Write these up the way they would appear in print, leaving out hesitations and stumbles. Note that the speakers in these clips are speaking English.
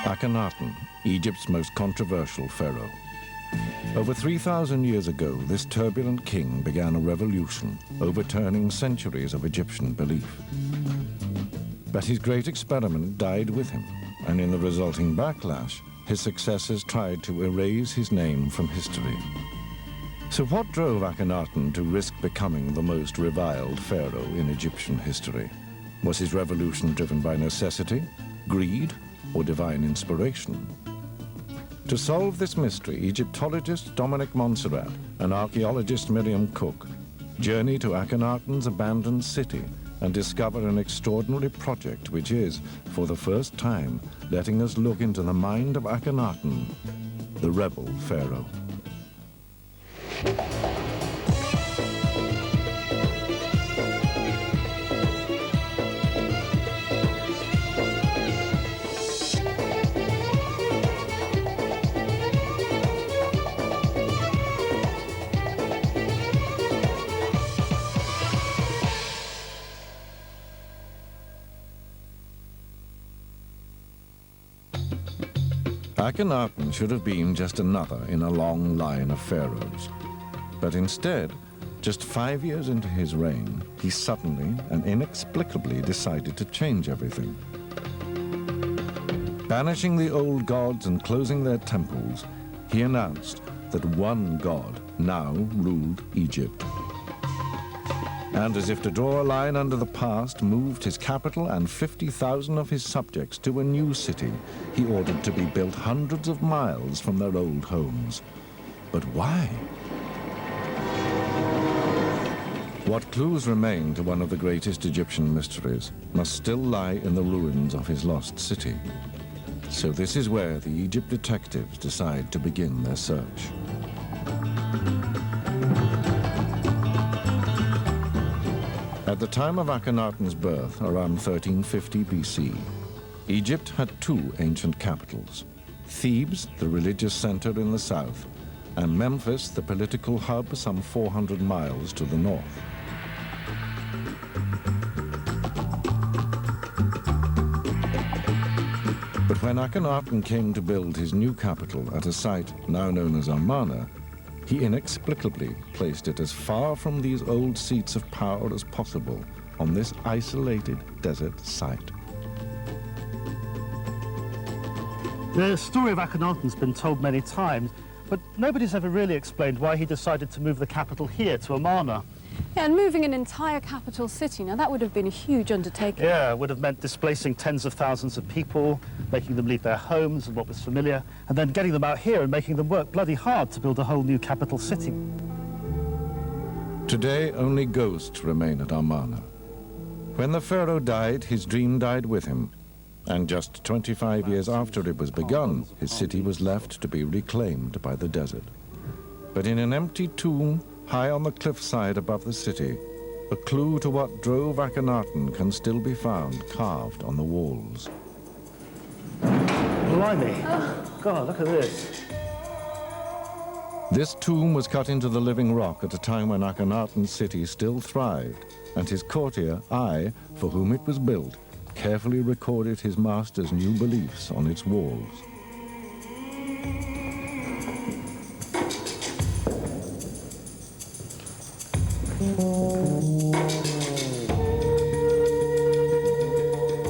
Akhenaten, Egypt's most controversial pharaoh. Over 3,000 years ago, this turbulent king began a revolution, overturning centuries of Egyptian belief. But his great experiment died with him, and in the resulting backlash, his successors tried to erase his name from history. So what drove Akhenaten to risk becoming the most reviled pharaoh in Egyptian history? Was his revolution driven by necessity, greed, or divine inspiration? To solve this mystery, Egyptologist Dominic Montserrat and archaeologist Miriam Cooke journey to Akhenaten's abandoned city and discover an extraordinary project which is, for the first time, letting us look into the mind of Akhenaten, the rebel pharaoh. Akhenaten should have been just another in a long line of pharaohs. But instead, just 5 years into his reign, he suddenly and inexplicably decided to change everything. Banishing the old gods and closing their temples, he announced that one god now ruled Egypt. And as if to draw a line under the past, moved his capital and 50,000 of his subjects to a new city he ordered to be built hundreds of miles from their old homes. But why? What clues remain to one of the greatest Egyptian mysteries must still lie in the ruins of his lost city. So this is where the Egypt detectives decide to begin their search. At the time of Akhenaten's birth, around 1350 BC, Egypt had two ancient capitals: Thebes, the religious center in the south, and Memphis, the political hub some 400 miles to the north. But when Akhenaten came to build his new capital at a site now known as Amarna, he inexplicably placed it as far from these old seats of power as possible on this isolated desert site. The story of Akhenaten's been told many times, but nobody's ever really explained why he decided to move the capital here to Amarna. Yeah, and moving an entire capital city, now that would have been a huge undertaking. Yeah, it would have meant displacing tens of thousands of people, making them leave their homes and what was familiar, and then getting them out here and making them work bloody hard to build a whole new capital city. Today, only ghosts remain at Amarna. When the pharaoh died, his dream died with him, and just 25 years after it was begun, his city was left to be reclaimed by the desert. But in an empty tomb, high on the cliffside above the city, a clue to what drove Akhenaten can still be found carved on the walls. Blimey. God, look at this. This tomb was cut into the living rock at a time when Akhenaten's city still thrived, and his courtier, Ai, for whom it was built, carefully recorded his master's new beliefs on its walls.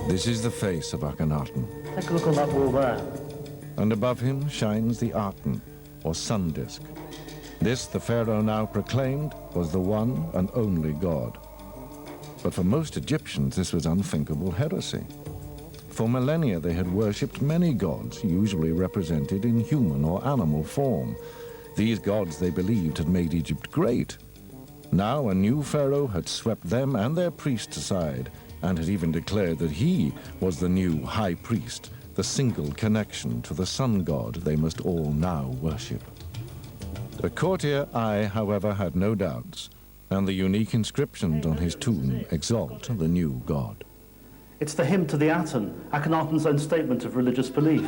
This is the face of Akhenaten. Take a look on that wall there. And above him shines the Aten, or sun disk. This, the pharaoh now proclaimed, was the one and only god. But for most Egyptians, this was unthinkable heresy. For millennia, they had worshipped many gods, usually represented in human or animal form. These gods, they believed, had made Egypt great. Now a new pharaoh had swept them and their priests aside, and had even declared that he was the new high priest, the single connection to the sun god they must all now worship. The courtier Ai, however, had no doubts, and the unique inscriptions on his tomb exalt the new god. It's the hymn to the Aten, Akhenaten's own statement of religious belief.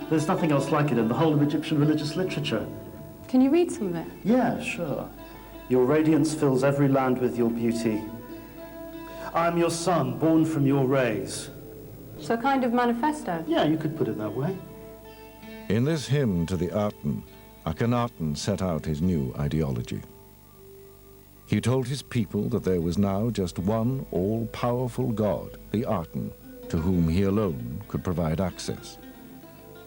There's nothing else like it in the whole of Egyptian religious literature. Can you read some of it? Yeah, sure. Your radiance fills every land with your beauty. I am your son, born from your rays. So a kind of manifesto? Yeah, you could put it that way. In this hymn to the Aten, Akhenaten set out his new ideology. He told his people that there was now just one all-powerful god, the Aten, to whom he alone could provide access.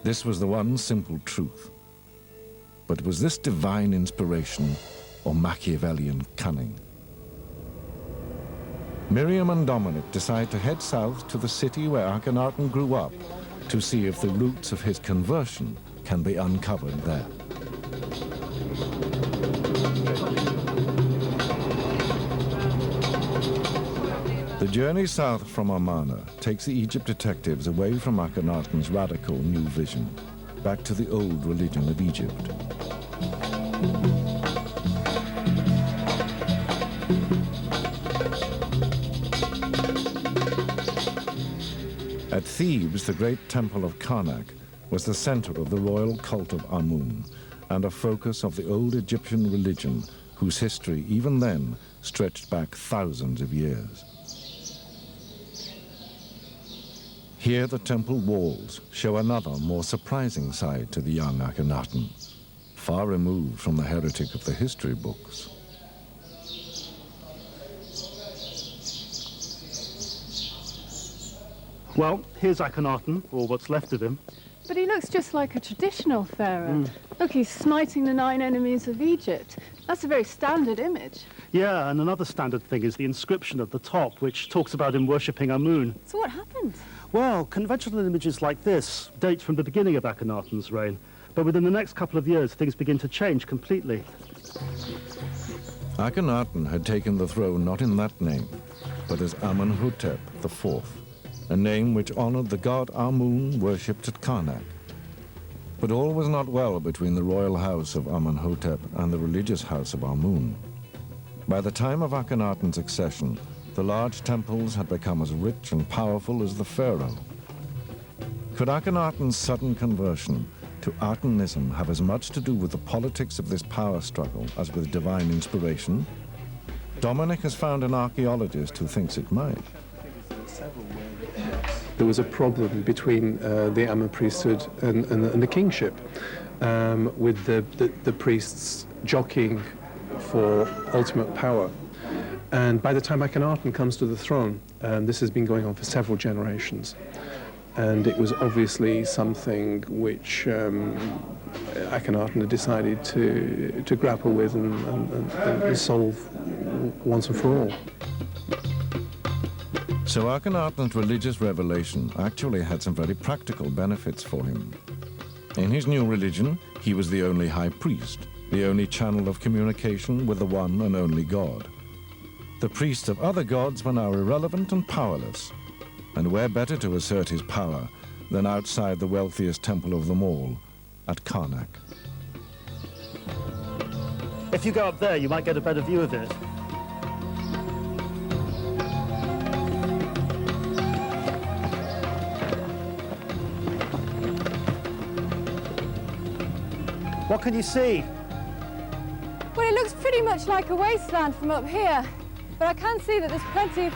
This was the one simple truth. But was this divine inspiration or Machiavellian cunning? Miriam and Dominic decide to head south to the city where Akhenaten grew up to see if the roots of his conversion can be uncovered there. The journey south from Amarna takes the Egypt detectives away from Akhenaten's radical new vision, back to the old religion of Egypt. At Thebes, the great temple of Karnak was the center of the royal cult of Amun and a focus of the old Egyptian religion, whose history even then stretched back thousands of years. Here the temple walls show another, more surprising side to the young Akhenaten, far removed from the heretic of the history books. Well, here's Akhenaten, or what's left of him. But he looks just like a traditional pharaoh. Look, he's smiting the 9 enemies of Egypt. That's a very standard image. Yeah, and another standard thing is the inscription at the top, which talks about him worshipping Amun. So what happened? Well, conventional images like this date from the beginning of Akhenaten's reign, but within the next couple of years, things begin to change completely. Akhenaten had taken the throne not in that name, but as Amenhotep IV, a name which honored the god Amun worshipped at Karnak. But all was not well between the royal house of Amenhotep and the religious house of Amun. By the time of Akhenaten's accession, the large temples had become as rich and powerful as the pharaoh. Could Akhenaten's sudden conversion to Atenism have as much to do with the politics of this power struggle as with divine inspiration? Dominic has found an archaeologist who thinks it might. There was a problem between the Amun priesthood and the kingship, with the priests jockeying for ultimate power. And by the time Akhenaten comes to the throne, this has been going on for several generations. And it was obviously something which Akhenaten had decided to grapple with and solve once and for all. So Akhenaten's religious revelation actually had some very practical benefits for him. In his new religion, he was the only high priest, the only channel of communication with the one and only God. The priests of other gods were now irrelevant and powerless, and where better to assert his power than outside the wealthiest temple of them all, at Karnak. If you go up there, you might get a better view of it. What can you see? Well, it looks pretty much like a wasteland from up here. But I can see that there's plenty of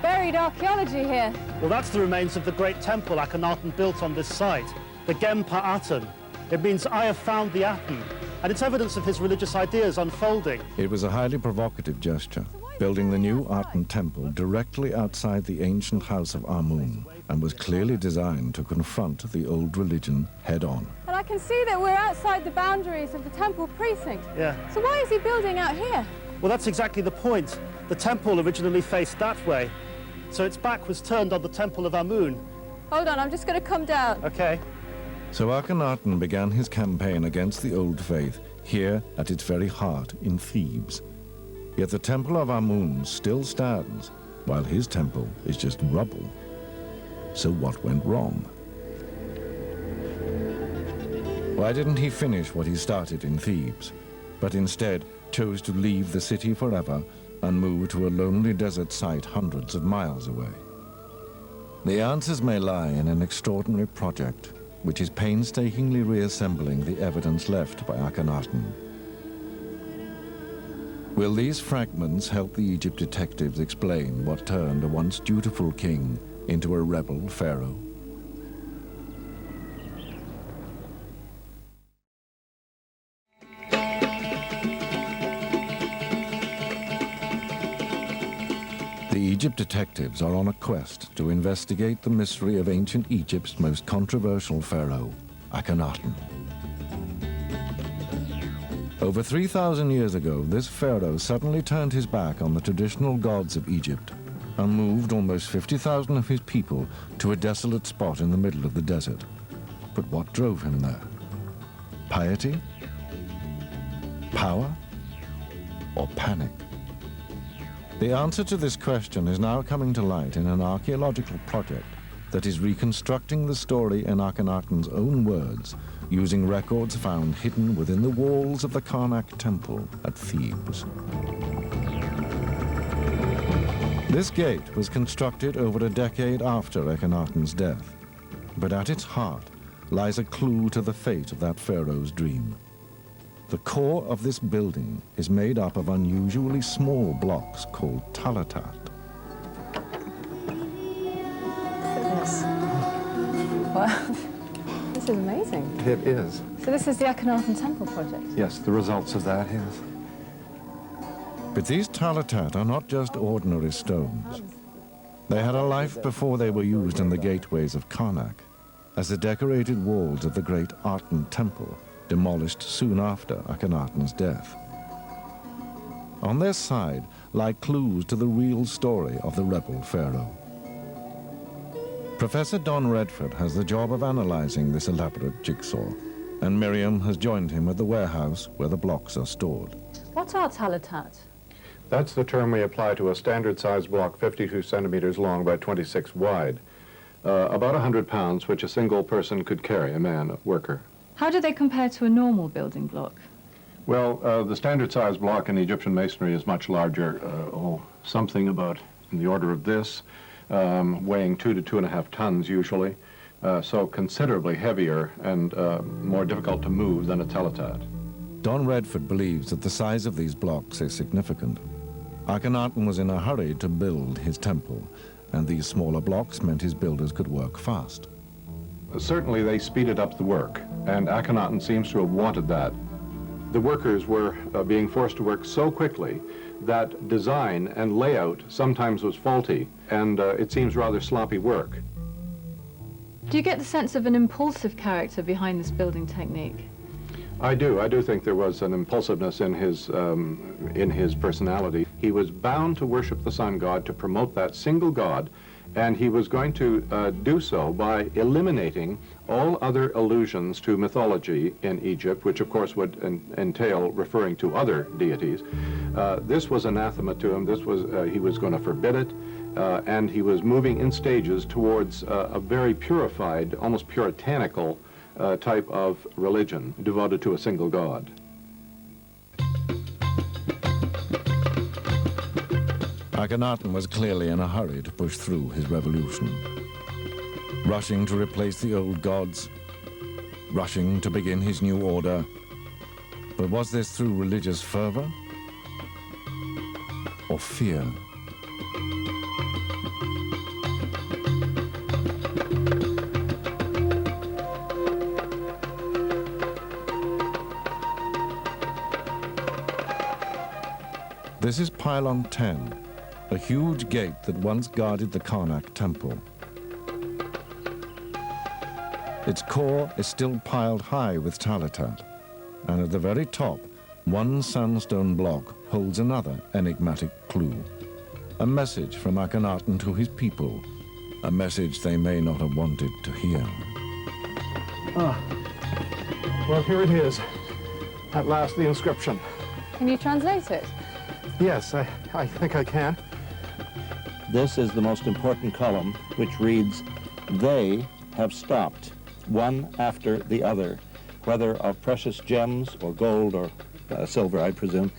buried archaeology here. Well, that's the remains of the great temple Akhenaten built on this site, the Gempa Aten. It means I have found the Aten, and it's evidence of his religious ideas unfolding. It was a highly provocative gesture, building the new Aten temple directly outside the ancient house of Amun, and was clearly designed to confront the old religion head-on. And I can see that we're outside the boundaries of the temple precinct. Yeah. So why is he building out here? Well, that's exactly the point. The temple originally faced that way, so its back was turned on the temple of Amun. Hold on, I'm just going to come down. Okay. So Akhenaten began his campaign against the old faith here at its very heart in Thebes. Yet the temple of Amun still stands, while his temple is just rubble. So what went wrong? Why didn't he finish what he started in Thebes, but instead chose to leave the city forever and move to a lonely desert site hundreds of miles away? The answers may lie in an extraordinary project, which is painstakingly reassembling the evidence left by Akhenaten. Will these fragments help the Egypt detectives explain what turned a once dutiful king into a rebel pharaoh? Egypt detectives are on a quest to investigate the mystery of ancient Egypt's most controversial pharaoh, Akhenaten. Over 3,000 years ago, this pharaoh suddenly turned his back on the traditional gods of Egypt and moved almost 50,000 of his people to a desolate spot in the middle of the desert. But what drove him there? Piety? Power? Or panic? The answer to this question is now coming to light in an archaeological project that is reconstructing the story in Akhenaten's own words, using records found hidden within the walls of the Karnak temple at Thebes. This gate was constructed over a decade after Akhenaten's death, but at its heart lies a clue to the fate of that pharaoh's dream. The core of this building is made up of unusually small blocks called talatat. Goodness. Wow. This is amazing. It is. So this is the Akhenaten Temple project? Yes, the results of that, yes. But these talatat are not just ordinary stones. They had a life before they were used in the gateways of Karnak, as the decorated walls of the great Aten temple, demolished soon after Akhenaten's death. On their side lie clues to the real story of the rebel pharaoh. Professor Don Redford has the job of analyzing this elaborate jigsaw, and Miriam has joined him at the warehouse where the blocks are stored. What are talatat? That's the term we apply to a standard-sized block 52 centimeters long by 26 wide. About 100 pounds, which a single person could carry, a man, a worker. How do they compare to a normal building block? Well, the standard-sized block in Egyptian masonry is much larger, something about in the order of this, weighing 2 to 2.5 tons usually, so considerably heavier and more difficult to move than a talatat. Don Redford believes that the size of these blocks is significant. Akhenaten was in a hurry to build his temple, and these smaller blocks meant his builders could work fast. Certainly they speeded up the work, and Akhenaten seems to have wanted that. The workers were being forced to work so quickly that design and layout sometimes was faulty, and it seems rather sloppy work. Do you get the sense of an impulsive character behind this building technique? I do think there was an impulsiveness in his personality. He was bound to worship the sun god, to promote that single god, and he was going to do so by eliminating all other allusions to mythology in Egypt, which of course would entail referring to other deities. This was anathema to him. He was going to forbid it, and he was moving in stages towards a very purified, almost puritanical type of religion devoted to a single god. Akhenaten was clearly in a hurry to push through his revolution. Rushing to replace the old gods, rushing to begin his new order. But was this through religious fervor or fear? This is Pylon 10, a huge gate that once guarded the Karnak temple. Its core is still piled high with talatat, and at the very top, one sandstone block holds another enigmatic clue. A message from Akhenaten to his people, a message they may not have wanted to hear. Well, here it is. At last, the inscription. Can you translate it? Yes, I think I can. This is the most important column, which reads, "They have stopped, one after the other, whether of precious gems or gold or silver, I presume."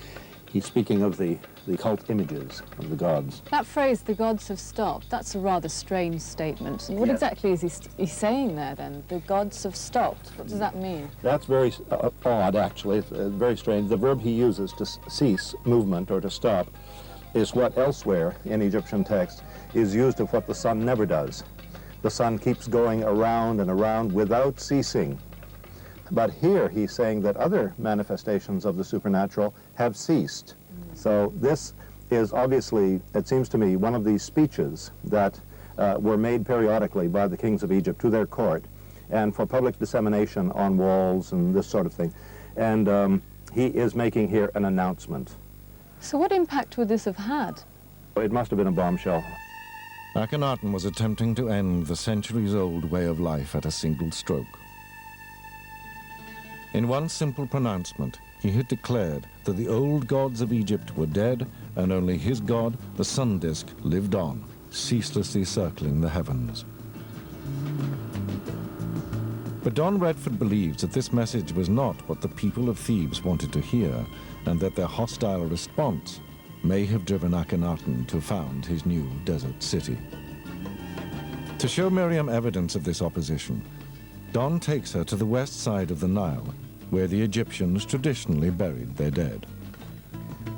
He's speaking of the cult images of the gods. That phrase, "the gods have stopped," that's a rather strange statement. And what Yes. exactly is he saying there, then? The gods have stopped. What does that mean? That's very odd, actually. It's very strange. The verb he uses to cease movement or to stop is what elsewhere in Egyptian text is used of what the sun never does. The sun keeps going around and around without ceasing. But here he's saying that other manifestations of the supernatural have ceased. So this is obviously, it seems to me, one of these speeches that were made periodically by the kings of Egypt to their court and for public dissemination on walls and this sort of thing. And he is making here an announcement. So what impact would this have had? It must have been a bombshell. Akhenaten was attempting to end the centuries-old way of life at a single stroke. In one simple pronouncement, he had declared that the old gods of Egypt were dead and only his god, the sun disk, lived on, ceaselessly circling the heavens. But Don Redford believes that this message was not what the people of Thebes wanted to hear, and that their hostile response may have driven Akhenaten to found his new desert city. To show Miriam evidence of this opposition, Don takes her to the west side of the Nile, where the Egyptians traditionally buried their dead.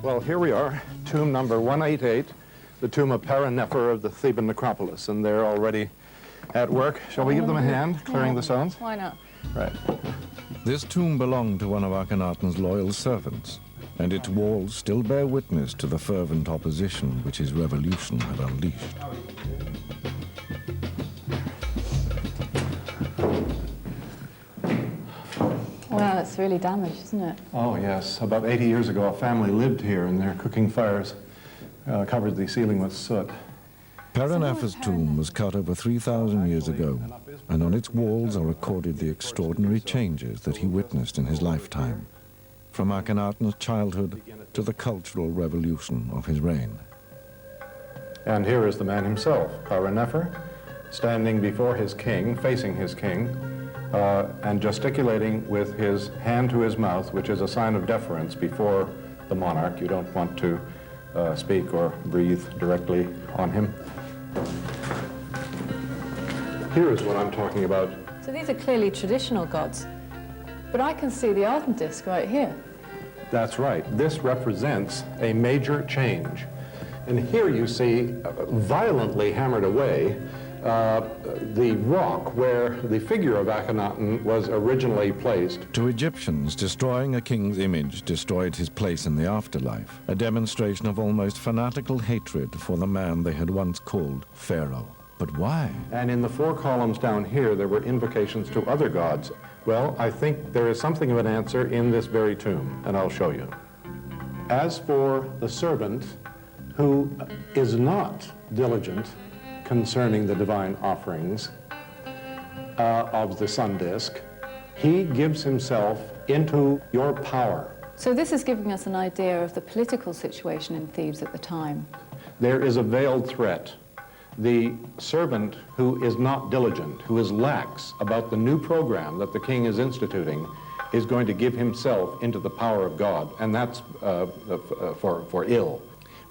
Well, here we are, tomb number 188, the tomb of Pharaoh of the Theban necropolis, and they're already at work. Shall we give them a hand, clearing the stones? Why not? Right. This tomb belonged to one of Akhenaten's loyal servants, and its walls still bear witness to the fervent opposition which his revolution had unleashed. Well, it's really damaged, isn't it? Oh, yes. About 80 years ago, a family lived here, and their cooking fires covered the ceiling with soot. Pharaoh's tomb was cut over 3,000 years ago, and on its walls are recorded the extraordinary changes that he witnessed in his lifetime, from Akhenaten's childhood to the cultural revolution of his reign. And here is the man himself, Pharaoh, standing before his king, facing his king, and gesticulating with his hand to his mouth, which is a sign of deference before the monarch. You don't want to speak or breathe directly on him. Here is what I'm talking about. So these are clearly traditional gods, but I can see the Aten disk right here. That's right. This represents a major change. And here you see, violently hammered away, the rock where the figure of Akhenaten was originally placed. To Egyptians, destroying a king's image destroyed his place in the afterlife, a demonstration of almost fanatical hatred for the man they had once called Pharaoh. But why? And in the 4 columns down here, there were invocations to other gods. Well, I think there is something of an answer in this very tomb, and I'll show you. As for the servant who is not diligent concerning the divine offerings of the sun disk, he gives himself into your power. So this is giving us an idea of the political situation in Thebes at the time. There is a veiled threat. The servant who is not diligent, who is lax about the new program that the king is instituting, is going to give himself into the power of God, and that's for ill.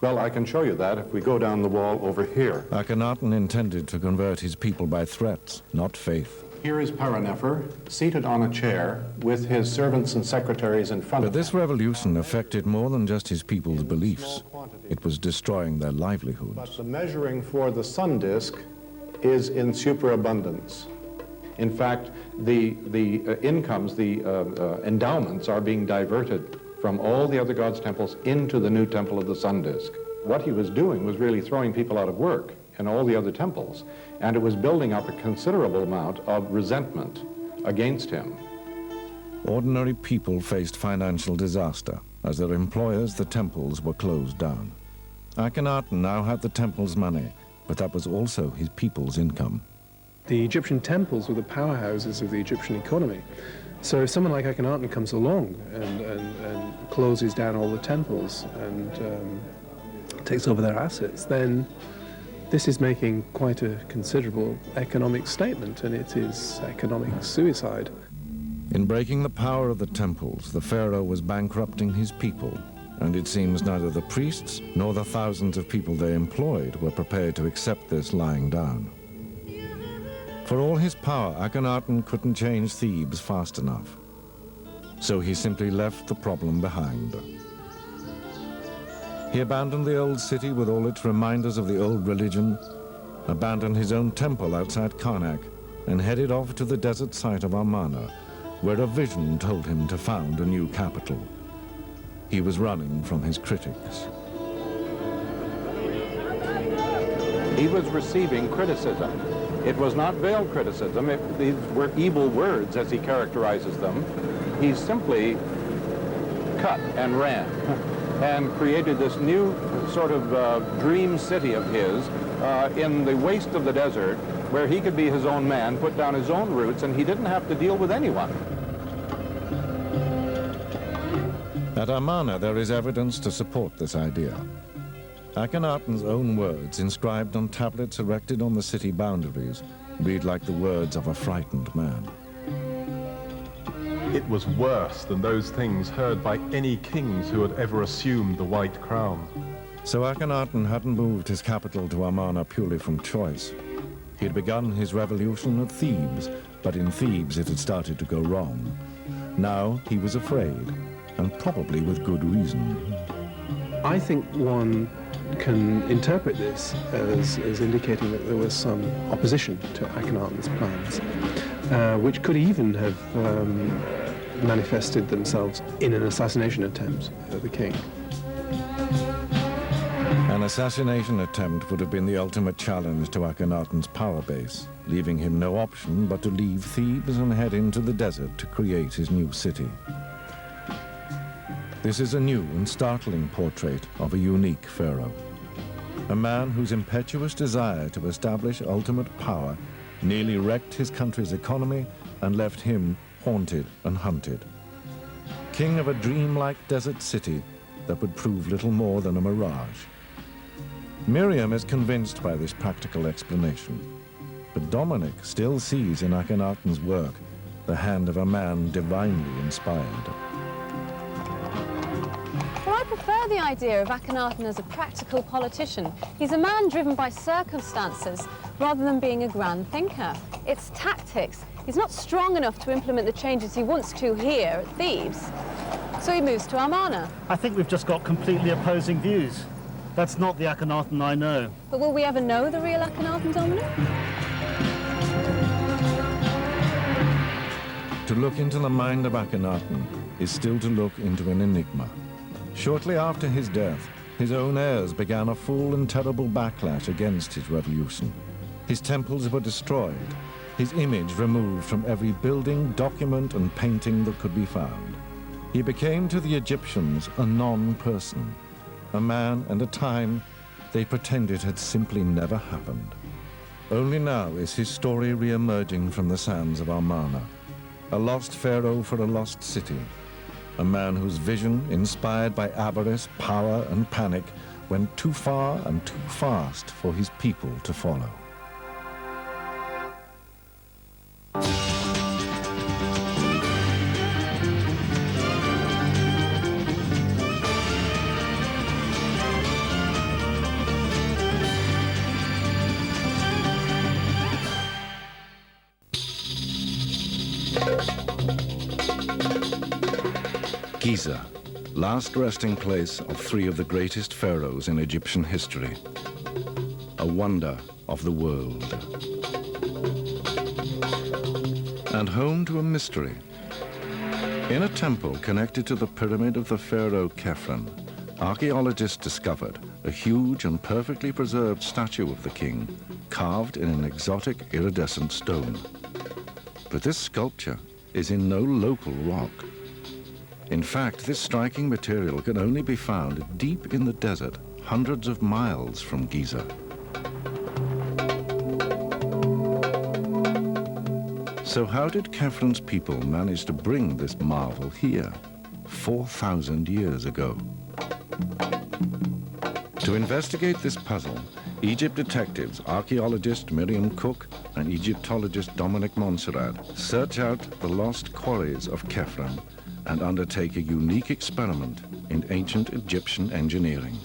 Well, I can show you that if we go down the wall over here. Akhenaten intended to convert his people by threats, not faith. Here is Pharaoh seated on a chair with his servants and secretaries in front But of him. this revolution affected more than just his people's beliefs. It was destroying their But livelihoods. the measuring for the sun disk is in superabundance. In fact, the incomes, the endowments are being diverted from all the other gods' temples into the new temple of the sun disk. What he was doing was really throwing people out of work in all the other temples, and it was building up a considerable amount of resentment against him. Ordinary people faced financial disaster as their employers, the temples, were closed down. Akhenaten now had the temple's money, but that was also his people's income. The Egyptian temples were the powerhouses of the Egyptian economy. So if someone like Akhenaten comes along and closes down all the temples and takes over their assets, then this is making quite a considerable economic statement, and it is economic suicide. In breaking the power of the temples, the pharaoh was bankrupting his people, and it seems neither the priests nor the thousands of people they employed were prepared to accept this lying down. For all his power, Akhenaten couldn't change Thebes fast enough. So he simply left the problem behind. He abandoned the old city with all its reminders of the old religion, abandoned his own temple outside Karnak, and headed off to the desert site of Amarna, where a vision told him to found a new capital. He was running from his critics. he was receiving criticism. It was not veiled criticism. These were evil words, as he characterizes them. He simply cut and ran and created this new sort of dream city of his in the waste of the desert, where he could be his own man, put down his own roots, and he didn't have to deal with anyone. At Amarna, there is evidence to support this idea. Akhenaten's own words, inscribed on tablets erected on the city boundaries, read like the words of a frightened man. It was worse than those things heard by any kings who had ever assumed the white crown. So Akhenaten hadn't moved his capital to Amarna purely from choice. He had begun his revolution at Thebes, but in Thebes it had started to go wrong. Now he was afraid, and probably with good reason. I think one can interpret this as indicating that there was some opposition to Akhenaten's plans, which could even have manifested themselves in an assassination attempt at the king. An assassination attempt would have been the ultimate challenge to Akhenaten's power base, leaving him no option but to leave Thebes and head into the desert to create his new city. This is a new and startling portrait of a unique pharaoh. A man whose impetuous desire to establish ultimate power nearly wrecked his country's economy and left him haunted and hunted. King of a dreamlike desert city that would prove little more than a mirage. Miriam is convinced by this practical explanation, but Dominic still sees in Akhenaten's work the hand of a man divinely inspired. Well, I prefer the idea of Akhenaten as a practical politician. He's a man driven by circumstances rather than being a grand thinker. It's tactics. He's not strong enough to implement the changes he wants to here at Thebes, so he moves to Amarna. I think we've just got completely opposing views. That's not the Akhenaten I know. But will we ever know the real Akhenaten, Dominic? To look into the mind of Akhenaten is still to look into an enigma. Shortly after his death, his own heirs began a full and terrible backlash against his revolution. His temples were destroyed, his image removed from every building, document, and painting that could be found. He became to the Egyptians a non-person, a man and a time they pretended had simply never happened. Only now is his story re-emerging from the sands of Amarna, a lost pharaoh for a lost city, a man whose vision, inspired by avarice, power, and panic, went too far and too fast for his people to follow. Giza, last resting place of three of the greatest pharaohs in Egyptian history. A wonder of the world. And home to a mystery. In a temple connected to the pyramid of the pharaoh Chephren, archaeologists discovered a huge and perfectly preserved statue of the king, carved in an exotic iridescent stone. But this sculpture is in no local rock. In fact, this striking material can only be found deep in the desert, hundreds of miles from Giza. So how did Chephren's people manage to bring this marvel here, 4,000 years ago? To investigate this puzzle, Egypt detectives, archaeologist Miriam Cooke and Egyptologist Dominic Montserrat search out the lost quarries of Chephren and undertake a unique experiment in ancient Egyptian engineering.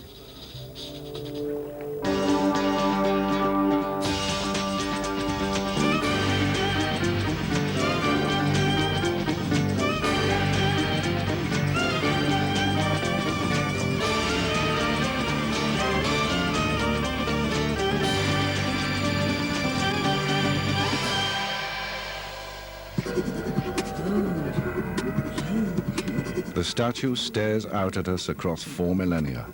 The statue stares out at us across 4 millennia,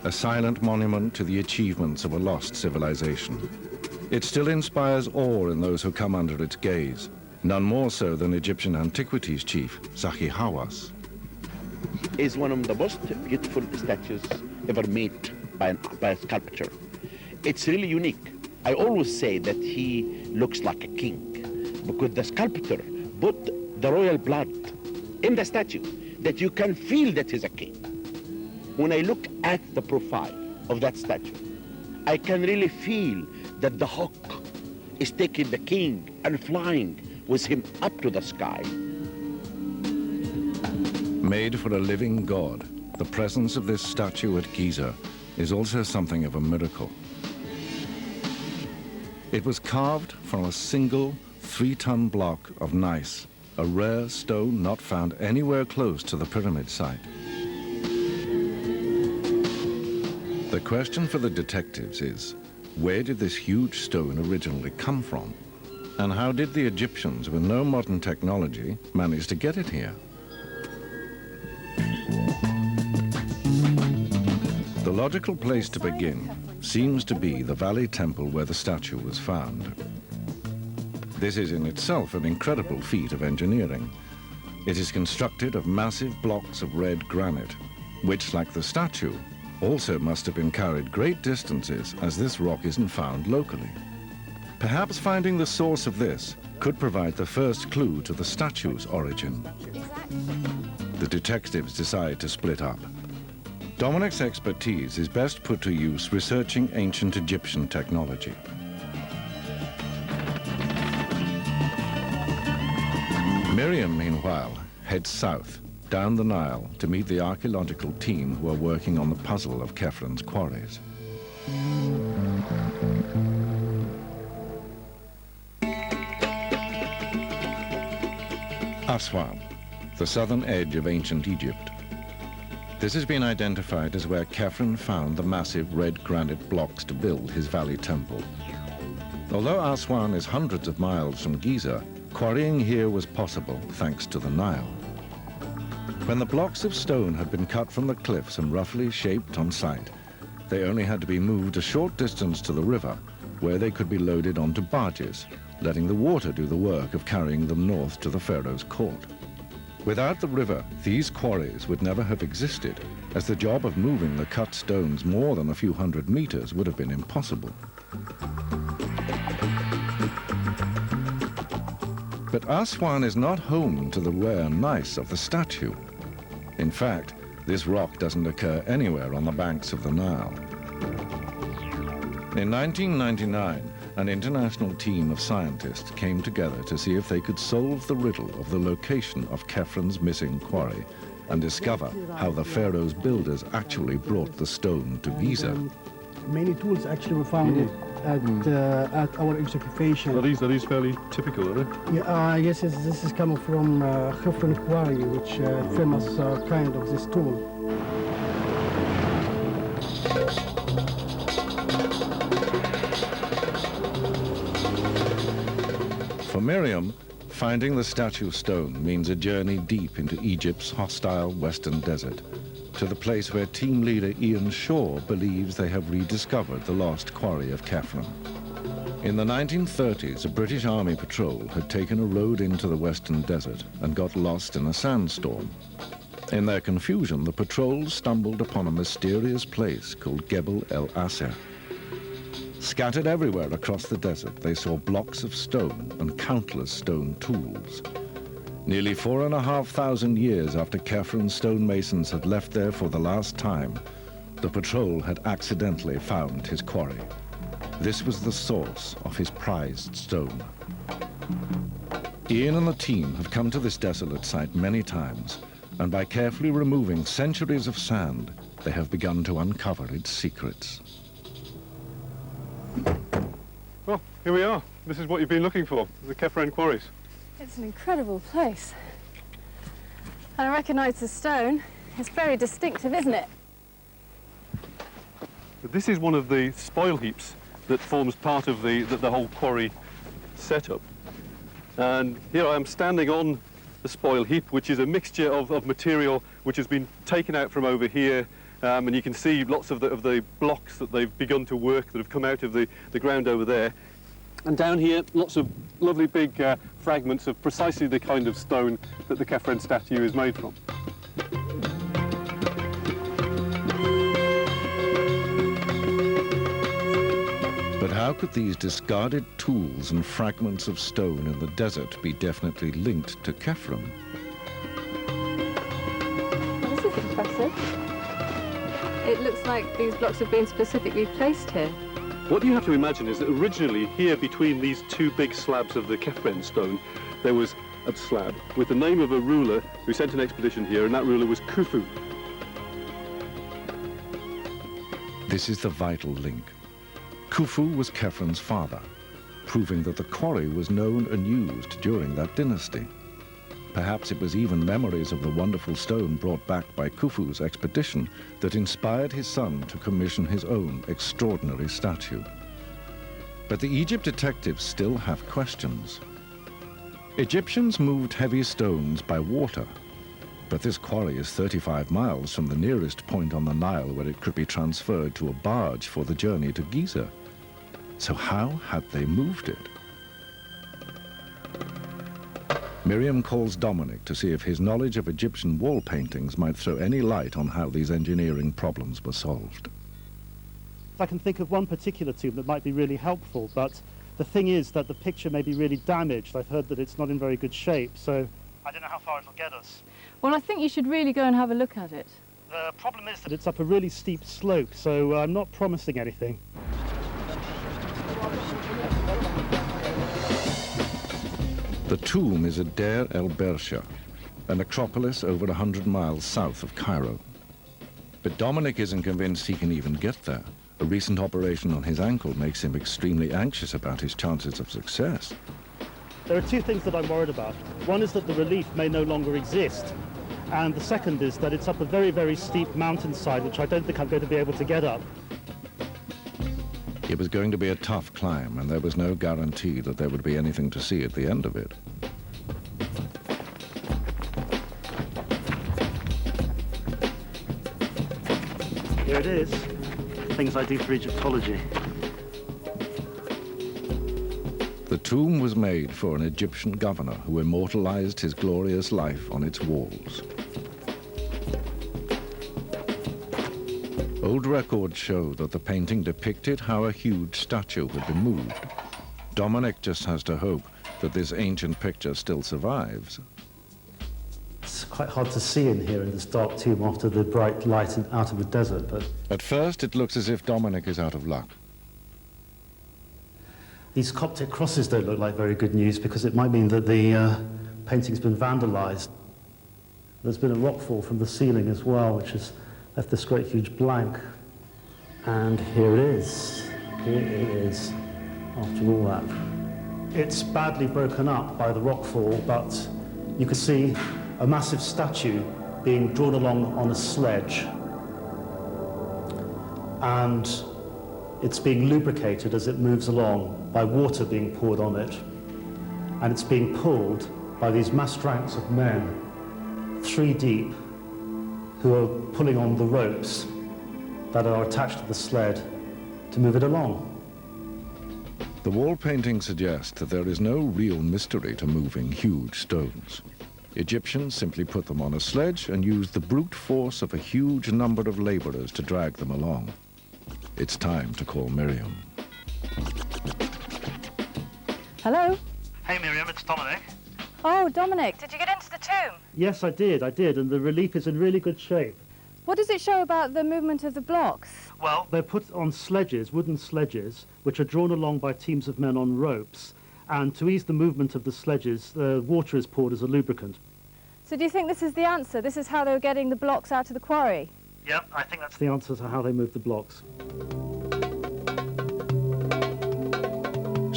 a silent monument to the achievements of a lost civilization. It still inspires awe in those who come under its gaze, none more so than Egyptian antiquities chief Zahi Hawass. Is one of the most beautiful statues ever made by a sculptor. It's really unique. I always say that he looks like a king because the sculptor put the royal blood in the statue that you can feel that he's a king. When I look at the profile of that statue, I can really feel that the hawk is taking the king and flying with him up to the sky. Made for a living god, the presence of this statue at Giza is also something of a miracle. It was carved from a single 3-ton block of gneiss, a rare stone not found anywhere close to the pyramid site. The question for the detectives is, where did this huge stone originally come from? And how did the Egyptians, with no modern technology, manage to get it here? The logical place to begin seems to be the valley temple where the statue was found. This is in itself an incredible feat of engineering. It is constructed of massive blocks of red granite, which, like the statue, also must have been carried great distances, as this rock isn't found locally. Perhaps finding the source of this could provide the first clue to the statue's origin. The detectives decide to split up. Dominic's expertise is best put to use researching ancient Egyptian technology. Miriam, meanwhile, heads south, down the Nile, to meet the archaeological team who are working on the puzzle of Chepren's quarries. Aswan, the southern edge of ancient Egypt. This has been identified as where Chephren found the massive red granite blocks to build his valley temple. Although Aswan is hundreds of miles from Giza, quarrying here was possible thanks to the Nile. When the blocks of stone had been cut from the cliffs and roughly shaped on site, they only had to be moved a short distance to the river, where they could be loaded onto barges, letting the water do the work of carrying them north to the pharaoh's court. Without the river, these quarries would never have existed, as the job of moving the cut stones more than a few hundred meters would have been impossible. But Aswan is not home to the rare gneiss of the statue. In fact, this rock doesn't occur anywhere on the banks of the Nile. In 1999, an international team of scientists came together to see if they could solve the riddle of the location of Chepren's missing quarry and discover how the pharaoh's builders actually brought the stone to Giza. Many tools actually were found at our excavation. Are these fairly typical, are they? Yeah, yes, this is coming from Chephren quarry, which famous kind of this tool. For Miriam, finding the statue stone means a journey deep into Egypt's hostile western desert, to the place where team leader Ian Shaw believes they have rediscovered the lost quarry of Chephren. In the 1930s, a British Army patrol had taken a road into the western desert and got lost in a sandstorm. In their confusion, the patrol stumbled upon a mysterious place called Gebel El Aser. Scattered everywhere across the desert, they saw blocks of stone and countless stone tools. Nearly 4,500 years after Chepren's stonemasons had left there for the last time, the patrol had accidentally found his quarry. This was the source of his prized stone. Ian and the team have come to this desolate site many times, and by carefully removing centuries of sand, they have begun to uncover its secrets. Well, here we are. This is what you've been looking for, the Chephren quarries. It's an incredible place. And I recognise the stone. It's very distinctive, isn't it? This is one of the spoil heaps that forms part of the whole quarry setup. And here I am standing on the spoil heap, which is a mixture of material which has been taken out from over here and you can see lots of the blocks that they've begun to work that have come out of the ground over there. And down here, lots of lovely big fragments of precisely the kind of stone that the Chephren statue is made from. But how could these discarded tools and fragments of stone in the desert be definitely linked to Chephren? Well, this is impressive. It looks like these blocks have been specifically placed here. What you have to imagine is that originally here between these two big slabs of the Chephren stone, there was a slab with the name of a ruler who sent an expedition here, and that ruler was Khufu. This is the vital link. Khufu was Chepren's father, proving that the quarry was known and used during that dynasty. Perhaps it was even memories of the wonderful stone brought back by Khufu's expedition that inspired his son to commission his own extraordinary statue. But the Egypt detectives still have questions. Egyptians moved heavy stones by water, but this quarry is 35 miles from the nearest point on the Nile where it could be transferred to a barge for the journey to Giza. So how had they moved it? Miriam calls Dominic to see if his knowledge of Egyptian wall paintings might throw any light on how these engineering problems were solved. I can think of one particular tomb that might be really helpful, but the thing is that the picture may be really damaged. I've heard that it's not in very good shape, so I don't know how far it'll get us. Well, I think you should really go and have a look at it. The problem is that it's up a really steep slope, so I'm not promising anything. The tomb is at Deir el-Bersha, a necropolis over 100 miles south of Cairo. But Dominic isn't convinced he can even get there. A recent operation on his ankle makes him extremely anxious about his chances of success. There are two things that I'm worried about. One is that the relief may no longer exist, and the second is that it's up a very, very steep mountainside, which I don't think I'm going to be able to get up. It was going to be a tough climb, and there was no guarantee that there would be anything to see at the end of it. Here it is. Things I do for Egyptology. The tomb was made for an Egyptian governor who immortalized his glorious life on its walls. Old records show that the painting depicted how a huge statue had been moved. Dominic just has to hope that this ancient picture still survives. It's quite hard to see in here in this dark tomb after the bright light out of the desert, but At first, it looks as if Dominic is out of luck. these Coptic crosses don't look like very good news because it might mean that the painting's been vandalized. There's been a rockfall from the ceiling as well, which has left this great huge blank. And here it is. Here it is, after all that. It's badly broken up by the rockfall, but you can see a massive statue being drawn along on a sledge. And it's being lubricated as it moves along by water being poured on it. And it's being pulled by these massed ranks of men, 3 deep, who are pulling on the ropes that are attached to the sled to move it along. The wall painting suggests that there is no real mystery to moving huge stones. Egyptians simply put them on a sledge and used the brute force of a huge number of laborers to drag them along. It's time to call Miriam. Hello? Hey Miriam, it's Dominic. Oh, Dominic, did you get into the tomb? Yes, I did, and the relief is in really good shape. What does it show about the movement of the blocks? Well, they're put on sledges, wooden sledges, which are drawn along by teams of men on ropes. And to ease the movement of the sledges, water is poured as a lubricant. So do you think this is the answer? This is how they were getting the blocks out of the quarry? Yep, I think that's the answer to how they move the blocks.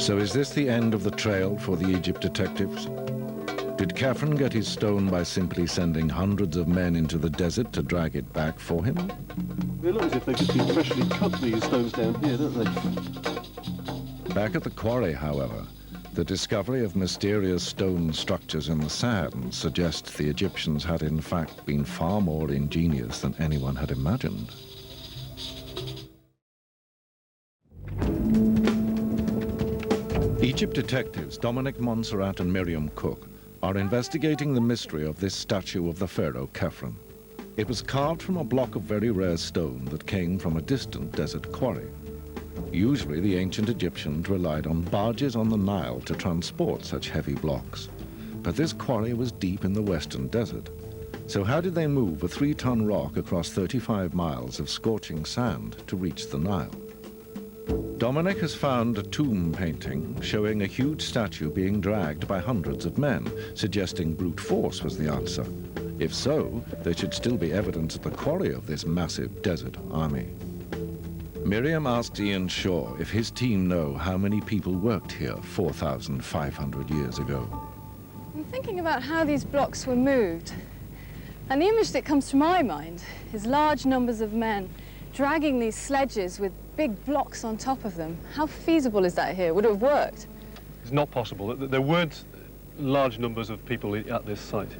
So is this the end of the trail for the Egypt detectives? Did Chephren get his stone by simply sending hundreds of men into the desert to drag it back for him? They look as if they've just been freshly cut these stones down here, don't they? Back at the quarry, however, The discovery of mysterious stone structures in the sand suggests the Egyptians had in fact been far more ingenious than anyone had imagined. Egypt detectives Dominic, Montserrat and Miriam Cooke are investigating the mystery of this statue of the pharaoh Chephren. It was carved from a block of very rare stone that came from a distant desert quarry. Usually the ancient Egyptians relied on barges on the Nile to transport such heavy blocks. But this quarry was deep in the western desert. So how did they move a 3-ton rock across 35 miles of scorching sand to reach the Nile? Dominic has found a tomb painting showing a huge statue being dragged by hundreds of men, suggesting brute force was the answer. If so, there should still be evidence at the quarry of this massive desert army. Miriam asks Ian Shaw if his team know how many people worked here 4,500 years ago. I'm thinking about how these blocks were moved. And the image that comes to my mind is large numbers of men dragging these sledges with big blocks on top of them. How feasible is that here? Would it have worked? It's not possible. There weren't large numbers of people at this site.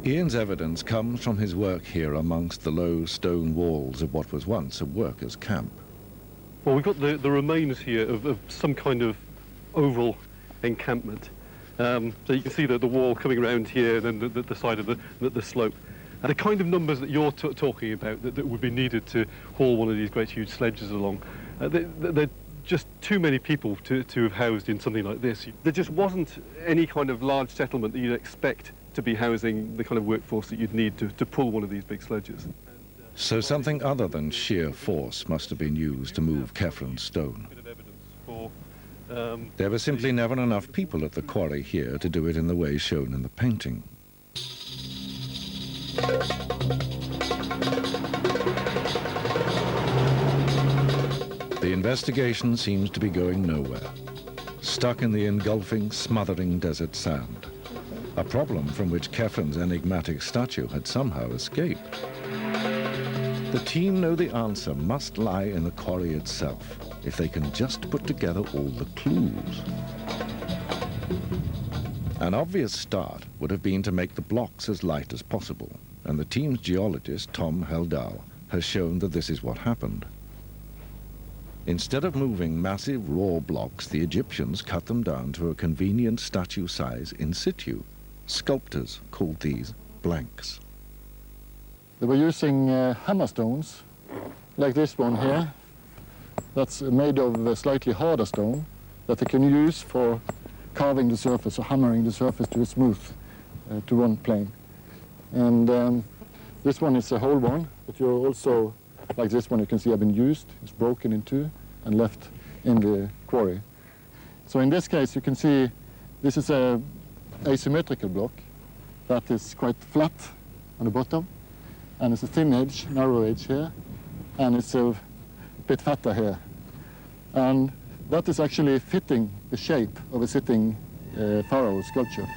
Ian's evidence comes from his work here amongst the low stone walls of what was once a workers' camp. Well, we've got the remains here of some kind of oval encampment. So you can see the wall coming around here, and then the side of the slope. And the kind of numbers that you're talking about that would be needed to haul one of these great huge sledges along, they're just too many people to have housed in something like this. There just wasn't any kind of large settlement that you'd expect to be housing the kind of workforce that you'd need to pull one of these big sledges. So something other than sheer force must have been used to move Chephren stone. There were simply never enough people at the quarry here to do it in the way shown in the painting. The investigation seems to be going nowhere, stuck in the engulfing, smothering desert sand, a problem from which Chepren's enigmatic statue had somehow escaped. The team know the answer must lie in the quarry itself, if they can just put together all the clues. An obvious start would have been to make the blocks as light as possible, and the team's geologist, Tom Heldal, has shown that this is what happened. Instead of moving massive raw blocks, the Egyptians cut them down to a convenient statue size in situ. Sculptors called these blanks. They were using hammer stones, like this one here. That's made of a slightly harder stone that they can use for carving the surface or hammering the surface to a smooth, to one plane. And this one is a whole one, but you're also, like this one you can see have been used. It's broken in two and left in the quarry. So in this case you can see this is a asymmetrical block that is quite flat on the bottom, and it's a thin edge, narrow edge here, and it's a bit fatter here. And that is actually fitting the shape of a sitting pharaoh sculpture.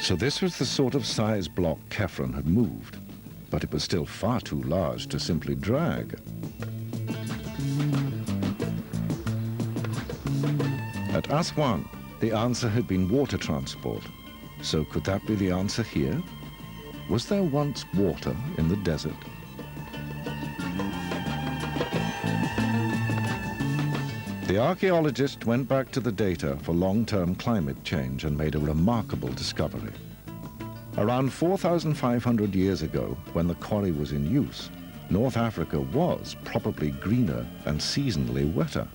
So this was the sort of size block Chephren had moved, but it was still far too large to simply drag. At Aswan, the answer had been water transport. So could that be the answer here? Was there once water in the desert? The archaeologist went back to the data for long-term climate change and made a remarkable discovery. Around 4,500 years ago, when the quarry was in use, North Africa was probably greener and seasonally wetter.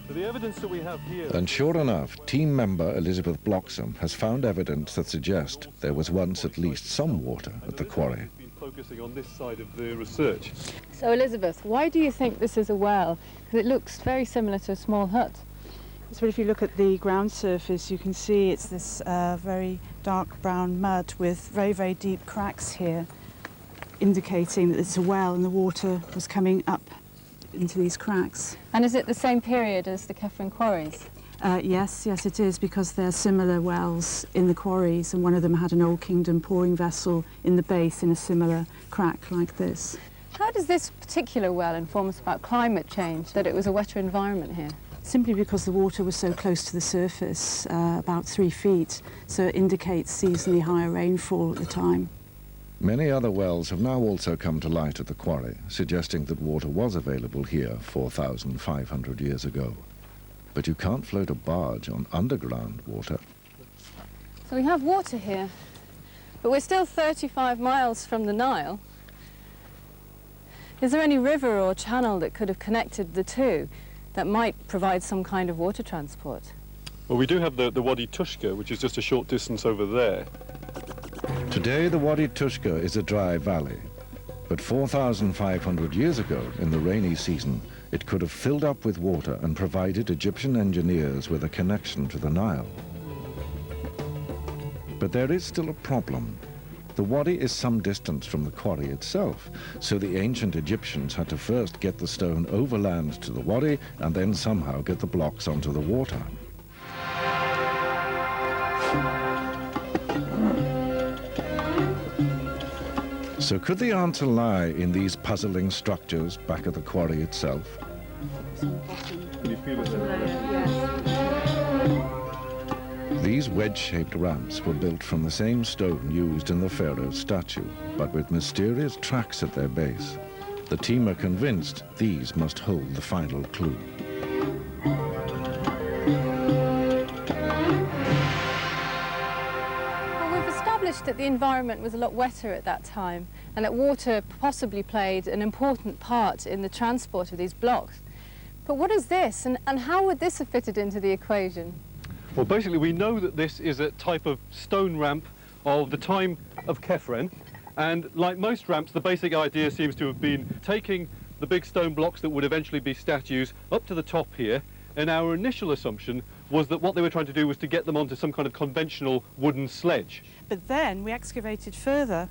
The evidence that we have here... And sure enough, team member Elizabeth Bloxham has found evidence that suggests there was once at least some water at the quarry. Been focusing on this side of the research. So Elizabeth, why do you think this is a well? Because it looks very similar to a small hut. So if you look at the ground surface, you can see it's this very dark brown mud with very, very deep cracks here, indicating that it's a well and the water was coming up into these cracks. And is it the same period as the Chephren quarries? Yes, it is, because there are similar wells in the quarries, and one of them had an Old Kingdom pouring vessel in the base in a similar crack like this. How does this particular well inform us about climate change, that it was a wetter environment here? Simply because the water was so close to the surface, about 3 feet, so it indicates seasonally higher rainfall at the time. Many other wells have now also come to light at the quarry, suggesting that water was available here 4,500 years ago. But you can't float a barge on underground water. So we have water here, but we're still 35 miles from the Nile. Is there any river or channel that could have connected the two that might provide some kind of water transport? Well, we do have the Wadi Tushka, which is just a short distance over there. Today, the Wadi Tushka is a dry valley, but 4,500 years ago, in the rainy season, it could have filled up with water and provided Egyptian engineers with a connection to the Nile. But there is still a problem. The wadi is some distance from the quarry itself, so the ancient Egyptians had to first get the stone overland to the wadi and then somehow get the blocks onto the water. So could the answer lie in these puzzling structures back at the quarry itself? Can you feel These wedge-shaped ramps were built from the same stone used in the pharaoh's statue, but with mysterious tracks at their base. The team are convinced these must hold the final clue. Well, we've established that the environment was a lot wetter at that time and that water possibly played an important part in the transport of these blocks. But what is this, and how would this have fitted into the equation? Well, basically, we know that this is a type of stone ramp of the time of Chephren, and like most ramps, the basic idea seems to have been taking the big stone blocks that would eventually be statues up to the top here, and our initial assumption was that what they were trying to do was to get them onto some kind of conventional wooden sledge. But then we excavated further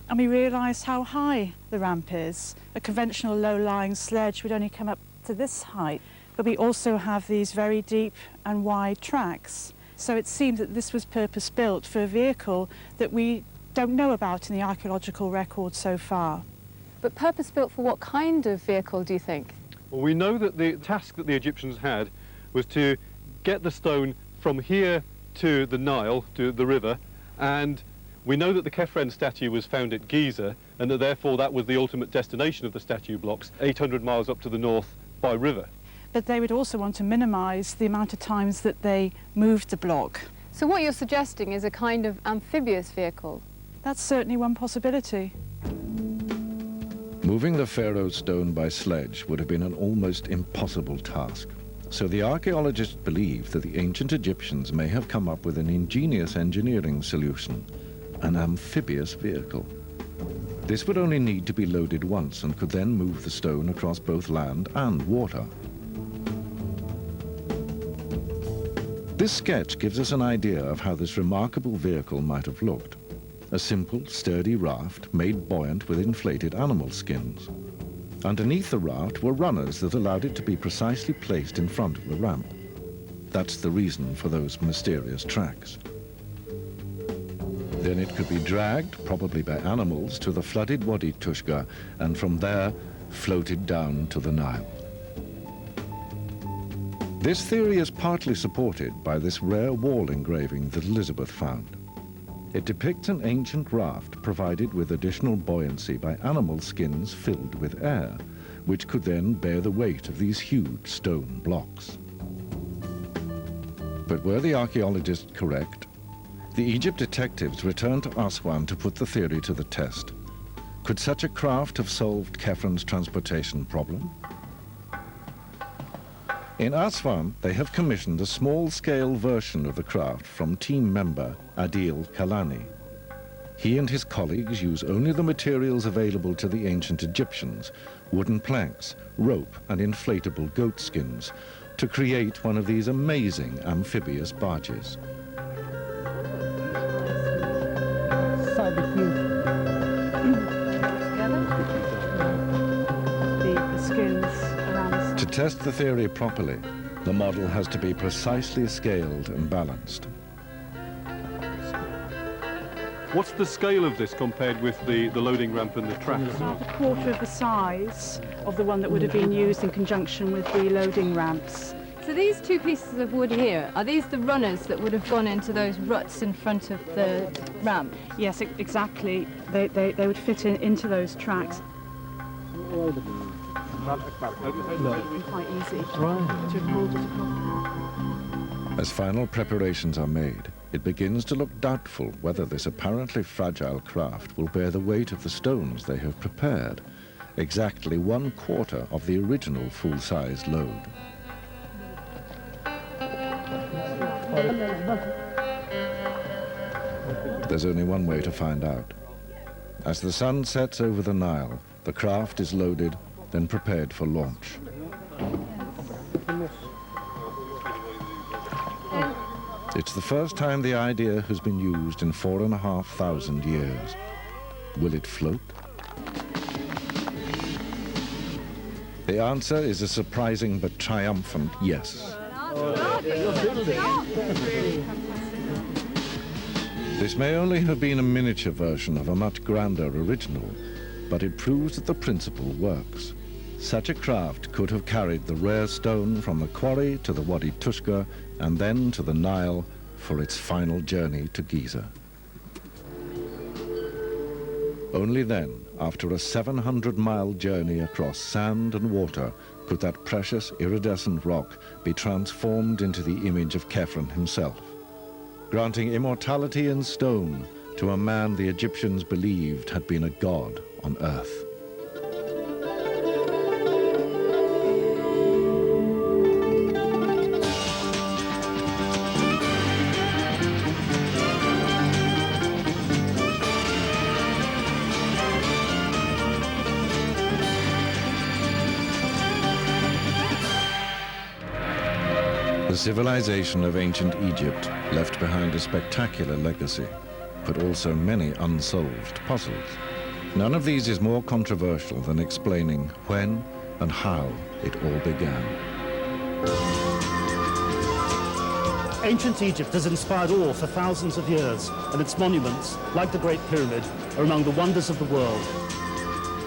and we realised how high the ramp is. A conventional low-lying sledge would only come up to this height. But we also have these very deep and wide tracks. So it seemed that this was purpose-built for a vehicle that we don't know about in the archaeological record so far. But purpose-built for what kind of vehicle, do you think? Well, we know that the task that the Egyptians had was to get the stone from here to the Nile, to the river, and we know that the Chephren statue was found at Giza, and that therefore that was the ultimate destination of the statue blocks, 800 miles up to the north by river. But they would also want to minimise the amount of times that they moved the block. So what you're suggesting is a kind of amphibious vehicle? That's certainly one possibility. Moving the pharaoh's stone by sledge would have been an almost impossible task. So the archaeologists believe that the ancient Egyptians may have come up with an ingenious engineering solution, an amphibious vehicle. This would only need to be loaded once and could then move the stone across both land and water. This sketch gives us an idea of how this remarkable vehicle might have looked. A simple, sturdy raft made buoyant with inflated animal skins. Underneath the raft were runners that allowed it to be precisely placed in front of the ramp. That's the reason for those mysterious tracks. Then it could be dragged, probably by animals, to the flooded Wadi Tushka, and from there floated down to the Nile. This theory is partly supported by this rare wall engraving that Elizabeth found. It depicts an ancient raft provided with additional buoyancy by animal skins filled with air, which could then bear the weight of these huge stone blocks. But were the archaeologists correct? The Egypt detectives returned to Aswan to put the theory to the test. Could such a craft have solved Chepren's transportation problem? In Aswan, they have commissioned a small-scale version of the craft from team member Adil Kalani. He and his colleagues use only the materials available to the ancient Egyptians, wooden planks, rope, and inflatable goat skins, to create one of these amazing amphibious barges. The skins around the To test the theory properly, the model has to be precisely scaled and balanced. What's the scale of this compared with the loading ramp and the tracks? About a quarter of the size of the one that would have been used in conjunction with the loading ramps. So these two pieces of wood here, are these the runners that would have gone into those ruts in front of the ramp? Yes, exactly. They would fit into those tracks. Quite easy to hold it apart. As final preparations are made, it begins to look doubtful whether this apparently fragile craft will bear the weight of the stones they have prepared, exactly 1/4 of the original full-sized load. There's only one way to find out. As the sun sets over the Nile, the craft is loaded, then prepared for launch. It's the first time the idea has been used in 4,500 years. Will it float? The answer is a surprising but triumphant yes. This may only have been a miniature version of a much grander original, but it proves that the principle works. Such a craft could have carried the rare stone from the quarry to the Wadi Tushka and then to the Nile for its final journey to Giza. Only then, after a 700-mile journey across sand and water, could that precious iridescent rock be transformed into the image of Chephren himself, granting immortality in stone to a man the Egyptians believed had been a god on earth. The civilization of ancient Egypt left behind a spectacular legacy, but also many unsolved puzzles. None of these is more controversial than explaining when and how it all began. Ancient Egypt has inspired awe for thousands of years, and its monuments, like the Great Pyramid, are among the wonders of the world.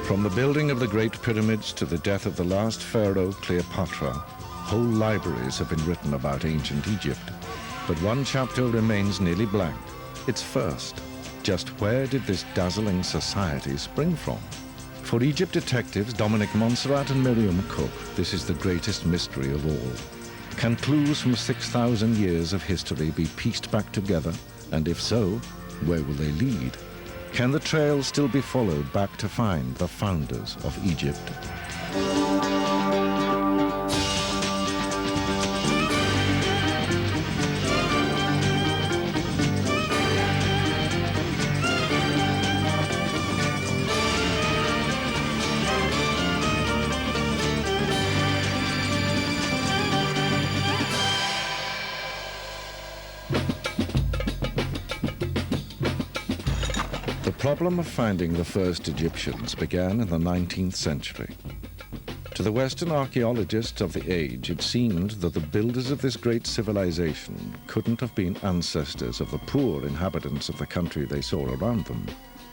From the building of the Great Pyramids to the death of the last pharaoh, Cleopatra, whole libraries have been written about ancient Egypt. But one chapter remains nearly blank. It's first. Just where did this dazzling society spring from? For Egypt detectives Dominic, Montserrat and Miriam Cooke, this is the greatest mystery of all. Can clues from 6,000 years of history be pieced back together? And if so, where will they lead? Can the trail still be followed back to find the founders of Egypt? The problem of finding the first Egyptians began in the 19th century. To the Western archaeologists of the age, it seemed that the builders of this great civilization couldn't have been ancestors of the poor inhabitants of the country they saw around them.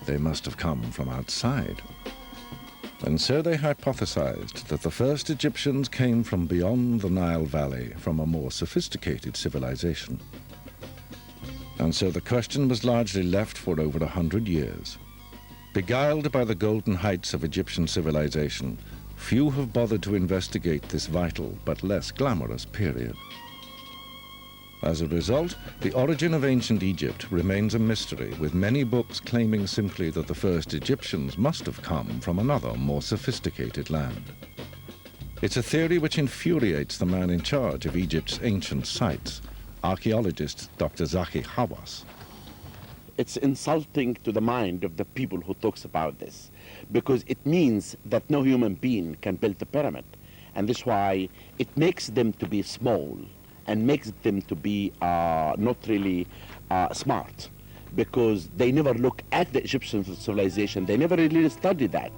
They must have come from outside. And so they hypothesized that the first Egyptians came from beyond the Nile Valley, from a more sophisticated civilization. And so the question was largely left for over 100 years. Beguiled by the golden heights of Egyptian civilization, few have bothered to investigate this vital but less glamorous period. As a result, the origin of ancient Egypt remains a mystery, with many books claiming simply that the first Egyptians must have come from another, more sophisticated land. It's a theory which infuriates the man in charge of Egypt's ancient sites, archaeologist Dr. Zahi Hawass. It's insulting to the mind of the people who talks about this, because it means that no human being can build a pyramid, and that's why it makes them to be small and makes them to be not really smart, because they never look at the Egyptian civilization. They never really study that.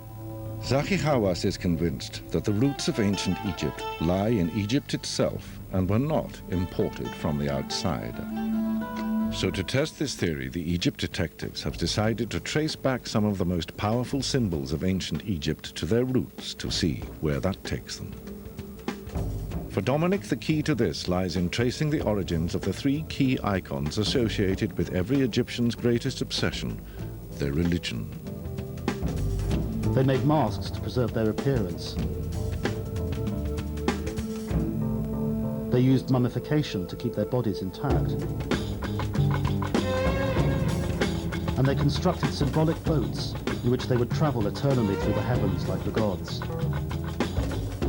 Zahi Hawass is convinced that the roots of ancient Egypt lie in Egypt itself and were not imported from the outside. So to test this theory, the Egypt detectives have decided to trace back some of the most powerful symbols of ancient Egypt to their roots to see where that takes them. For Dominic, the key to this lies in tracing the origins of the three key icons associated with every Egyptian's greatest obsession, their religion. They made masks to preserve their appearance. They used mummification to keep their bodies intact. And they constructed symbolic boats in which they would travel eternally through the heavens like the gods.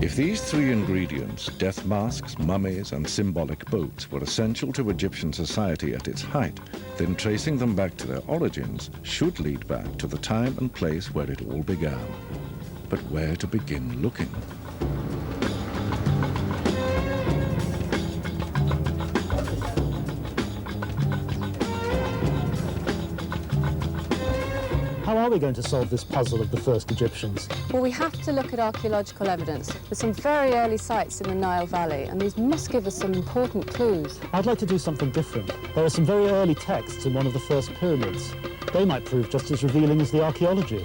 If these three ingredients, death masks, mummies, and symbolic boats, were essential to Egyptian society at its height, then tracing them back to their origins should lead back to the time and place where it all began. But where to begin looking? How are we going to solve this puzzle of the first Egyptians? Well, we have to look at archaeological evidence. There's some very early sites in the Nile Valley, and these must give us some important clues. I'd like to do something different. There are some very early texts in one of the first pyramids. They might prove just as revealing as the archaeology.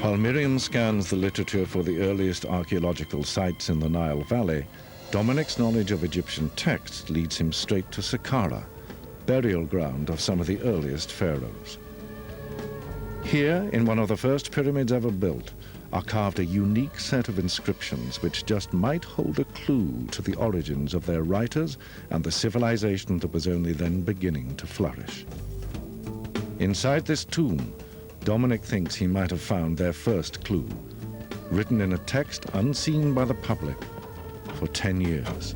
While Miriam scans the literature for the earliest archaeological sites in the Nile Valley, Dominic's knowledge of Egyptian texts leads him straight to Saqqara, burial ground of some of the earliest pharaohs. Here, in one of the first pyramids ever built, are carved a unique set of inscriptions which just might hold a clue to the origins of their writers and the civilization that was only then beginning to flourish. Inside this tomb, Dominic thinks he might have found their first clue, written in a text unseen by the public for 10 years.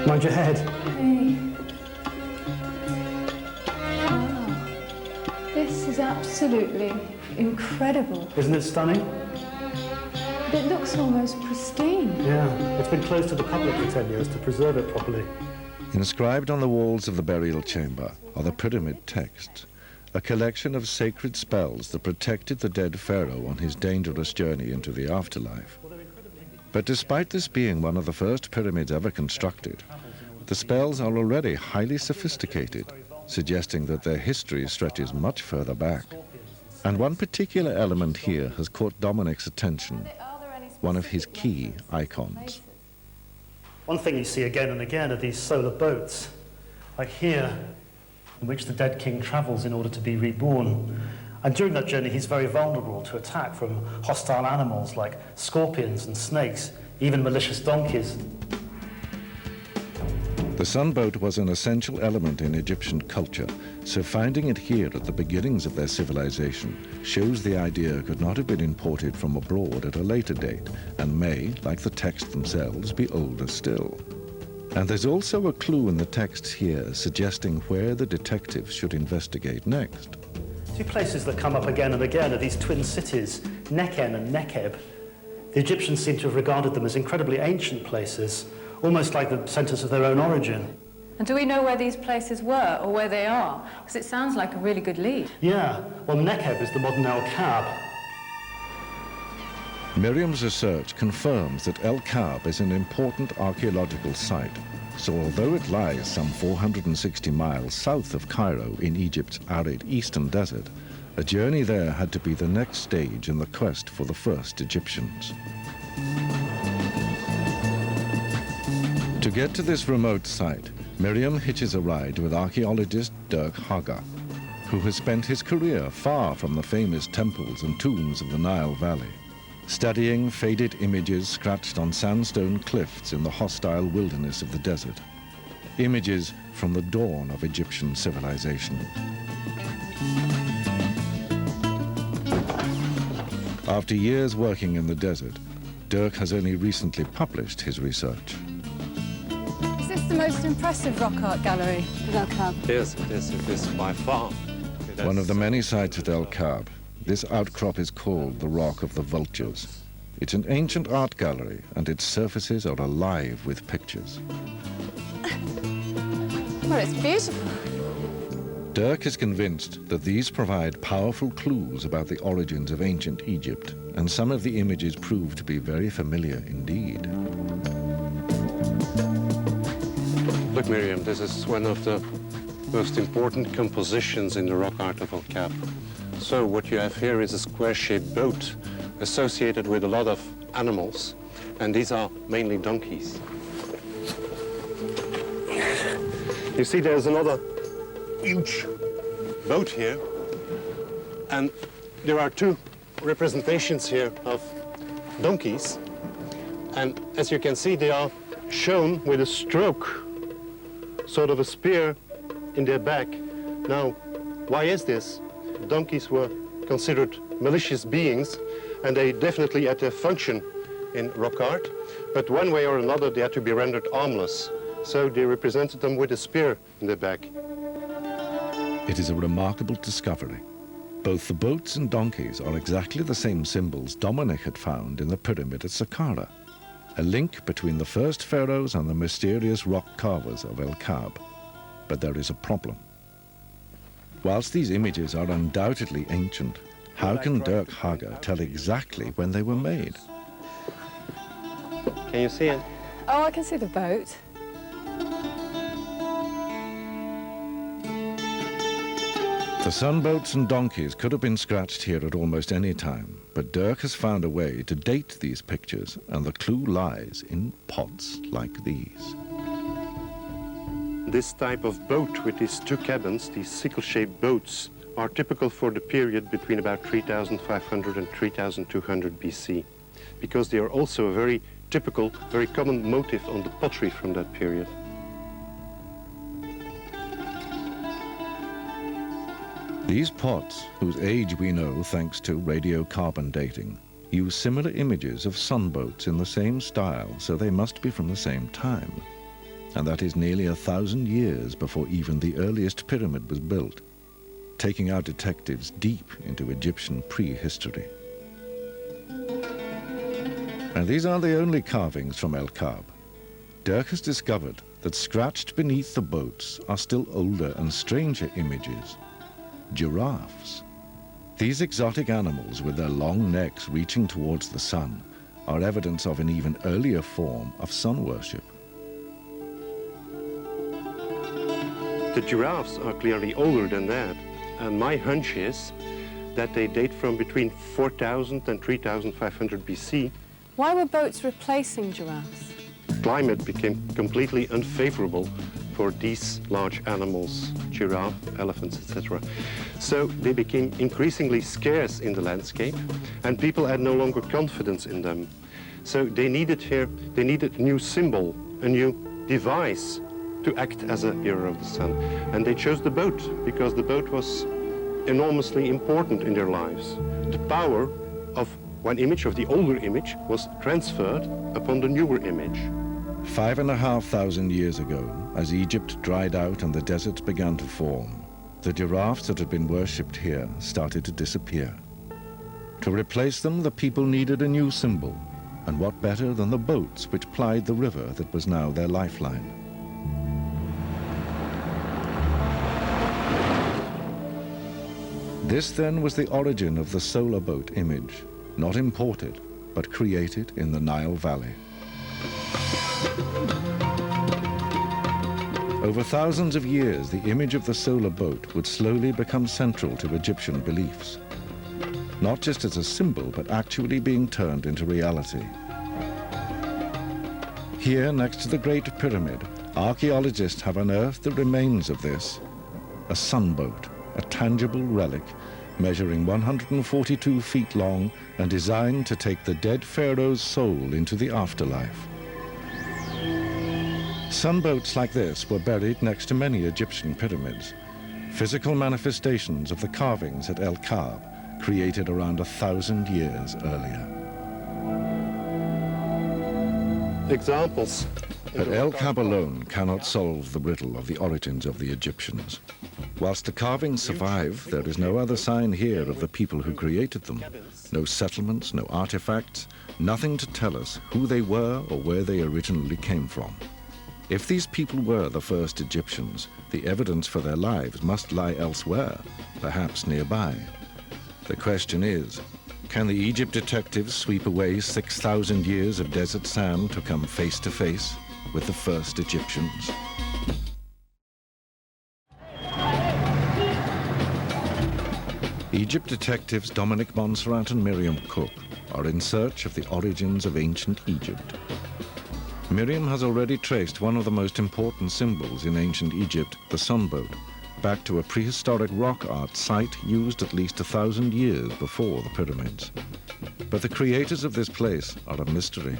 Mind your head. Hey. Wow. This is absolutely incredible. Isn't it stunning? It looks almost pristine. Yeah, it's been closed to the public for 10 years to preserve it properly. Inscribed on the walls of the burial chamber are the pyramid texts, a collection of sacred spells that protected the dead pharaoh on his dangerous journey into the afterlife. But despite this being one of the first pyramids ever constructed, the spells are already highly sophisticated, suggesting that their history stretches much further back. And one particular element here has caught Dominic's attention, one of his key icons. One thing you see again and again are these solar boats, like here, in which the dead king travels in order to be reborn. And during that journey, he's very vulnerable to attack from hostile animals like scorpions and snakes, even malicious donkeys. The sunboat was an essential element in Egyptian culture, so finding it here at the beginnings of their civilization shows the idea could not have been imported from abroad at a later date, and may, like the texts themselves, be older still. And there's also a clue in the texts here suggesting where the detectives should investigate next. Two places that come up again and again are these twin cities, Nekhen and Nekheb. The Egyptians seem to have regarded them as incredibly ancient places, almost like the centers of their own origin. And do we know where these places were or where they are? Because it sounds like a really good lead. Yeah, well, Nekheb is the modern El Kab. Miriam's research confirms that El Kab is an important archaeological site. So although it lies some 460 miles south of Cairo in Egypt's arid eastern desert, a journey there had to be the next stage in the quest for the first Egyptians. To get to this remote site, Miriam hitches a ride with archaeologist Dirk Haga, who has spent his career far from the famous temples and tombs of the Nile Valley, studying faded images scratched on sandstone cliffs in the hostile wilderness of the desert. Images from the dawn of Egyptian civilization. After years working in the desert, Dirk has only recently published his research. Is this the most impressive rock art gallery in El Kab? Yes, it is by far. One of the many sites at El Kab, this outcrop is called the Rock of the Vultures. It's an ancient art gallery, and its surfaces are alive with pictures. Well, it's beautiful. Dirk is convinced that these provide powerful clues about the origins of ancient Egypt, and some of the images prove to be very familiar indeed. Look, Miriam, this is one of the most important compositions in the rock art of El Kab. So what you have here is a square-shaped boat associated with a lot of animals, and these are mainly donkeys. You see there's another huge boat here, and there are two representations here of donkeys, and as you can see they are shown with a stroke, sort of a spear in their back. Now, why is this? Donkeys were considered malicious beings, and they definitely had a function in rock art, but one way or another they had to be rendered armless, so they represented them with a spear in their back. It is a remarkable discovery. Both the boats and donkeys are exactly the same symbols Dominic had found in the pyramid at Saqqara, a link between the first pharaohs and the mysterious rock carvers of El Kab. But there is a problem. Whilst these images are undoubtedly ancient, how can Dirk Hager tell exactly when they were made? Can you see it? Oh, I can see the boat. The sunboats and donkeys could have been scratched here at almost any time, but Dirk has found a way to date these pictures, and the clue lies in pots like these. This type of boat with these two cabins, these sickle-shaped boats, are typical for the period between about 3,500 and 3,200 BC, because they are also a very typical, very common motif on the pottery from that period. These pots, whose age we know thanks to radiocarbon dating, use similar images of sunboats in the same style, so they must be from the same time. And that is nearly 1,000 years before even the earliest pyramid was built, taking our detectives deep into Egyptian prehistory. And these aren't the only carvings from El Kab. Dirk has discovered that scratched beneath the boats are still older and stranger images. Giraffes. These exotic animals with their long necks reaching towards the sun are evidence of an even earlier form of sun worship. The giraffes are clearly older than that, and my hunch is that they date from between 4,000 and 3,500 BC. Why were boats replacing giraffes? Climate became completely unfavorable for these large animals, giraffe, elephants, etc. So they became increasingly scarce in the landscape, and people had no longer confidence in them. So they needed a new symbol, a new device to act as a hero of the sun. And they chose the boat, because the boat was enormously important in their lives. The power of one image, of the older image, was transferred upon the newer image. 5,500 years ago, as Egypt dried out and the deserts began to form, the giraffes that had been worshipped here started to disappear. To replace them, the people needed a new symbol, and what better than the boats which plied the river that was now their lifeline. This then was the origin of the solar boat image, not imported, but created in the Nile Valley. Over thousands of years, the image of the solar boat would slowly become central to Egyptian beliefs, not just as a symbol, but actually being turned into reality. Here, next to the Great Pyramid, archaeologists have unearthed the remains of this, a sunboat, a tangible relic measuring 142 feet long and designed to take the dead pharaoh's soul into the afterlife. Sunboats like this were buried next to many Egyptian pyramids, physical manifestations of the carvings at El Kab, created around 1,000 years earlier. examples. But El Kab alone cannot solve the riddle of the origins of the Egyptians. Whilst the carvings survive, there is no other sign here of the people who created them. No settlements, no artifacts, nothing to tell us who they were or where they originally came from. If these people were the first Egyptians, the evidence for their lives must lie elsewhere, perhaps nearby. The question is, can the Egypt detectives sweep away 6,000 years of desert sand to come face to face with the first Egyptians? Egypt detectives Dominic, Montserrat and Miriam Cooke are in search of the origins of ancient Egypt. Miriam has already traced one of the most important symbols in ancient Egypt, the sunboat, back to a prehistoric rock art site used at least 1,000 years before the pyramids. But the creators of this place are a mystery.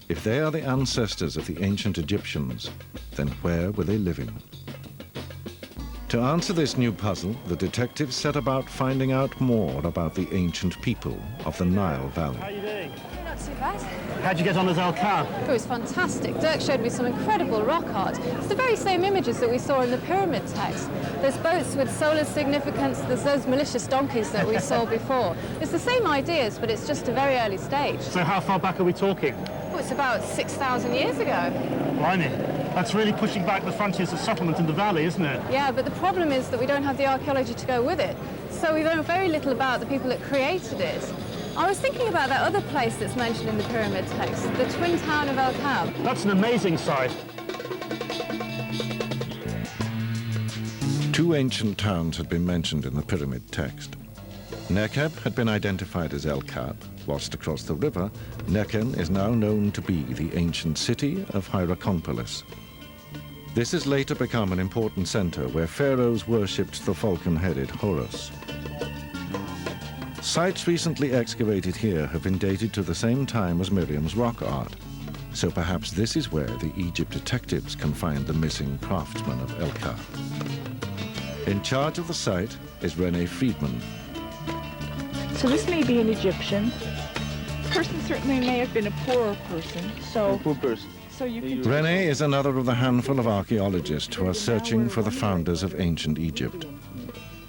If they are the ancestors of the ancient Egyptians, then where were they living? To answer this new puzzle, the detectives set about finding out more about the ancient people of the Nile Valley. How are you doing? Not too bad. How'd you get on as El Kab? It was fantastic. Dirk showed me some incredible rock art. It's the very same images that we saw in the pyramid text. There's boats with solar significance, there's those malicious donkeys that we saw before. It's the same ideas, but it's just a very early stage. So how far back are we talking? Oh, it's about 6,000 years ago. Blimey. That's really pushing back the frontiers of settlement in the valley, isn't it? Yeah, but the problem is that we don't have the archaeology to go with it. So we know very little about the people that created it. I was thinking about that other place that's mentioned in the pyramid text, the twin town of El Kab. That's an amazing site. Two ancient towns had been mentioned in the pyramid text. Nekeb had been identified as El Kab, whilst across the river, Nekhen is now known to be the ancient city of Hierakonpolis. This has later become an important center where pharaohs worshipped the falcon-headed Horus. Sites recently excavated here have been dated to the same time as Miriam's rock art, so perhaps this is where the Egypt detectives can find the missing craftsman of El Kab. In charge of the site is René Friedman. So this may be an Egyptian. The person certainly may have been a poorer person, so... Poor person. So you can... René is another of the handful of archaeologists who are searching for the founders of ancient Egypt.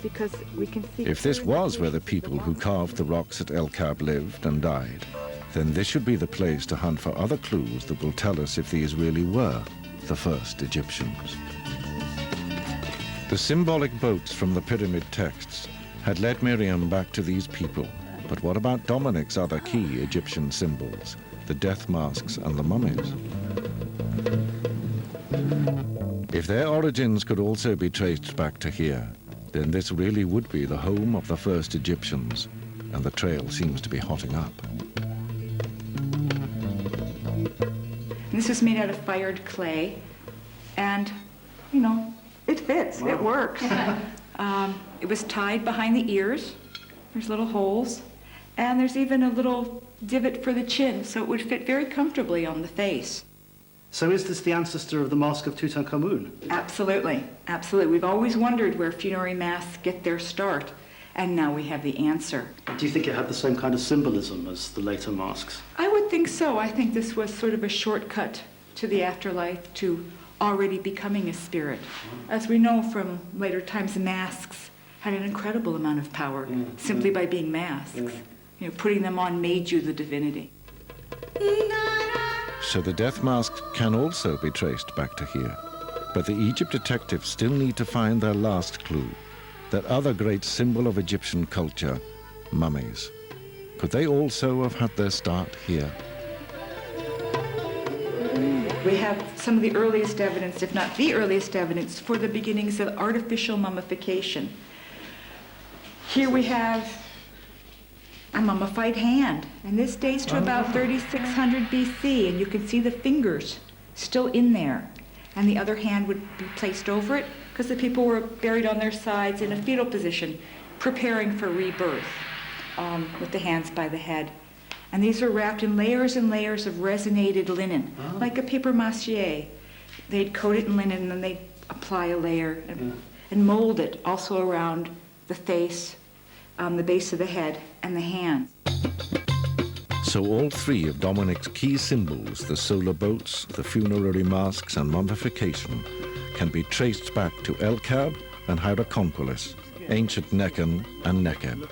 Because we can see... If this was where the people who carved the rocks at El Kab lived and died, then this should be the place to hunt for other clues that will tell us if these really were the first Egyptians. The symbolic boats from the pyramid texts had led Miriam back to these people. But what about Dominic's other key Egyptian symbols, the death masks and the mummies? If their origins could also be traced back to here, then this really would be the home of the first Egyptians, and the trail seems to be hotting up. This is made out of fired clay, and, you know, it fits, it works. It was tied behind the ears. There's little holes, and there's even a little divot for the chin, so it would fit very comfortably on the face. So is this the ancestor of the mask of Tutankhamun? Absolutely, absolutely. We've always wondered where funerary masks get their start, and now we have the answer. Do you think it had the same kind of symbolism as the later masks? I would think so. I think this was sort of a shortcut to the afterlife, to already becoming a spirit. As we know from later times, masks had an incredible amount of power simply by being masks. You know, putting them on made you the divinity. So the death masks can also be traced back to here. But the Egypt detectives still need to find their last clue, that other great symbol of Egyptian culture, mummies. Could they also have had their start here? We have some of the earliest evidence, if not the earliest evidence, for the beginnings of artificial mummification. Here we have a mummified hand, and this dates to about 3600 BC, and you can see the fingers still in there. And the other hand would be placed over it because the people were buried on their sides in a fetal position, preparing for rebirth, with the hands by the head. And these are wrapped in layers and layers of resinated linen, like a papier-mâché. They'd coat it in linen, and then they'd apply a layer and mold it also around the face, the base of the head, and the hands. So all three of Dominic's key symbols, the solar boats, the funerary masks and mummification, can be traced back to El Kab and Hierakonpolis, ancient Nekhen and Nekeb.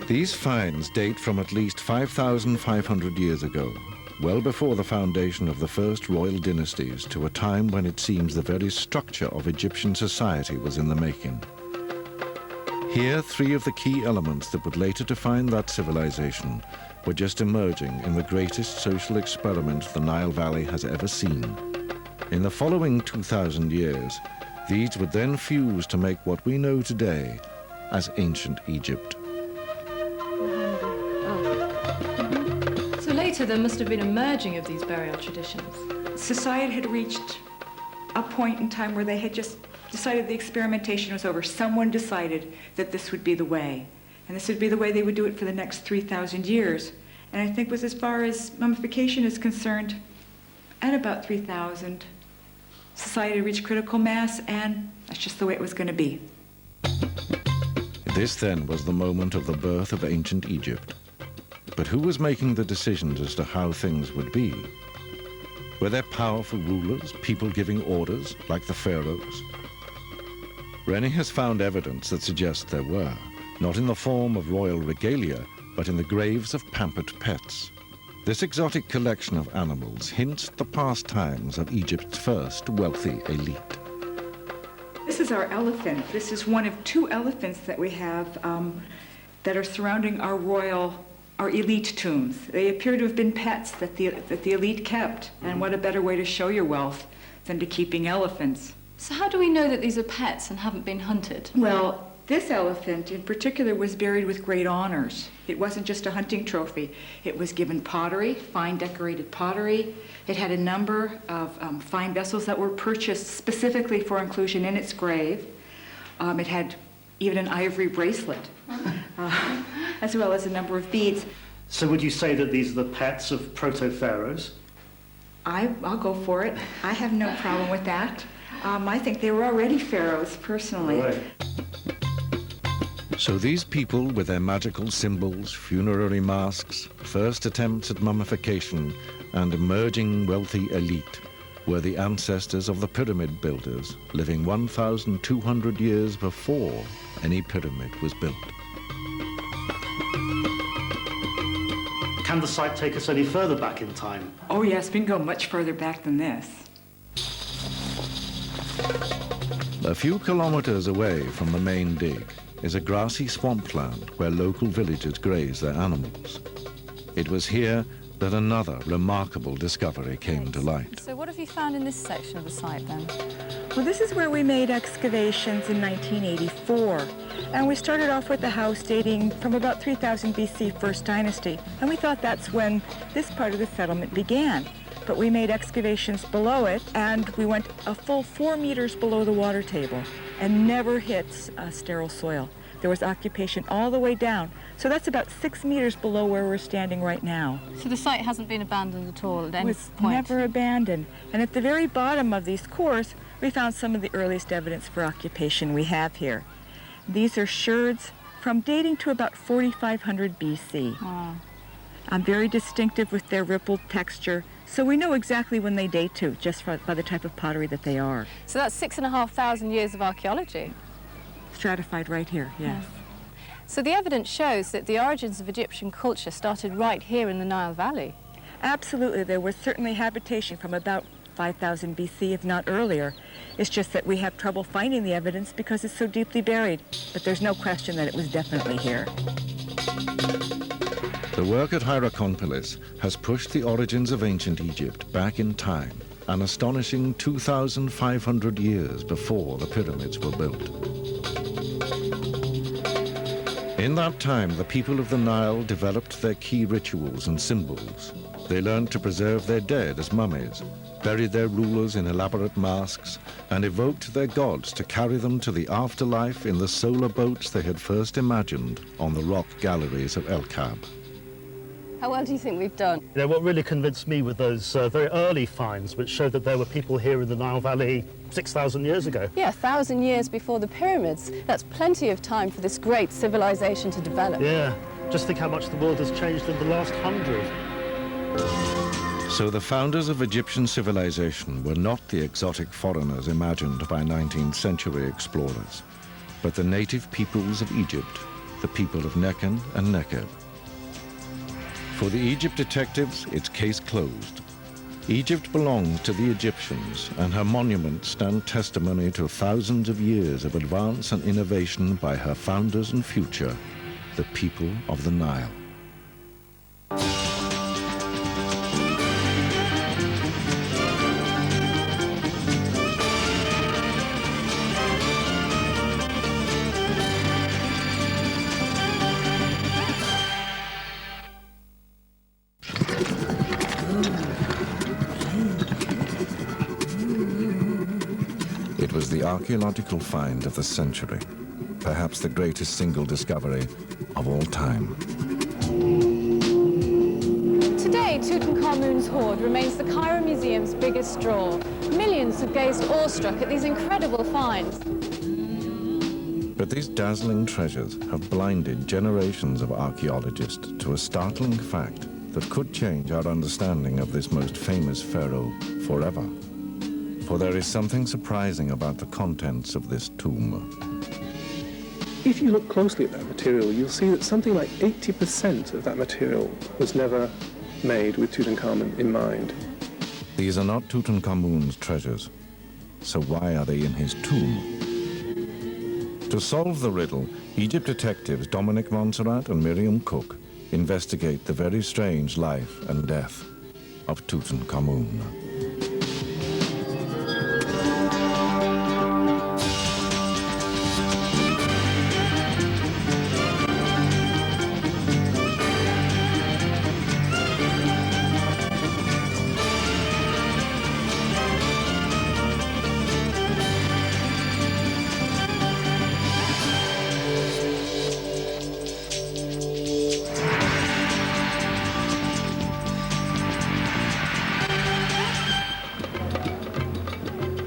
These finds date from at least 5,500 years ago, well before the foundation of the first royal dynasties, to a time when it seems the very structure of Egyptian society was in the making. Here, three of the key elements that would later define that civilization were just emerging in the greatest social experiment the Nile Valley has ever seen. In the following 2,000 years, these would then fuse to make what we know today as ancient Egypt. So later there must have been a merging of these burial traditions. Society had reached a point in time where they had just decided the experimentation was over. Someone decided that this would be the way. And this would be the way they would do it for the next 3,000 years. And I think was as far as mummification is concerned, at about 3,000, society reached critical mass, and that's just the way it was going to be. This then was the moment of the birth of ancient Egypt. But who was making the decisions as to how things would be? Were there powerful rulers, people giving orders, like the pharaohs? Rennie has found evidence that suggests there were, not in the form of royal regalia, but in the graves of pampered pets. This exotic collection of animals hints at the past times of Egypt's first wealthy elite. This is our elephant. This is one of two elephants that we have that are surrounding our elite tombs. They appear to have been pets that the elite kept. And what a better way to show your wealth than to keeping elephants. So how do we know that these are pets and haven't been hunted? Well, this elephant in particular was buried with great honors. It wasn't just a hunting trophy. It was given pottery, fine decorated pottery. It had a number of fine vessels that were purchased specifically for inclusion in its grave. It had even an ivory bracelet, as well as a number of beads. So would you say that these are the pets of proto-pharaohs? I'll go for it. I have no problem with that. I think they were already pharaohs, personally. Right. So these people with their magical symbols, funerary masks, first attempts at mummification, and emerging wealthy elite were the ancestors of the pyramid builders, living 1,200 years before any pyramid was built. Can the site take us any further back in time? Oh yes, we can go much further back than this. A few kilometers away from the main dig is a grassy swampland where local villagers graze their animals. It was here that another remarkable discovery came to light. So what have you found in this section of the site then? Well, this is where we made excavations in 1984. And we started off with the house dating from about 3000 BC, First Dynasty. And we thought that's when this part of the settlement began. But we made excavations below it, and we went a full 4 meters below the water table and never hit sterile soil. There was occupation all the way down. So that's about 6 meters below where we're standing right now. So the site hasn't been abandoned at all at any It was point? never abandoned. And at the very bottom of these cores, we found some of the earliest evidence for occupation we have here. These are sherds from dating to about 4500 BC. Wow. Very distinctive with their rippled texture. So we know exactly when they date to, just by the type of pottery that they are. So that's 6,500 years of archaeology? Stratified right here, yes. So the evidence shows that the origins of Egyptian culture started right here in the Nile Valley. Absolutely. There was certainly habitation from about 5000 BC, if not earlier. It's just that we have trouble finding the evidence because it's so deeply buried. But there's no question that it was definitely here. The work at Hierakonpolis has pushed the origins of ancient Egypt back in time, an astonishing 2,500 years before the pyramids were built. In that time, the people of the Nile developed their key rituals and symbols. They learned to preserve their dead as mummies, buried their rulers in elaborate masks, and evoked their gods to carry them to the afterlife in the solar boats they had first imagined on the rock galleries of El Kab. How well do you think we've done? You know, what really convinced me were those very early finds, which showed that there were people here in the Nile Valley 6,000 years ago. Yeah, 1,000 years before the pyramids. That's plenty of time for this great civilization to develop. Yeah, Just think how much the world has changed in the last 100. So the founders of Egyptian civilization were not the exotic foreigners imagined by 19th century explorers, but the native peoples of Egypt, the people of Nekhen and Nekheb. For the Egypt detectives, it's case closed. Egypt belongs to the Egyptians, and her monuments stand testimony to thousands of years of advance and innovation by her founders and future, the people of the Nile. It was the archaeological find of the century, perhaps the greatest single discovery of all time. Today, Tutankhamun's hoard remains the Cairo Museum's biggest draw. Millions have gazed awestruck at these incredible finds. But these dazzling treasures have blinded generations of archaeologists to a startling fact that could change our understanding of this most famous pharaoh forever. For there is something surprising about the contents of this tomb. If you look closely at that material, you'll see that something like 80% of that material was never made with Tutankhamun in mind. These are not Tutankhamun's treasures, so why are they in his tomb? To solve the riddle, Egypt detectives Dominic, Montserrat and Miriam Cooke investigate the very strange life and death of Tutankhamun.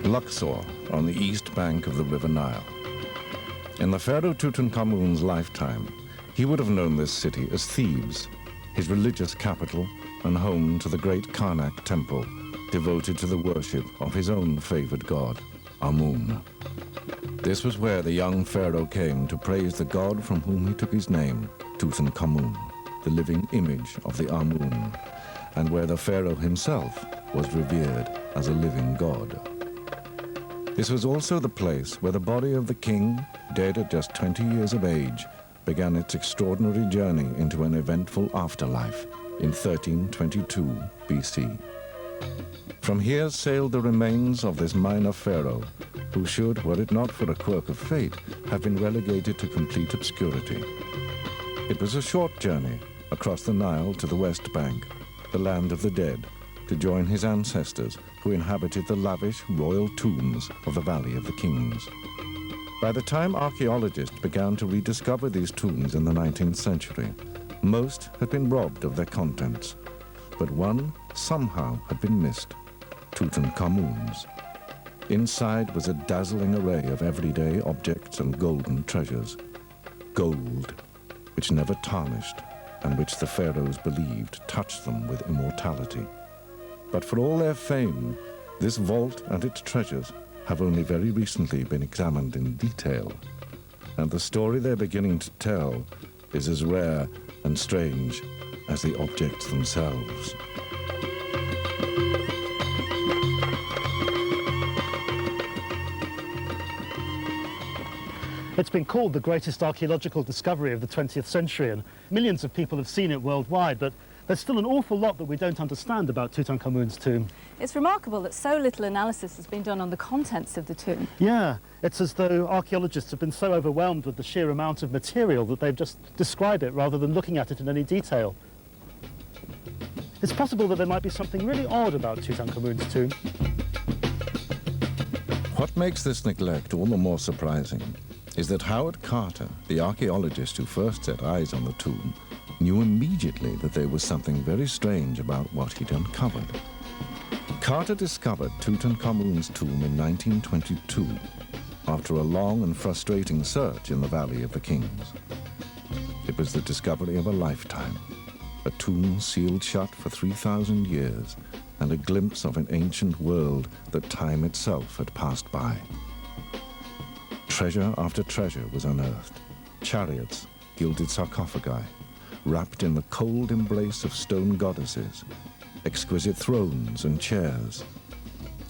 Luxor, on the east bank of the River Nile. In the Pharaoh Tutankhamun's lifetime, he would have known this city as Thebes, his religious capital and home to the great Karnak temple, devoted to the worship of his own favored god, Amun. This was where the young pharaoh came to praise the god from whom he took his name, Tutankhamun, the living image of the Amun, and where the pharaoh himself was revered as a living god. This was also the place where the body of the king, dead at just 20 years of age, began its extraordinary journey into an eventful afterlife in 1322 BC. From here sailed the remains of this minor pharaoh, who should, were it not for a quirk of fate, have been relegated to complete obscurity. It was a short journey across the Nile to the West Bank, the land of the dead, to join his ancestors who inhabited the lavish royal tombs of the Valley of the Kings. By the time archaeologists began to rediscover these tombs in the 19th century, most had been robbed of their contents, but one somehow had been missed, Tutankhamun's. Inside was a dazzling array of everyday objects and golden treasures. Gold, which never tarnished, and which the pharaohs believed touched them with immortality. But for all their fame, this vault and its treasures have only very recently been examined in detail, and the story they're beginning to tell is as rare and strange as the objects themselves. It's been called the greatest archaeological discovery of the 20th century, and millions of people have seen it worldwide, but there's still an awful lot that we don't understand about Tutankhamun's tomb. It's remarkable that so little analysis has been done on the contents of the tomb. Yeah, it's as though archaeologists have been so overwhelmed with the sheer amount of material that they've just described it rather than looking at it in any detail. It's possible that there might be something really odd about Tutankhamun's tomb. What makes this neglect all the more surprising is that Howard Carter, the archaeologist who first set eyes on the tomb, knew immediately that there was something very strange about what he'd uncovered. Carter discovered Tutankhamun's tomb in 1922, after a long and frustrating search in the Valley of the Kings. It was the discovery of a lifetime, a tomb sealed shut for 3,000 years, and a glimpse of an ancient world that time itself had passed by. Treasure after treasure was unearthed. Chariots, gilded sarcophagi, wrapped in the cold embrace of stone goddesses, exquisite thrones and chairs,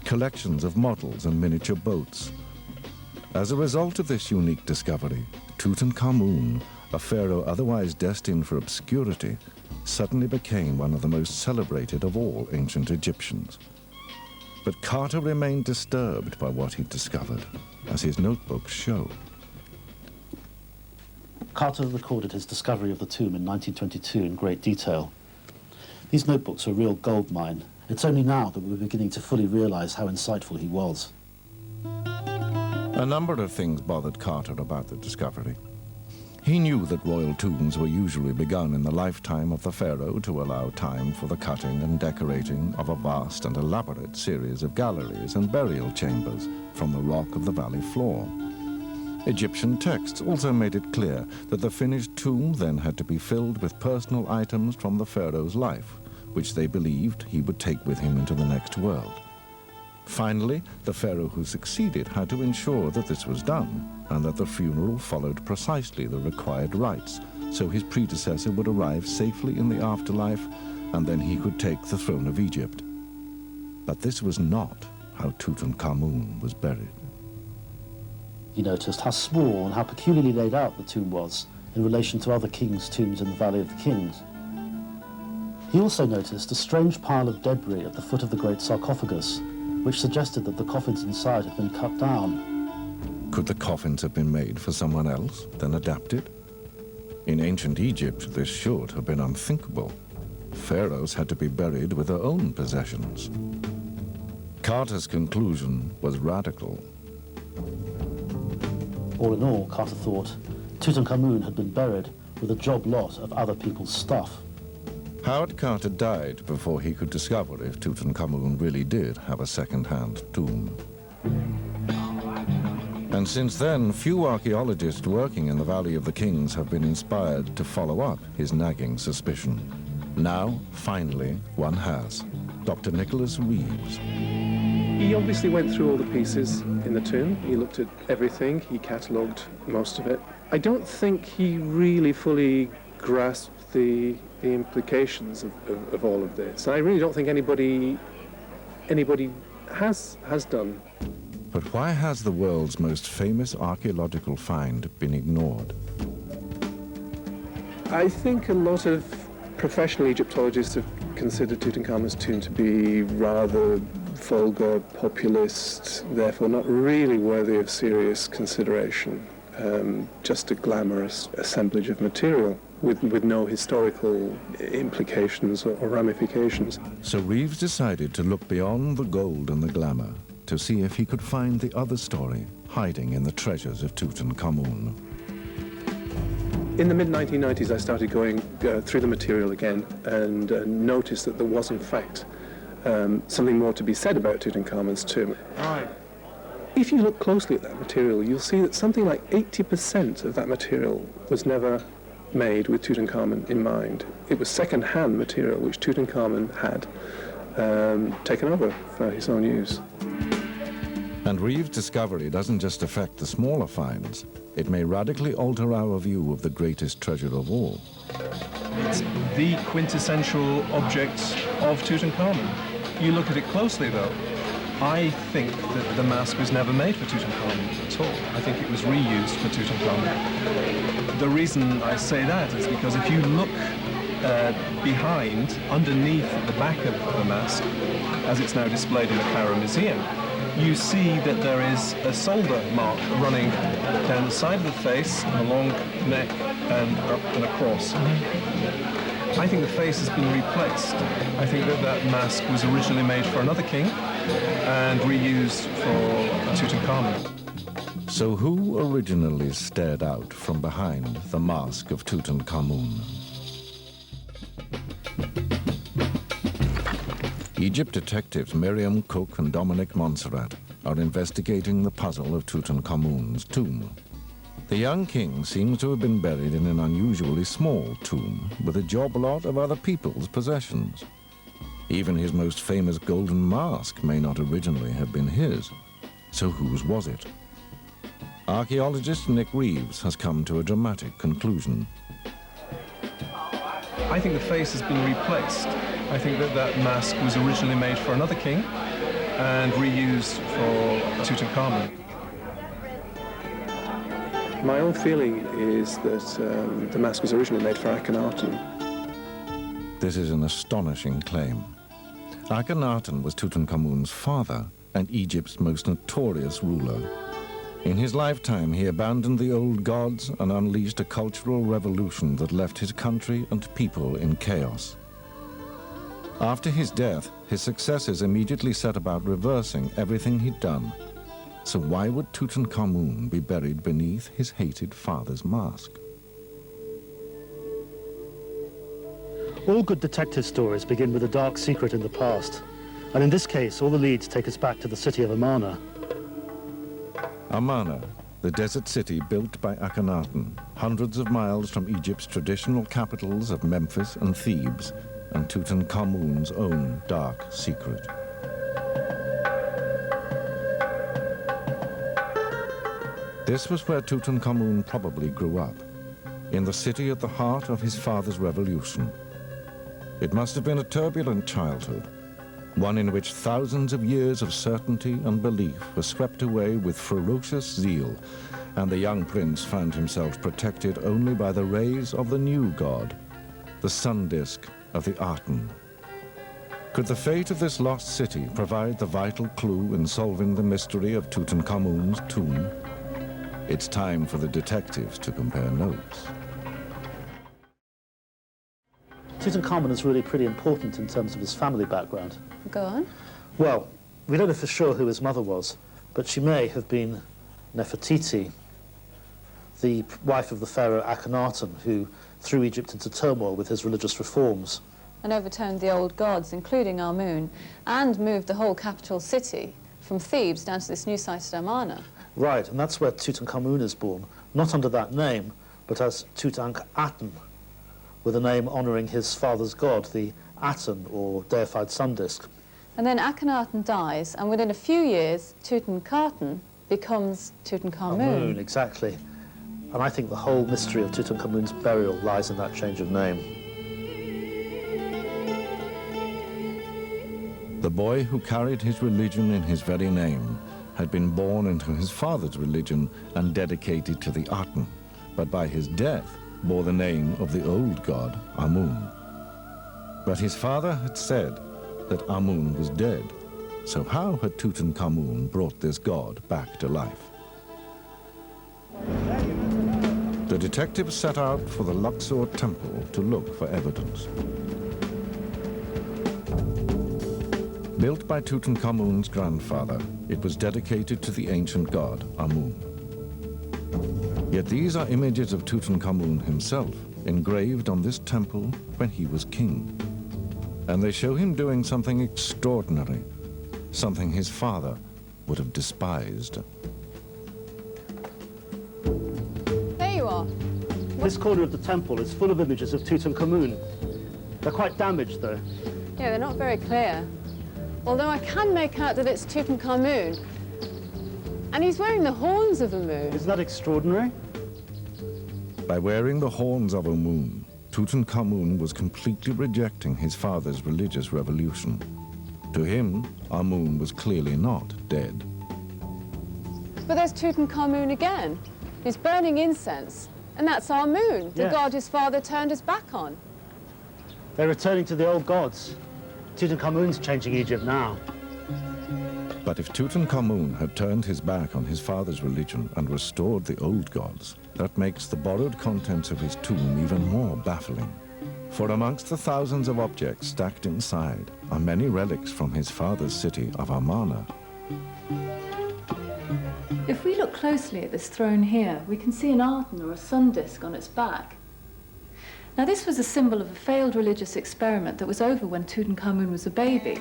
collections of models and miniature boats. As a result of this unique discovery, Tutankhamun, a pharaoh otherwise destined for obscurity, suddenly became one of the most celebrated of all ancient Egyptians. But Carter remained disturbed by what he'd discovered, as his notebooks show. Carter recorded his discovery of the tomb in 1922 in great detail. These notebooks are a real goldmine. It's only now that we're beginning to fully realize how insightful he was. A number of things bothered Carter about the discovery. He knew that royal tombs were usually begun in the lifetime of the pharaoh to allow time for the cutting and decorating of a vast and elaborate series of galleries and burial chambers from the rock of the valley floor. Egyptian texts also made it clear that the finished tomb then had to be filled with personal items from the pharaoh's life, which they believed he would take with him into the next world. Finally, the pharaoh who succeeded had to ensure that this was done, and that the funeral followed precisely the required rites, so his predecessor would arrive safely in the afterlife, and then he could take the throne of Egypt. But this was not how Tutankhamun was buried. He noticed how small and how peculiarly laid out the tomb was in relation to other kings' tombs in the Valley of the Kings. He also noticed a strange pile of debris at the foot of the great sarcophagus, which suggested that the coffins inside had been cut down. Could the coffins have been made for someone else, then adapted? In ancient Egypt, this should have been unthinkable. Pharaohs had to be buried with their own possessions. Carter's conclusion was radical. All in all, Carter thought, Tutankhamun had been buried with a job lot of other people's stuff. Howard Carter died before he could discover if Tutankhamun really did have a second-hand tomb. And since then, few archaeologists working in the Valley of the Kings have been inspired to follow up his nagging suspicion. Now, finally, one has. Dr. Nicholas Reeves. He obviously went through all the pieces in the tomb. He looked at everything. He catalogued most of it. I don't think he really fully grasped the implications of all of this. I really don't think anybody has done. But why has the world's most famous archaeological find been ignored? I think a lot of professional Egyptologists have considered Tutankhamun's tomb to be rather vulgar, populist, therefore not really worthy of serious consideration. Just a glamorous assemblage of material with no historical implications or ramifications. So Reeves decided to look beyond the gold and the glamour to see if he could find the other story hiding in the treasures of Tutankhamun. In the mid-1990s, I started going through the material again and noticed that there was, in fact, something more to be said about Tutankhamun's tomb. Right. If you look closely at that material, you'll see that something like 80% of that material was never made with Tutankhamun in mind. It was second-hand material which Tutankhamun had taken over for his own use. And Reeves' discovery doesn't just affect the smaller finds. It may radically alter our view of the greatest treasure of all. It's the quintessential object of Tutankhamun. You look at it closely, though. I think that the mask was never made for Tutankhamun at all. I think it was reused for Tutankhamun. The reason I say that is because if you look behind, underneath the back of the mask, as it's now displayed in the Cairo Museum, you see that there is a solder mark running down the side of the face, along the neck, and up and across. I think the face has been replaced. I think that that mask was originally made for another king and reused for Tutankhamun. So who originally stared out from behind the mask of Tutankhamun? Egypt detectives Miriam, Cooke and Dominic Montserrat are investigating the puzzle of Tutankhamun's tomb. The young king seems to have been buried in an unusually small tomb with a job lot of other people's possessions. Even his most famous golden mask may not originally have been his. So whose was it? Archaeologist Nick Reeves has come to a dramatic conclusion. I think the face has been replaced. I think that that mask was originally made for another king and reused for Tutankhamun. My own feeling is that the mask was originally made for Akhenaten. This is an astonishing claim. Akhenaten was Tutankhamun's father and Egypt's most notorious ruler. In his lifetime, he abandoned the old gods and unleashed a cultural revolution that left his country and people in chaos. After his death, his successors immediately set about reversing everything he'd done. So why would Tutankhamun be buried beneath his hated father's mask? All good detective stories begin with a dark secret in the past. And in this case, all the leads take us back to the city of Amarna. Amarna, the desert city built by Akhenaten, hundreds of miles from Egypt's traditional capitals of Memphis and Thebes, and Tutankhamun's own dark secret. This was where Tutankhamun probably grew up, in the city at the heart of his father's revolution. It must have been a turbulent childhood, one in which thousands of years of certainty and belief were swept away with ferocious zeal, and the young prince found himself protected only by the rays of the new god, the sun disk of the Aten. Could the fate of this lost city provide the vital clue in solving the mystery of Tutankhamun's tomb? It's time for the detectives to compare notes. Tutankhamun is really pretty important in terms of his family background. Go on. Well, we don't know for sure who his mother was, but she may have been Nefertiti, the wife of the Pharaoh Akhenaten, who threw Egypt into turmoil with his religious reforms. And overturned the old gods, including Amun, and moved the whole capital city from Thebes down to this new site at Amarna. Right, and that's where Tutankhamun is born, not under that name, but as Tutankhaten, with a name honouring his father's god, the Aten, or deified sun disk. And then Akhenaten dies, and within a few years, Tutankhaten becomes Tutankhamun. Amun, exactly. And I think the whole mystery of Tutankhamun's burial lies in that change of name. The boy who carried his religion in his very name had been born into his father's religion and dedicated to the Aten, but by his death bore the name of the old god, Amun. But his father had said that Amun was dead, so how had Tutankhamun brought this god back to life? The detectives set out for the Luxor temple to look for evidence. Built by Tutankhamun's grandfather, it was dedicated to the ancient god, Amun. Yet these are images of Tutankhamun himself, engraved on this temple when he was king. And they show him doing something extraordinary, something his father would have despised. There you are. This corner of the temple is full of images of Tutankhamun. They're quite damaged, though. Yeah, they're not very clear. Although I can make out that it's Tutankhamun. And he's wearing the horns of a moon. Isn't that extraordinary? By wearing the horns of a moon, Tutankhamun was completely rejecting his father's religious revolution. To him, Amun was clearly not dead. But there's Tutankhamun again. He's burning incense. And that's Amun, the god his father turned his back on. They're returning to the old gods. Tutankhamun's changing Egypt now. But if Tutankhamun had turned his back on his father's religion and restored the old gods, that makes the borrowed contents of his tomb even more baffling. For amongst the thousands of objects stacked inside are many relics from his father's city of Amarna. If we look closely at this throne here, we can see an Aten or a sun disk on its back. Now this was a symbol of a failed religious experiment that was over when Tutankhamun was a baby.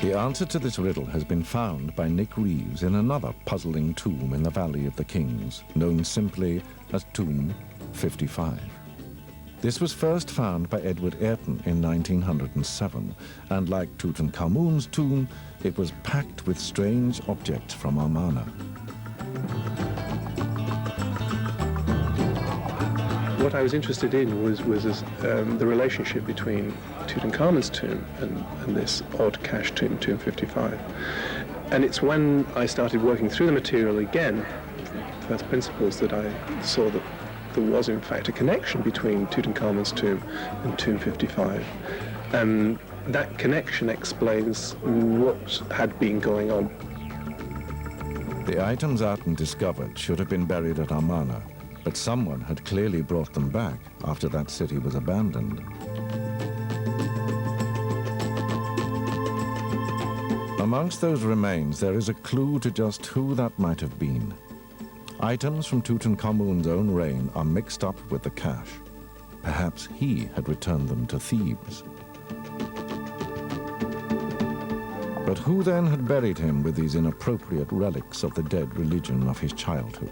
The answer to this riddle has been found by Nick Reeves in another puzzling tomb in the Valley of the Kings, known simply as Tomb 55. This was first found by Edward Aten in 1907, and like Tutankhamun's tomb, it was packed with strange objects from Amarna. What I was interested in was the relationship between Tutankhamun's tomb and this odd cache tomb, Tomb 55. And it's when I started working through the material again, from first principles, that I saw that there was in fact a connection between Tutankhamun's tomb and Tomb 55. And that connection explains what had been going on. The items Aten discovered should have been buried at Amarna, but someone had clearly brought them back after that city was abandoned. Amongst those remains, there is a clue to just who that might have been. Items from Tutankhamun's own reign are mixed up with the cache. Perhaps he had returned them to Thebes. But who then had buried him with these inappropriate relics of the dead religion of his childhood?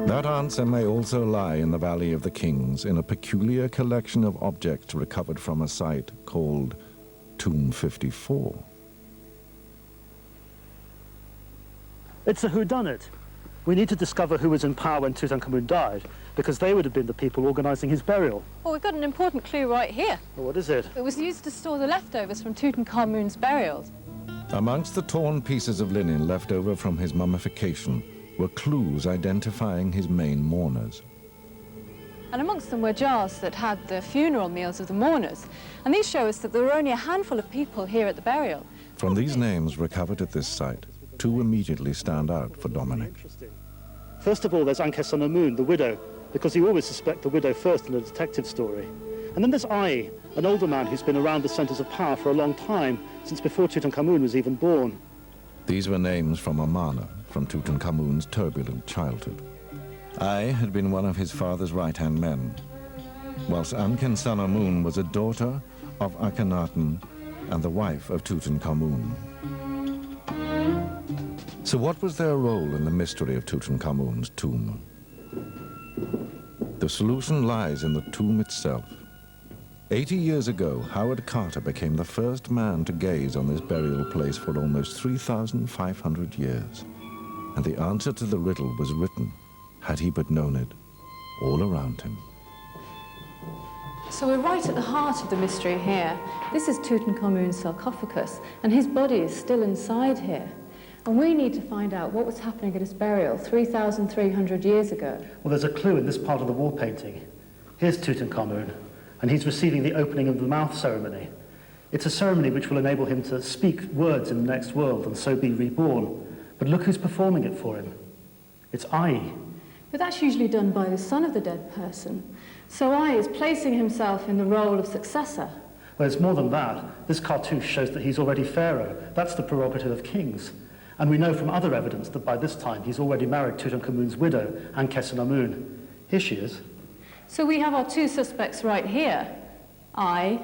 That answer may also lie in the Valley of the Kings, in a peculiar collection of objects recovered from a site called Tomb 54. It's a whodunit. We need to discover who was in power when Tutankhamun died, because they would have been the people organising his burial. Well, we've got an important clue right here. Well, what is it? It was used to store the leftovers from Tutankhamun's burials. Amongst the torn pieces of linen left over from his mummification were clues identifying his main mourners. And amongst them were jars that had the funeral meals of the mourners. And these show us that there were only a handful of people here at the burial. From these names recovered at this site, two immediately stand out for Dominic. First of all, there's Ankhesenamun, the widow, because you always suspect the widow first in a detective story. And then there's Ai, an older man who's been around the centres of power for a long time, since before Tutankhamun was even born. These were names from Amarna, from Tutankhamun's turbulent childhood. Ai had been one of his father's right-hand men, whilst Ankhesenamun was a daughter of Akhenaten and the wife of Tutankhamun. So what was their role in the mystery of Tutankhamun's tomb? The solution lies in the tomb itself. 80 years ago, Howard Carter became the first man to gaze on this burial place for almost 3,500 years. And the answer to the riddle was written, had he but known it, all around him. So we're right at the heart of the mystery here. This is Tutankhamun's sarcophagus, and his body is still inside here. And we need to find out what was happening at his burial 3,300 years ago. Well, there's a clue in this part of the wall painting. Here's Tutankhamun, and he's receiving the opening of the mouth ceremony. It's a ceremony which will enable him to speak words in the next world and so be reborn. But look who's performing it for him. It's Ai. But that's usually done by the son of the dead person. So Ai is placing himself in the role of successor. Well, it's more than that. This cartouche shows that he's already pharaoh. That's the prerogative of kings. And we know from other evidence that by this time he's already married Tutankhamun's widow, Ankhesenamun. Here she is. So we have our two suspects right here, Ai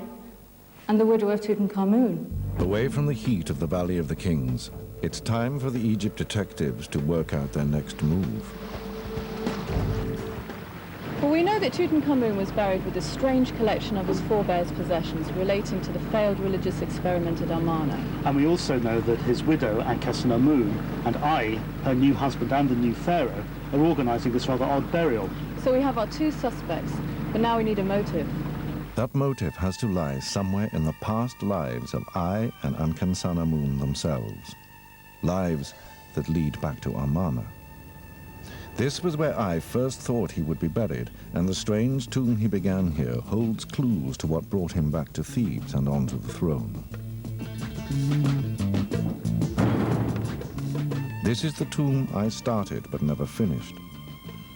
and the widow of Tutankhamun. Away from the heat of the Valley of the Kings, it's time for the Egypt detectives to work out their next move. Well, we know that Tutankhamun was buried with a strange collection of his forebears' possessions relating to the failed religious experiment at Amarna. And we also know that his widow, Ankhesenamun, and Ai, her new husband and the new pharaoh, are organising this rather odd burial. So we have our two suspects, but now we need a motive. That motive has to lie somewhere in the past lives of Ai and Ankhesenamun themselves. Lives that lead back to Amarna. This was where Ai first thought he would be buried, and the strange tomb he began here holds clues to what brought him back to Thebes and onto the throne. This is the tomb I started but never finished,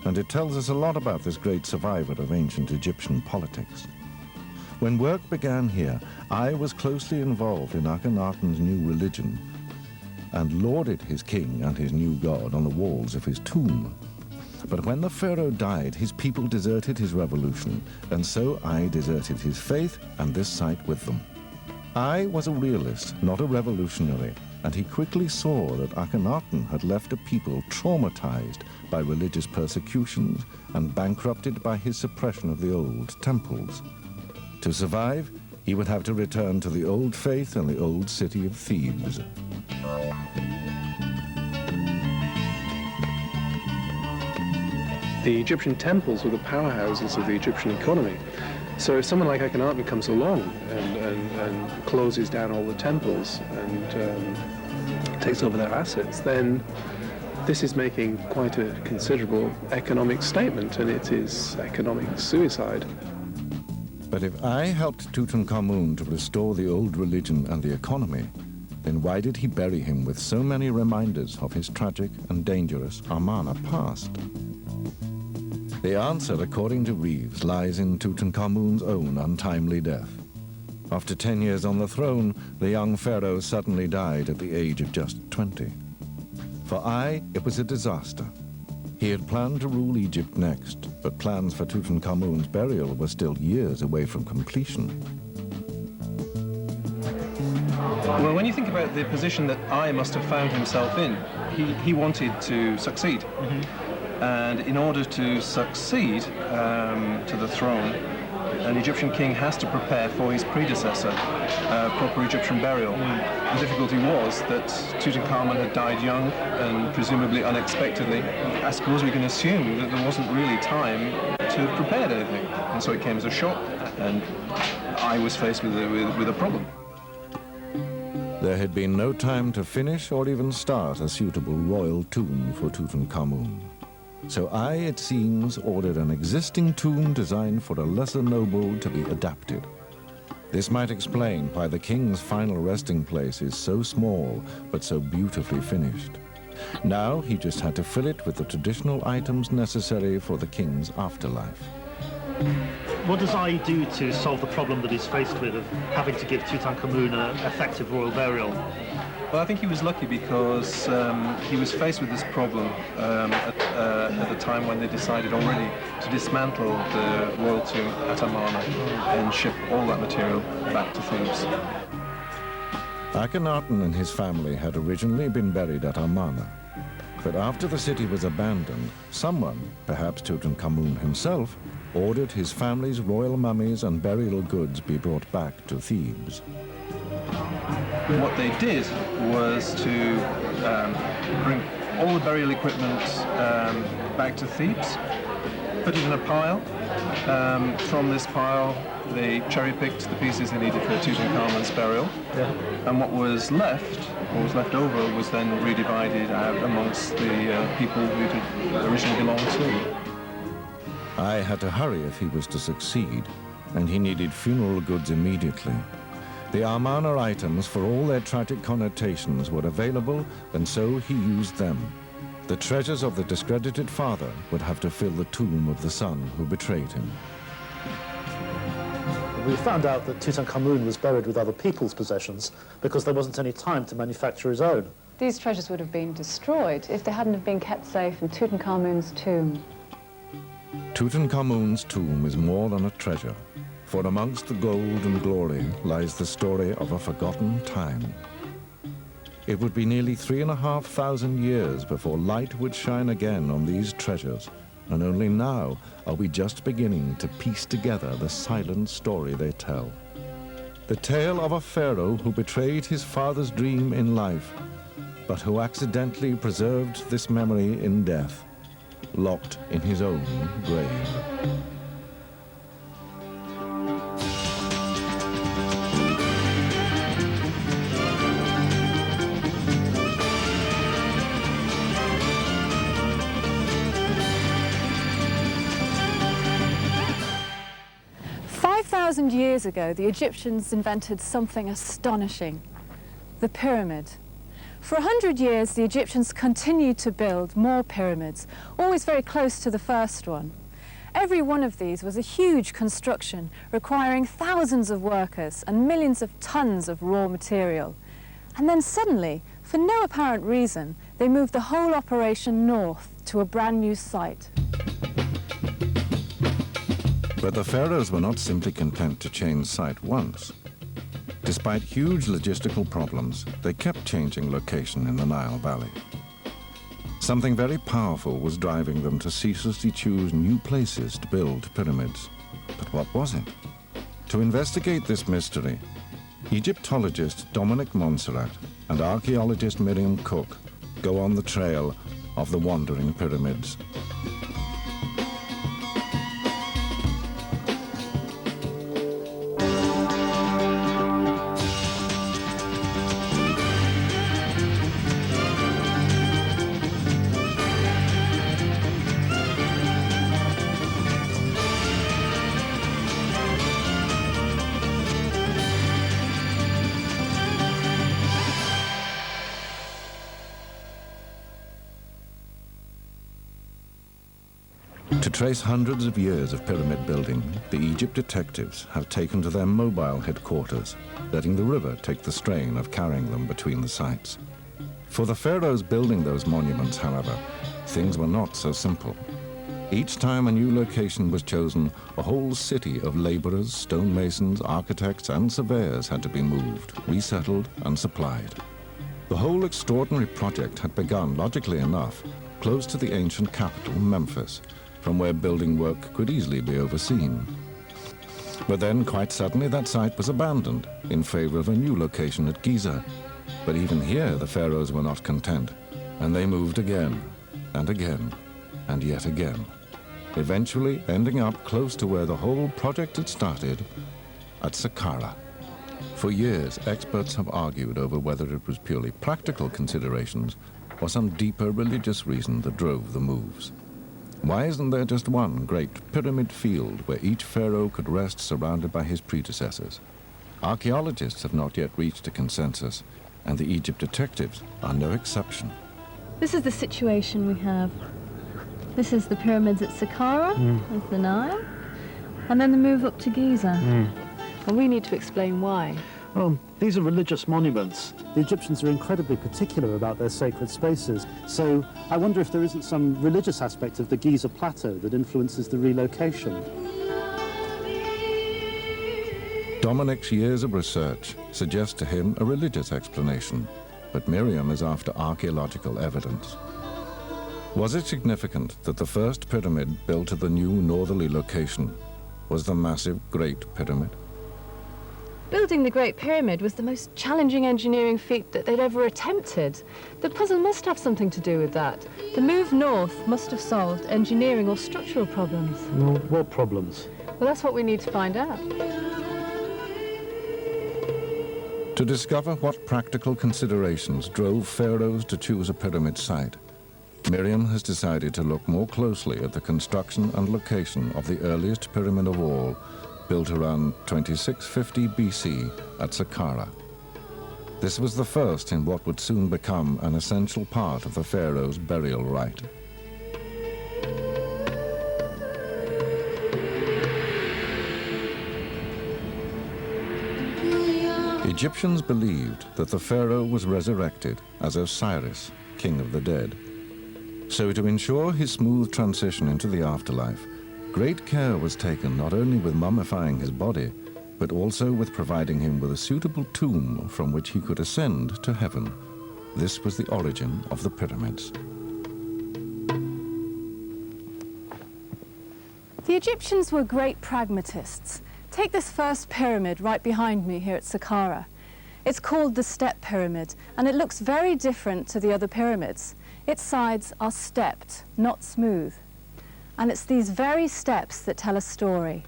and it tells us a lot about this great survivor of ancient Egyptian politics. When work began here, Ai was closely involved in Akhenaten's new religion and lauded his king and his new god on the walls of his tomb. But when the pharaoh died, his people deserted his revolution, and so Ai deserted his faith and this site with them. I was a realist, not a revolutionary, and he quickly saw that Akhenaten had left a people traumatized by religious persecutions and bankrupted by his suppression of the old temples. To survive, he would have to return to the old faith and the old city of Thebes. The Egyptian temples were the powerhouses of the Egyptian economy. So if someone like Akhenaten comes along and closes down all the temples and takes over their assets, then this is making quite a considerable economic statement, and it is economic suicide. But if I helped Tutankhamun to restore the old religion and the economy, then why did he bury him with so many reminders of his tragic and dangerous Amarna past? The answer, according to Reeves, lies in Tutankhamun's own untimely death. After 10 years on the throne, the young pharaoh suddenly died at the age of just 20. For it was a disaster. He had planned to rule Egypt next, but plans for Tutankhamun's burial were still years away from completion. Well, when you think about the position that I must have found himself in, he wanted to succeed. And in order to succeed to the throne, an Egyptian king has to prepare for his predecessor, proper Egyptian burial. The difficulty was that Tutankhamun had died young and presumably unexpectedly. I suppose we can assume that there wasn't really time to have prepared anything. And so it came as a shock, and I was faced with a problem. There had been no time to finish or even start a suitable royal tomb for Tutankhamun. So it seems, ordered an existing tomb designed for a lesser noble to be adapted. This might explain why the king's final resting place is so small, but so beautifully finished. Now he just had to fill it with the traditional items necessary for the king's afterlife. What does I do to solve the problem that he's faced with of having to give Tutankhamun an effective royal burial? Well, I think he was lucky because he was faced with this problem at the time when they decided already to dismantle the royal tomb at Amarna and ship all that material back to Thebes. Akhenaten and his family had originally been buried at Amarna. But after the city was abandoned, someone, perhaps Tutankhamun himself, ordered his family's royal mummies and burial goods be brought back to Thebes. What they did was to bring all the burial equipment back to Thebes, put it in a pile. From this pile, they cherry-picked the pieces they needed for Tutankhamun's burial. And what was left over, was then redivided out amongst the people who it originally belonged to. I had to hurry if he was to succeed, and he needed funeral goods immediately. The Amarna items, for all their tragic connotations, were available, and so he used them. The treasures of the discredited father would have to fill the tomb of the son who betrayed him. We found out that Tutankhamun was buried with other people's possessions because there wasn't any time to manufacture his own. These treasures would have been destroyed if they hadn't have been kept safe in Tutankhamun's tomb. Tutankhamun's tomb is more than a treasure, for amongst the gold and glory lies the story of a forgotten time. It would be nearly 3,500 years before light would shine again on these treasures, and only now are we just beginning to piece together the silent story they tell. The tale of a pharaoh who betrayed his father's dream in life, but who accidentally preserved this memory in death, locked in his own grave. 5,000 years ago, the Egyptians invented something astonishing, the pyramid. For 100 years, the Egyptians continued to build more pyramids, always very close to the first one. Every one of these was a huge construction, requiring thousands of workers and millions of tons of raw material. And then suddenly, for no apparent reason, they moved the whole operation north to a brand new site. But the pharaohs were not simply content to change site once. Despite huge logistical problems, they kept changing location in the Nile Valley. Something very powerful was driving them to ceaselessly choose new places to build pyramids. But what was it? To investigate this mystery, Egyptologist Dominic Montserrat and archaeologist Miriam Cooke go on the trail of the wandering pyramids. To trace hundreds of years of pyramid building, the Egypt detectives have taken to their mobile headquarters, letting the river take the strain of carrying them between the sites. For the pharaohs building those monuments, however, things were not so simple. Each time a new location was chosen, a whole city of laborers, stonemasons, architects, and surveyors had to be moved, resettled, and supplied. The whole extraordinary project had begun, logically enough, close to the ancient capital, Memphis, from where building work could easily be overseen. But then, quite suddenly, that site was abandoned in favor of a new location at Giza. But even here, the pharaohs were not content, and they moved again, and again, and yet again, eventually ending up close to where the whole project had started, at Saqqara. For years, experts have argued over whether it was purely practical considerations or some deeper religious reason that drove the moves. Why isn't there just one great pyramid field where each pharaoh could rest surrounded by his predecessors? Archaeologists have not yet reached a consensus, and the Egypt detectives are no exception. This is the situation we have. This is the pyramids at Saqqara, of the Nile, and then the move up to Giza. And we need to explain why. Well, these are religious monuments. The Egyptians are incredibly particular about their sacred spaces. So I wonder if there isn't some religious aspect of the Giza plateau that influences the relocation. Dominic's years of research suggest to him a religious explanation, but Miriam is after archaeological evidence. Was it significant that the first pyramid built at the new northerly location was the massive Great Pyramid? Building the Great Pyramid was the most challenging engineering feat that they'd ever attempted. The puzzle must have something to do with that. The move north must have solved engineering or structural problems. Well, what problems? Well, that's what we need to find out. To discover what practical considerations drove pharaohs to choose a pyramid site, Miriam has decided to look more closely at the construction and location of the earliest pyramid of all, built around 2650 BC at Saqqara. This was the first in what would soon become an essential part of the pharaoh's burial rite. Egyptians believed that the pharaoh was resurrected as Osiris, king of the dead. So to ensure his smooth transition into the afterlife, great care was taken not only with mummifying his body, but also with providing him with a suitable tomb from which he could ascend to heaven. This was the origin of the pyramids. The Egyptians were great pragmatists. Take this first pyramid right behind me here at Saqqara. It's called the Step Pyramid, and it looks very different to the other pyramids. Its sides are stepped, not smooth. And it's these very steps that tell a story.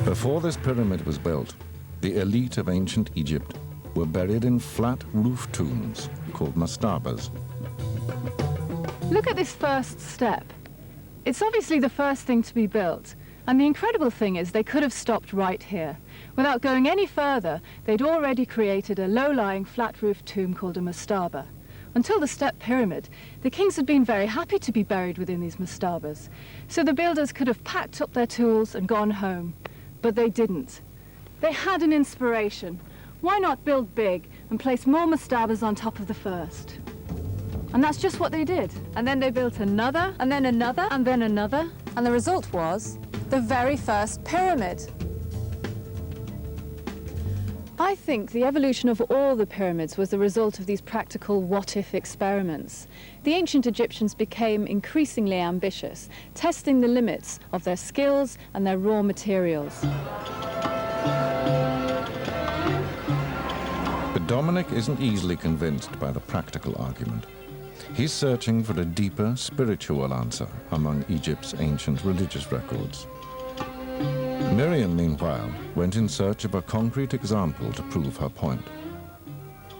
Before this pyramid was built, the elite of ancient Egypt were buried in flat roof tombs called mastabas. Look at this first step. It's obviously the first thing to be built. And the incredible thing is they could have stopped right here. Without going any further, they'd already created a low-lying flat-roofed tomb called a mastaba. Until the Step Pyramid, the kings had been very happy to be buried within these mastabas. So the builders could have packed up their tools and gone home. But they didn't. They had an inspiration. Why not build big and place more mastabas on top of the first? And that's just what they did. And then they built another, and then another, and then another. And the result was the very first pyramid. I think the evolution of all the pyramids was the result of these practical what-if experiments. The ancient Egyptians became increasingly ambitious, testing the limits of their skills and their raw materials. But Dominic isn't easily convinced by the practical argument. He's searching for a deeper spiritual answer among Egypt's ancient religious records. Miriam, meanwhile, went in search of a concrete example to prove her point.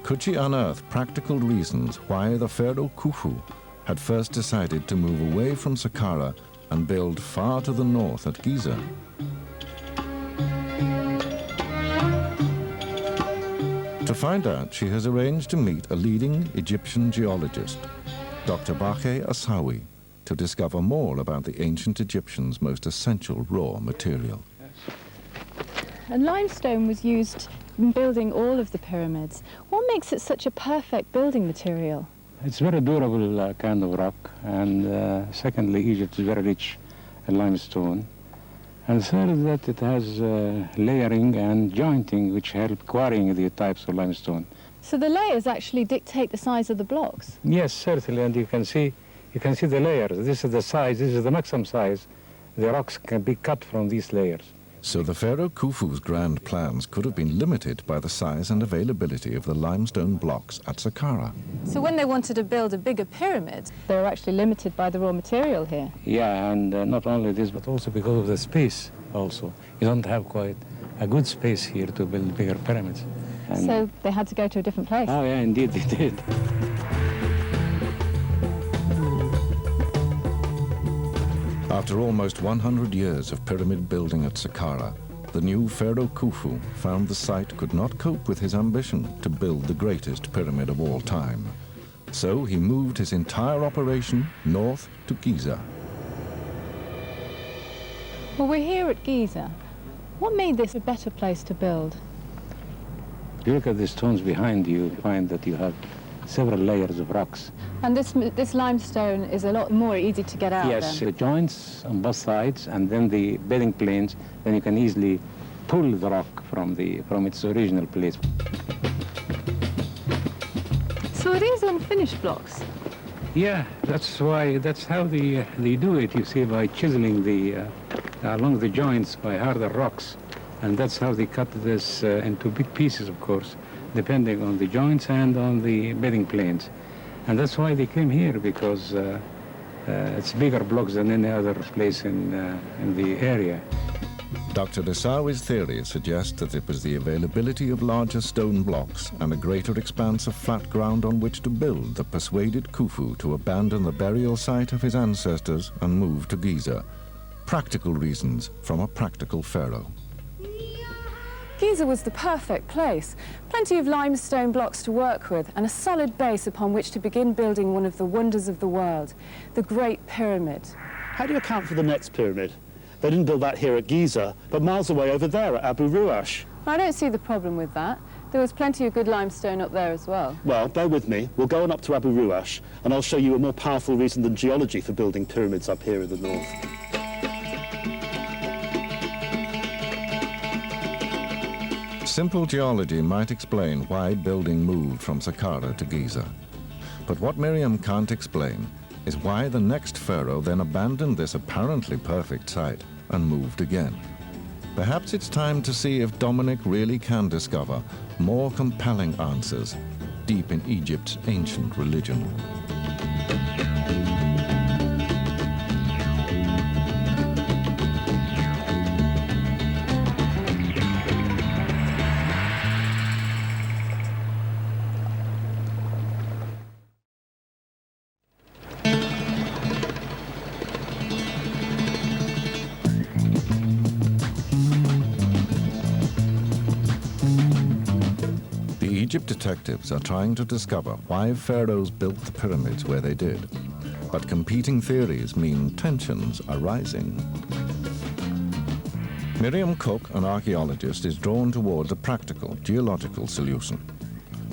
Could she unearth practical reasons why the Pharaoh Khufu had first decided to move away from Saqqara and build far to the north at Giza? To find out, she has arranged to meet a leading Egyptian geologist, Dr. Bache Asawi, to discover more about the ancient Egyptians' most essential raw material. And limestone was used in building all of the pyramids. What makes it such a perfect building material? It's very durable kind of rock, and secondly, Egypt is very rich in limestone. And third, that it has layering and jointing, which help quarrying the types of limestone. So the layers actually dictate the size of the blocks? Yes, certainly, and you can see the layers. This is the size, this is the maximum size. The rocks can be cut from these layers. So the Pharaoh Khufu's grand plans could have been limited by the size and availability of the limestone blocks at Saqqara. So when they wanted to build a bigger pyramid, they were actually limited by the raw material here? Yeah, and not only this, but also because of the space also. You don't have quite a good space here to build bigger pyramids. And so they had to go to a different place? Oh, yeah, indeed they did. After almost 100 years of pyramid building at Saqqara, the new Pharaoh Khufu found the site could not cope with his ambition to build the greatest pyramid of all time. So he moved his entire operation north to Giza. Well, we're here at Giza. What made this a better place to build? If you look at the stones behind you, you find that you have several layers of rocks. And this limestone is a lot more easy to get out. Yes, then. the joints on both sides, and then the bedding planes, then you can easily pull the rock from its original place. So are these unfinished blocks? Yeah, that's how they do it, you see, by chiseling along the joints by harder rocks. And that's how they cut this into big pieces, of course, depending on the joints and on the bedding planes. And that's why they came here, because it's bigger blocks than any other place in the area. Dr. Asawi's theory suggests that it was the availability of larger stone blocks and a greater expanse of flat ground on which to build that persuaded Khufu to abandon the burial site of his ancestors and move to Giza. Practical reasons from a practical pharaoh. Giza was the perfect place. Plenty of limestone blocks to work with and a solid base upon which to begin building one of the wonders of the world, the Great Pyramid. How do you account for the next pyramid? They didn't build that here at Giza, but miles away over there at Abu Ruash. I don't see the problem with that. There was plenty of good limestone up there as well. Well, bear with me. We'll go on up to Abu Ruash, and I'll show you a more powerful reason than geology for building pyramids up here in the north. Simple geology might explain why building moved from Saqqara to Giza. But what Miriam can't explain is why the next pharaoh then abandoned this apparently perfect site and moved again. Perhaps it's time to see if Dominic really can discover more compelling answers deep in Egypt's ancient religion. Egypt detectives are trying to discover why pharaohs built the pyramids where they did. But competing theories mean tensions are rising. Miriam Cooke, an archaeologist, is drawn towards a practical geological solution,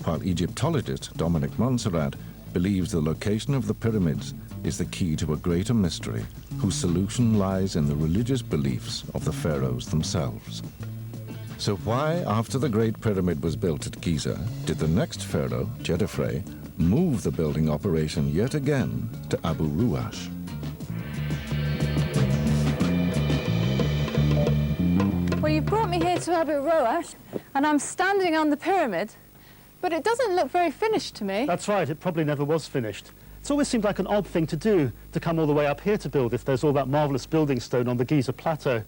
while Egyptologist Dominic Montserrat believes the location of the pyramids is the key to a greater mystery whose solution lies in the religious beliefs of the pharaohs themselves. So why, after the Great Pyramid was built at Giza, did the next pharaoh, Chephren, move the building operation yet again to Abu Ruash? Well, you've brought me here to Abu Ruash, and I'm standing on the pyramid, but it doesn't look very finished to me. That's right, it probably never was finished. It's always seemed like an odd thing to do, to come all the way up here to build if there's all that marvellous building stone on the Giza Plateau.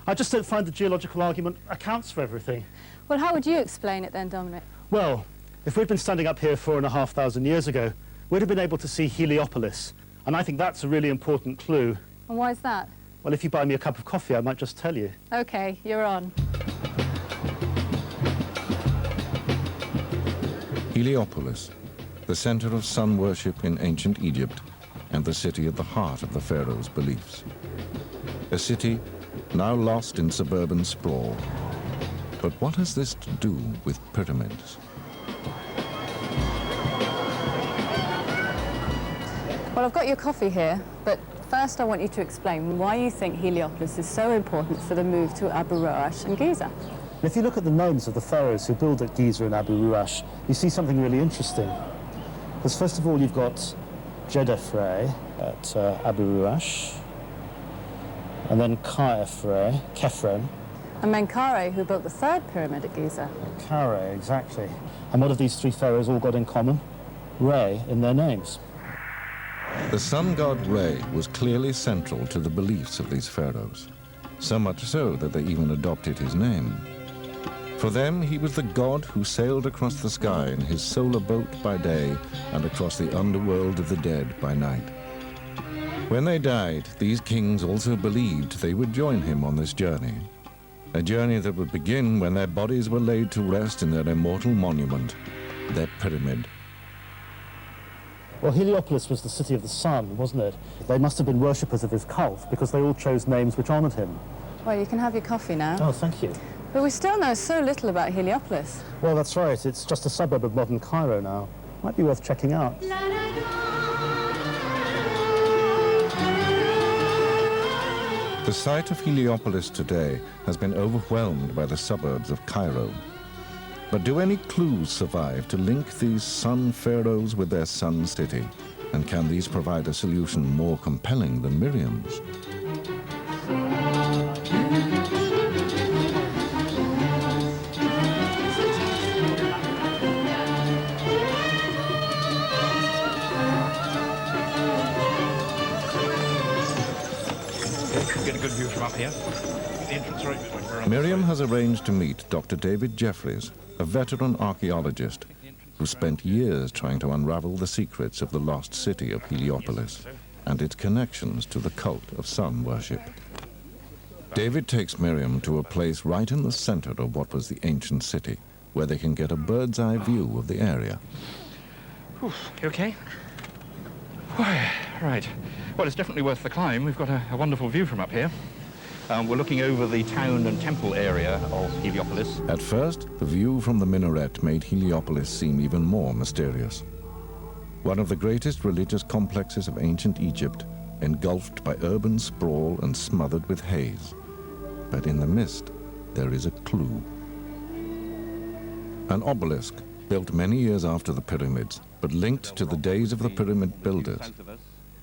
I just don't find the geological argument accounts for everything. Well, how would you explain it then, Dominic? Well, if we'd been standing up here 4,500 years ago, we'd have been able to see Heliopolis, and I think that's a really important clue. And why is that? Well, if you buy me a cup of coffee, I might just tell you. OK, you're on. Heliopolis, the center of sun worship in ancient Egypt and the city at the heart of the pharaoh's beliefs. A city now lost in suburban sprawl. But what has this to do with pyramids? Well, I've got your coffee here, but first I want you to explain why you think Heliopolis is so important for the move to Abu Ruash and Giza. If you look at the names of the pharaohs who built at Giza and Abu Ruash, you see something really interesting. Because first of all, you've got Chephren at Abu Ruash, and then Chephren. And Menkaure, who built the third pyramid at Giza. Menkaure, exactly. And what have these three pharaohs all got in common? Re in their names. The sun god Re was clearly central to the beliefs of these pharaohs, so much so that they even adopted his name. For them, he was the god who sailed across the sky in his solar boat by day and across the underworld of the dead by night. When they died, these kings also believed they would join him on this journey, a journey that would begin when their bodies were laid to rest in their immortal monument, their pyramid. Well, Heliopolis was the city of the sun, wasn't it? They must have been worshippers of his cult because they all chose names which honoured him. Well, you can have your coffee now. Oh, thank you. But we still know so little about Heliopolis. Well, that's right. It's just a suburb of modern Cairo now. Might be worth checking out. The site of Heliopolis today has been overwhelmed by the suburbs of Cairo. But do any clues survive to link these sun pharaohs with their sun city? And can these provide a solution more compelling than Miriam's? Get a good view from up here. The entrance right. Miriam has arranged to meet Dr. David Jeffries, a veteran archaeologist who spent years trying to unravel the secrets of the lost city of Heliopolis and its connections to the cult of sun worship. David takes Miriam to a place right in the center of what was the ancient city, where they can get a bird's eye view of the area. You okay? Right. Well, it's definitely worth the climb. We've got a wonderful view from up here. We're looking over the town and temple area of Heliopolis. At first, the view from the minaret made Heliopolis seem even more mysterious. One of the greatest religious complexes of ancient Egypt, engulfed by urban sprawl and smothered with haze. But in the mist, there is a clue. An obelisk, built many years after the pyramids, but linked to the days of the pyramid builders.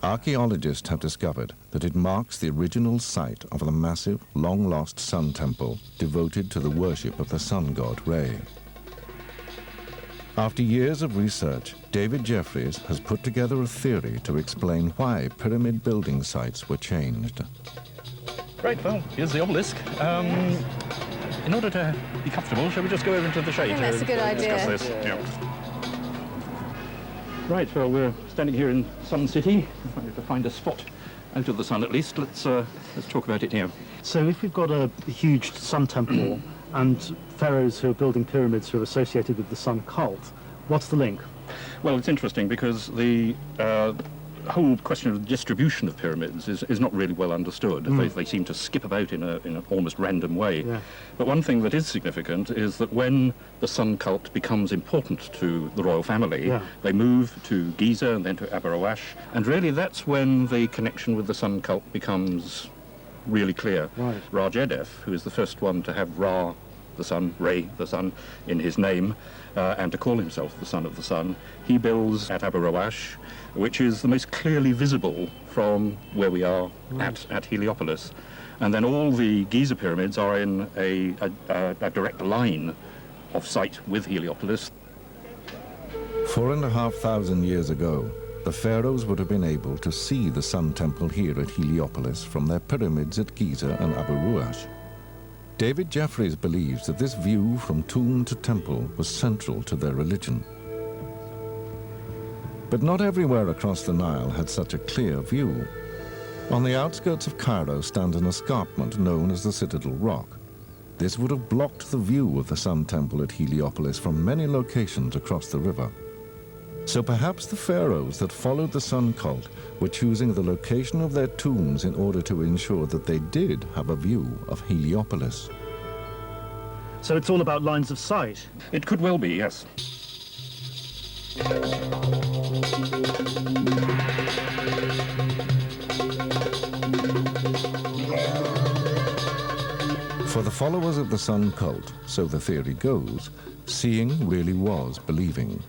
Archaeologists have discovered that it marks the original site of the massive, long-lost sun temple devoted to the worship of the sun god Re. After years of research, David Jeffries has put together a theory to explain why pyramid building sites were changed. Right, well, here's the obelisk. In order to be comfortable, shall we just go over into the shade? I think that's a good idea. Discuss this. Yeah. Right, well, we're standing here in Sun City. We have to find a spot out of the sun at least. Let's talk about it here. So if we've got a huge sun temple and pharaohs who are building pyramids who are associated with the sun cult, what's the link? Well, it's interesting because the whole question of the distribution of pyramids is not really well understood. They seem to skip about in an almost random way. Yeah. But one thing that is significant is that when the sun cult becomes important to the royal family, they move to Giza and then to Abu Roash, and really that's when the connection with the sun cult becomes really clear. Right. Rajadef, who is the first one to have Ra, the sun, Re, the sun, in his name, and to call himself the son of the sun, he builds at Abu Roash, which is the most clearly visible from where we are at Heliopolis. And then all the Giza pyramids are in a direct line of sight with Heliopolis. 4,500 years ago, the pharaohs would have been able to see the Sun Temple here at Heliopolis from their pyramids at Giza and Abu Roash. David Jeffreys believes that this view from tomb to temple was central to their religion. But not everywhere across the Nile had such a clear view. On the outskirts of Cairo stands an escarpment known as the Citadel Rock. This would have blocked the view of the Sun Temple at Heliopolis from many locations across the river. So perhaps the pharaohs that followed the sun cult were choosing the location of their tombs in order to ensure that they did have a view of Heliopolis. So it's all about lines of sight? It could well be, yes. For the followers of the sun cult, so the theory goes, seeing really was believing.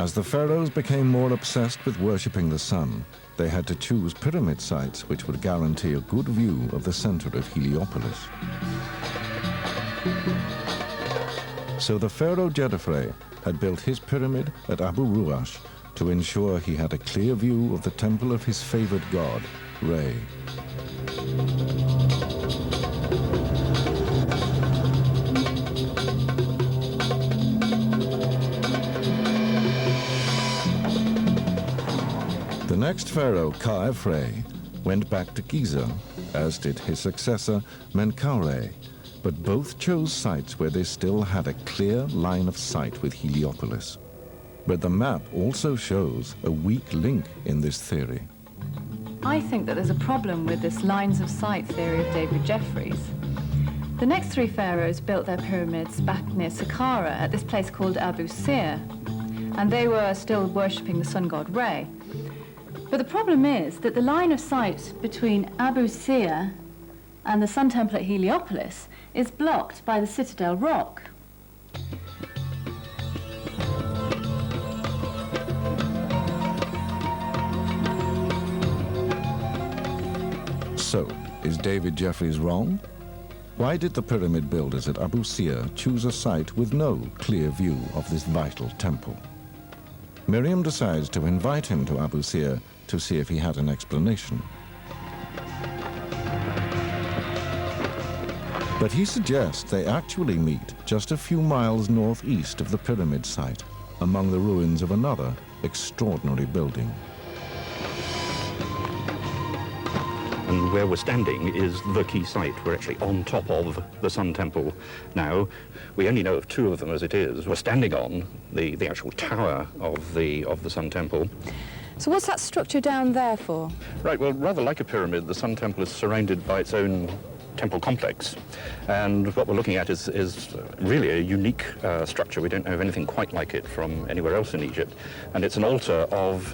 As the pharaohs became more obsessed with worshipping the sun, they had to choose pyramid sites which would guarantee a good view of the center of Heliopolis. So the pharaoh Chephren had built his pyramid at Abu Roash to ensure he had a clear view of the temple of his favored god, Re. The next pharaoh, Chephren, went back to Giza, as did his successor, Menkaure, but both chose sites where they still had a clear line of sight with Heliopolis. But the map also shows a weak link in this theory. I think that there's a problem with this lines of sight theory of David Jeffreys. The next three pharaohs built their pyramids back near Saqqara at this place called Abu Sir, and they were still worshipping the sun god Re. But the problem is that the line of sight between Abu Sir and the Sun Temple at Heliopolis is blocked by the Citadel Rock. So, is David Jeffreys wrong? Why did the pyramid builders at Abu Sir choose a site with no clear view of this vital temple? Miriam decides to invite him to Abu Sir to see if he had an explanation. But he suggests they actually meet just a few miles northeast of the pyramid site, among the ruins of another extraordinary building. And where we're standing is the key site. We're actually on top of the Sun Temple now. We only know of two of them as it is. We're standing on the actual tower of the Sun Temple. So what's that structure down there for? Right, well, rather like a pyramid, the Sun Temple is surrounded by its own temple complex. And what we're looking at is really a unique structure. We don't know of anything quite like it from anywhere else in Egypt. And it's an altar of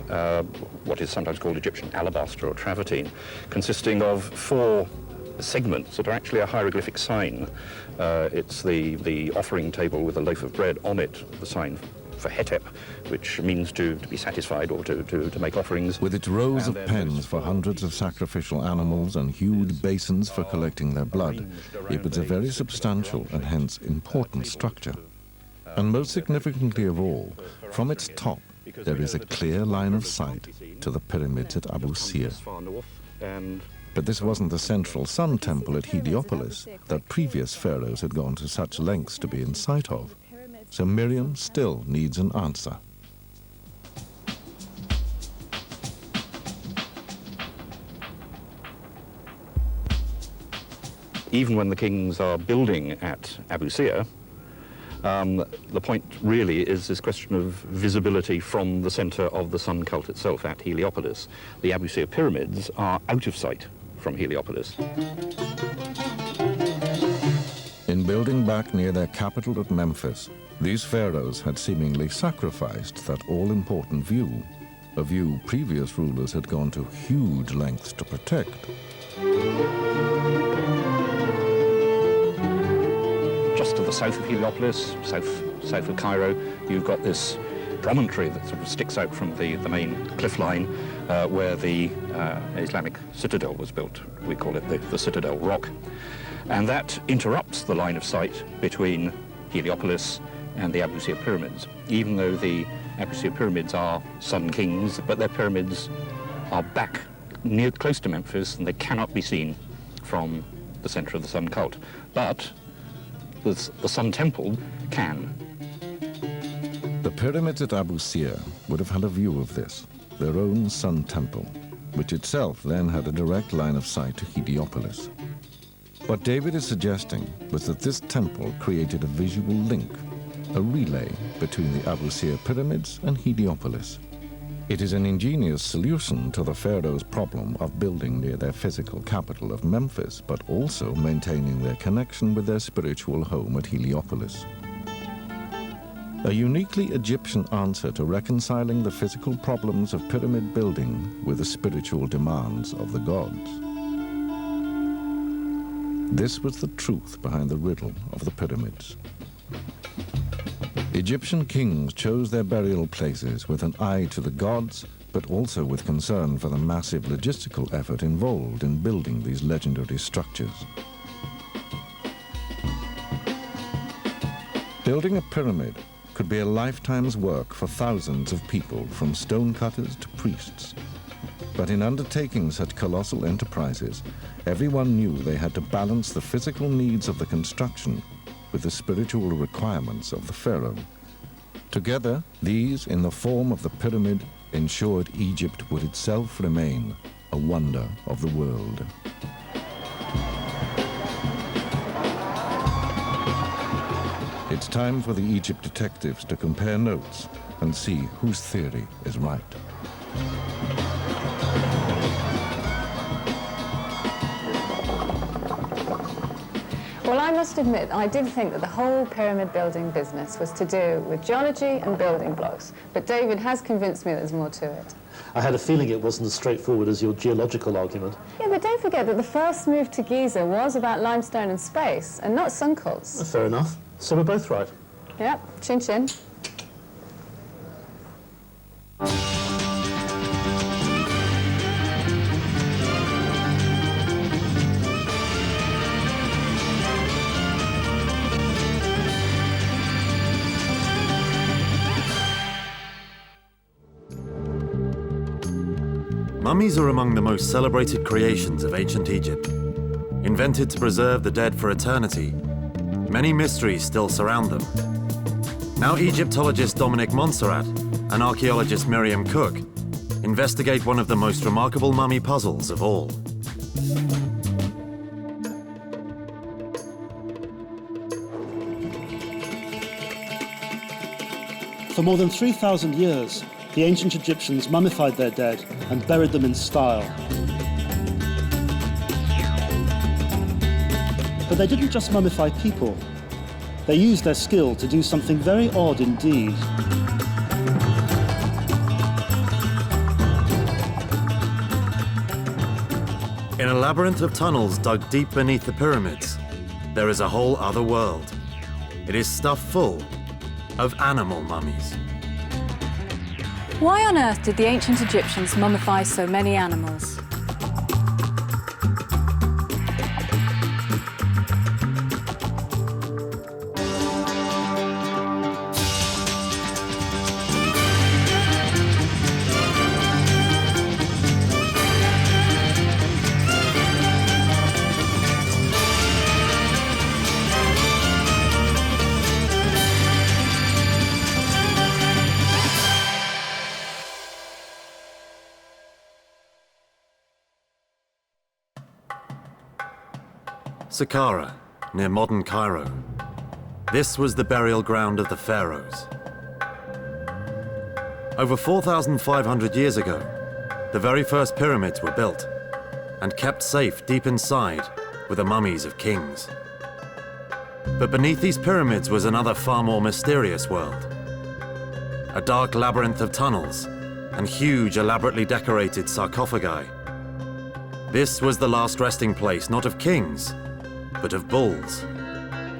what is sometimes called Egyptian alabaster or travertine, consisting of 4 segments that are actually a hieroglyphic sign. It's the offering table with a loaf of bread on it, the sign for Hetep, which means to be satisfied or to make offerings. With its rows of pens for hundreds of sacrificial animals and huge basins for collecting their blood, it was a very substantial and hence important structure. And most significantly of all, from its top, there is a clear line of sight to the pyramids at Abu Sir. But this wasn't the central Sun Temple at Heliopolis that previous pharaohs had gone to such lengths to be in sight of. So Miriam still needs an answer. Even when the kings are building at Abu Sir, The point really is this question of visibility from the center of the sun cult itself at Heliopolis. The Abu Sir pyramids are out of sight from Heliopolis. In building back near their capital at Memphis, these pharaohs had seemingly sacrificed that all-important view, a view previous rulers had gone to huge lengths to protect. Just to the south of Heliopolis, south of Cairo, you've got this promontory that sort of sticks out from the main cliff line where the Islamic citadel was built. We call it the Citadel Rock. And that interrupts the line of sight between Heliopolis and the Abu Sir pyramids, even though the Abu Sir pyramids are sun kings, but their pyramids are back close to Memphis and they cannot be seen from the center of the sun cult. But the Sun Temple can. The pyramids at Abu Sir would have had a view of this, their own Sun Temple, which itself then had a direct line of sight to Heliopolis. What David is suggesting was that this temple created a visual link, a relay between the Abu Sir pyramids and Heliopolis. It is an ingenious solution to the pharaohs' problem of building near their physical capital of Memphis, but also maintaining their connection with their spiritual home at Heliopolis. A uniquely Egyptian answer to reconciling the physical problems of pyramid building with the spiritual demands of the gods. This was the truth behind the riddle of the pyramids. Egyptian kings chose their burial places with an eye to the gods, but also with concern for the massive logistical effort involved in building these legendary structures. Building a pyramid could be a lifetime's work for thousands of people, from stonecutters to priests. But in undertaking such colossal enterprises, everyone knew they had to balance the physical needs of the construction with the spiritual requirements of the pharaoh. Together, these, in the form of the pyramid, ensured Egypt would itself remain a wonder of the world. It's time for the Egypt detectives to compare notes and see whose theory is right. Well, I must admit, I did think that the whole pyramid building business was to do with geology and building blocks, but David has convinced me there's more to it. I had a feeling it wasn't as straightforward as your geological argument. Yeah, but don't forget that the first move to Giza was about limestone and space, and not sun cults. Fair enough. So we're both right. Yep, chin chin. Mummies are among the most celebrated creations of ancient Egypt. Invented to preserve the dead for eternity, many mysteries still surround them. Now Egyptologist Dominic Montserrat and archaeologist Miriam Cooke investigate one of the most remarkable mummy puzzles of all. For more than 3,000 years, the ancient Egyptians mummified their dead and buried them in style. But they didn't just mummify people. They used their skill to do something very odd indeed. In a labyrinth of tunnels dug deep beneath the pyramids, there is a whole other world. It is stuffed full of animal mummies. Why on earth did the ancient Egyptians mummify so many animals? Saqqara, near modern Cairo. This was the burial ground of the pharaohs. Over 4,500 years ago, the very first pyramids were built and kept safe deep inside with the mummies of kings. But beneath these pyramids was another far more mysterious world. A dark labyrinth of tunnels and huge, elaborately decorated sarcophagi. This was the last resting place not of kings, but of bulls,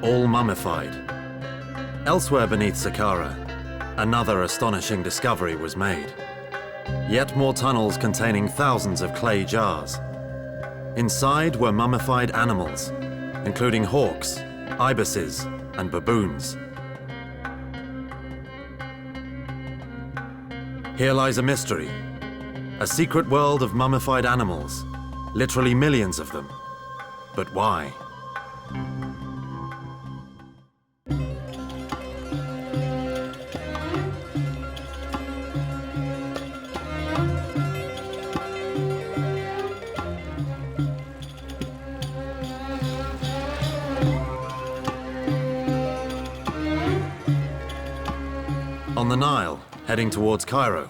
all mummified. Elsewhere beneath Saqqara, another astonishing discovery was made. Yet more tunnels containing thousands of clay jars. Inside were mummified animals, including hawks, ibises, and baboons. Here lies a mystery, a secret world of mummified animals, literally millions of them. But why? On the Nile, heading towards Cairo,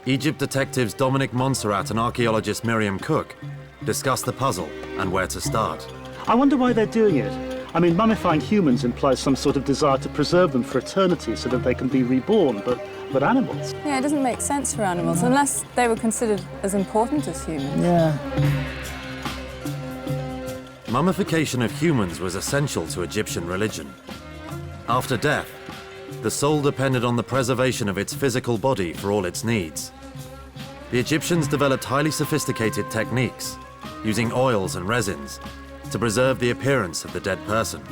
Egypt detectives Dominic, Montserrat and archaeologist Miriam Cooke discuss the puzzle and where to start. I wonder why they're doing it. I mean, mummifying humans implies some sort of desire to preserve them for eternity so that they can be reborn, but animals? Yeah, it doesn't make sense for animals, unless they were considered as important as humans. Yeah. Mummification of humans was essential to Egyptian religion. After death, the soul depended on the preservation of its physical body for all its needs. The Egyptians developed highly sophisticated techniques, using oils and resins, to preserve the appearance of the dead person.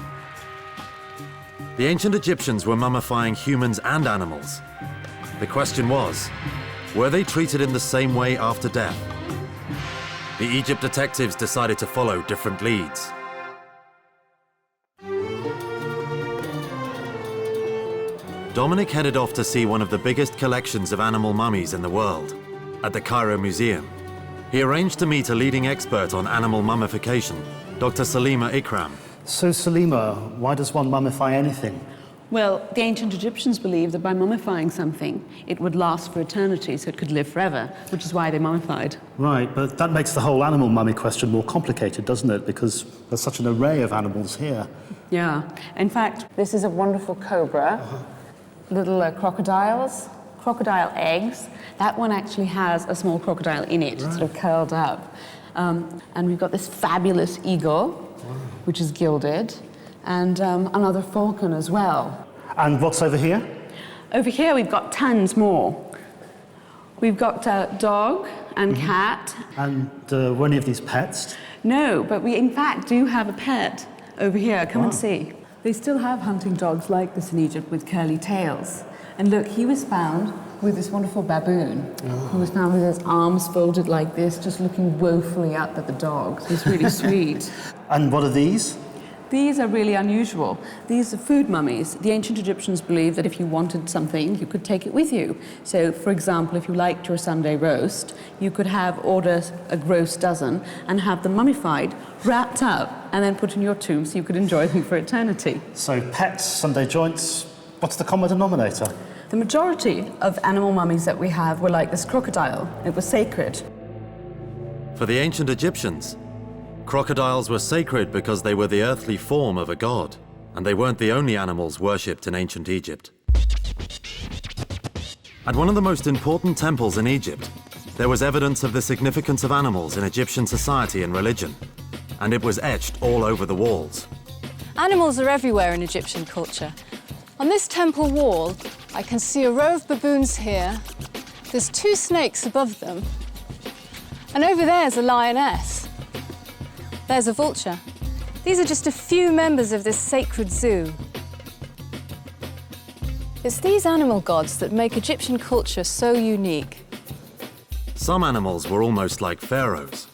The ancient Egyptians were mummifying humans and animals. The question was, were they treated in the same way after death? The Egypt detectives decided to follow different leads. Dominic headed off to see one of the biggest collections of animal mummies in the world, at the Cairo Museum. He arranged to meet a leading expert on animal mummification, Dr. Salima Ikram. So Salima, why does one mummify anything? Well, the ancient Egyptians believed that by mummifying something, it would last for eternity, so it could live forever, which is why they mummified. Right, but that makes the whole animal mummy question more complicated, doesn't it? Because there's such an array of animals here. Yeah. In fact, this is a wonderful cobra. Little crocodiles, crocodile eggs. That one actually has a small crocodile in it, sort of curled up. And we've got this fabulous eagle, which is gilded, and another falcon as well. And what's over here? Over here we've got tons more. We've got dog and cat. And were any of these pets? No, but we in fact do have a pet over here. Come and see. They still have hunting dogs like this in Egypt with curly tails. And look, he was found with this wonderful baboon, who was found with his arms folded like this, just looking woefully up at the dogs. He's really sweet. And what are these? These are really unusual. These are food mummies. The ancient Egyptians believed that if you wanted something, you could take it with you. So, for example, if you liked your Sunday roast, you could order a roast dozen and have them mummified, wrapped up, and then put in your tomb so you could enjoy them for eternity. So pets, Sunday joints, what's the common denominator? The majority of animal mummies that we have were like this crocodile. It was sacred. For the ancient Egyptians, crocodiles were sacred because they were the earthly form of a god, and they weren't the only animals worshipped in ancient Egypt. At one of the most important temples in Egypt, there was evidence of the significance of animals in Egyptian society and religion, and it was etched all over the walls. Animals are everywhere in Egyptian culture. On this temple wall, I can see a row of baboons here. There's 2 snakes above them. And over there's a lioness. There's a vulture. These are just a few members of this sacred zoo. It's these animal gods that make Egyptian culture so unique. Some animals were almost like pharaohs.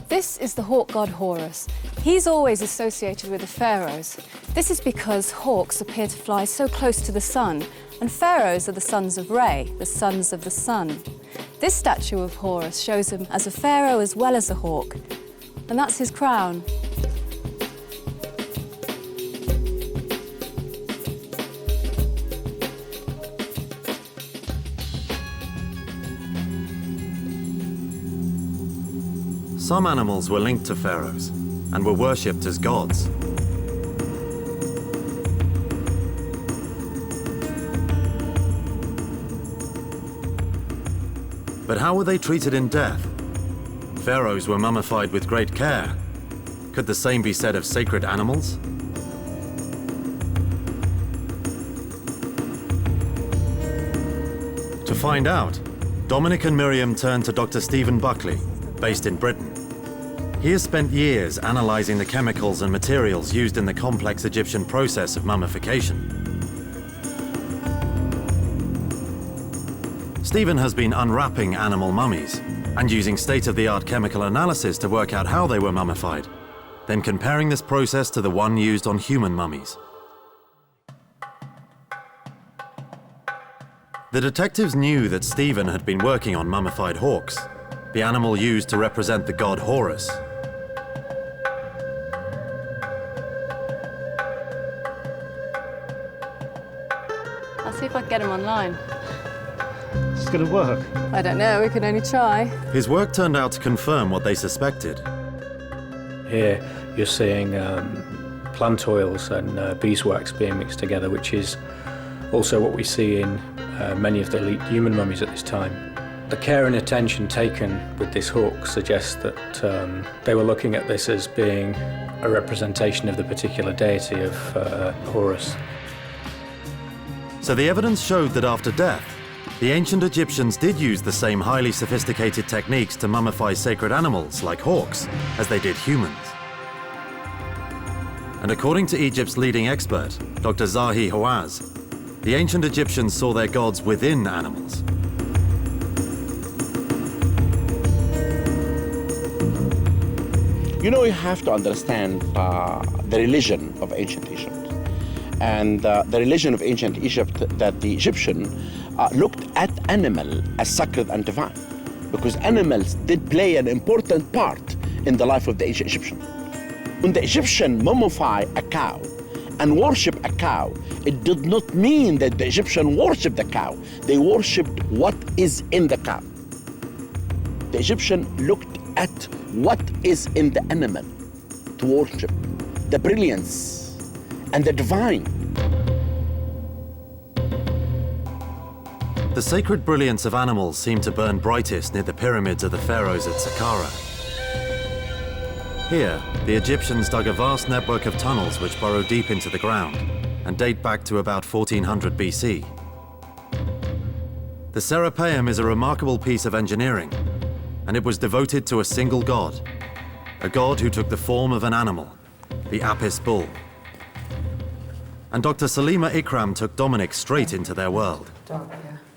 This is the hawk god Horus. He's always associated with the pharaohs. This is because hawks appear to fly so close to the sun, and pharaohs are the sons of Re, the sons of the sun. This statue of Horus shows him as a pharaoh as well as a hawk, and that's his crown. Some animals were linked to pharaohs and were worshipped as gods. But how were they treated in death? Pharaohs were mummified with great care. Could the same be said of sacred animals? To find out, Dominic and Miriam turned to Dr. Stephen Buckley, based in Britain. He has spent years analyzing the chemicals and materials used in the complex Egyptian process of mummification. Stephen has been unwrapping animal mummies and using state-of-the-art chemical analysis to work out how they were mummified, then comparing this process to the one used on human mummies. The detectives knew that Stephen had been working on mummified hawks, the animal used to represent the god Horus. I'll see if I can get him online. It's going to work. I don't know, we can only try. His work turned out to confirm what they suspected. Here you're seeing plant oils and beeswax being mixed together, which is also what we see in many of the elite human mummies at this time. The care and attention taken with this hawk suggests that they were looking at this as being a representation of the particular deity of Horus. So the evidence showed that after death, the ancient Egyptians did use the same highly sophisticated techniques to mummify sacred animals, like hawks, as they did humans. And according to Egypt's leading expert, Dr. Zahi Hawaz, the ancient Egyptians saw their gods within animals. You know, you have to understand the religion of ancient Egypt. And the religion of ancient Egypt, that the Egyptian looked at animal as sacred and divine, because animals did play an important part in the life of the ancient Egyptian. When the Egyptian mummify a cow and worship a cow, it did not mean that the Egyptian worshipped the cow. They worshipped what is in the cow. The Egyptian looked at what is in the animal to worship, the brilliance and the divine. The sacred brilliance of animals seemed to burn brightest near the pyramids of the pharaohs at Saqqara. Here, the Egyptians dug a vast network of tunnels which burrow deep into the ground and date back to about 1400 BC. The Serapeum is a remarkable piece of engineering, and it was devoted to a single god, a god who took the form of an animal, the Apis bull. And Dr. Salima Ikram took Dominic straight into their world.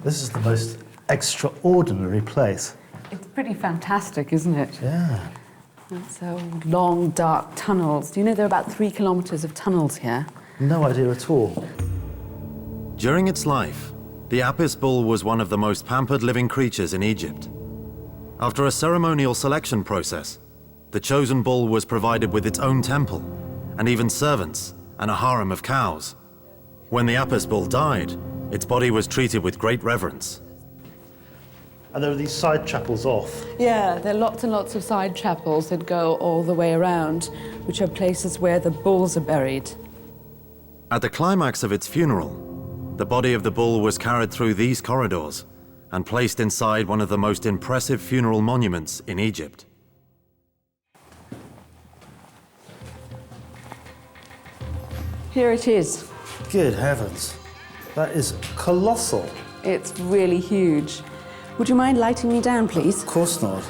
This is the most extraordinary place. It's pretty fantastic, isn't it? Yeah. So long, dark tunnels. Do you know there are about 3 kilometers of tunnels here? No idea at all. During its life, the Apis bull was one of the most pampered living creatures in Egypt. After a ceremonial selection process, the chosen bull was provided with its own temple, and even servants, and a harem of cows. When the Apis bull died, its body was treated with great reverence. And there are these side chapels off. Yeah, there are lots and lots of side chapels that go all the way around, which are places where the bulls are buried. At the climax of its funeral, the body of the bull was carried through these corridors and placed inside one of the most impressive funeral monuments in Egypt. Here it is. Good heavens. That is colossal. It's really huge. Would you mind lighting me down, please? Of course not.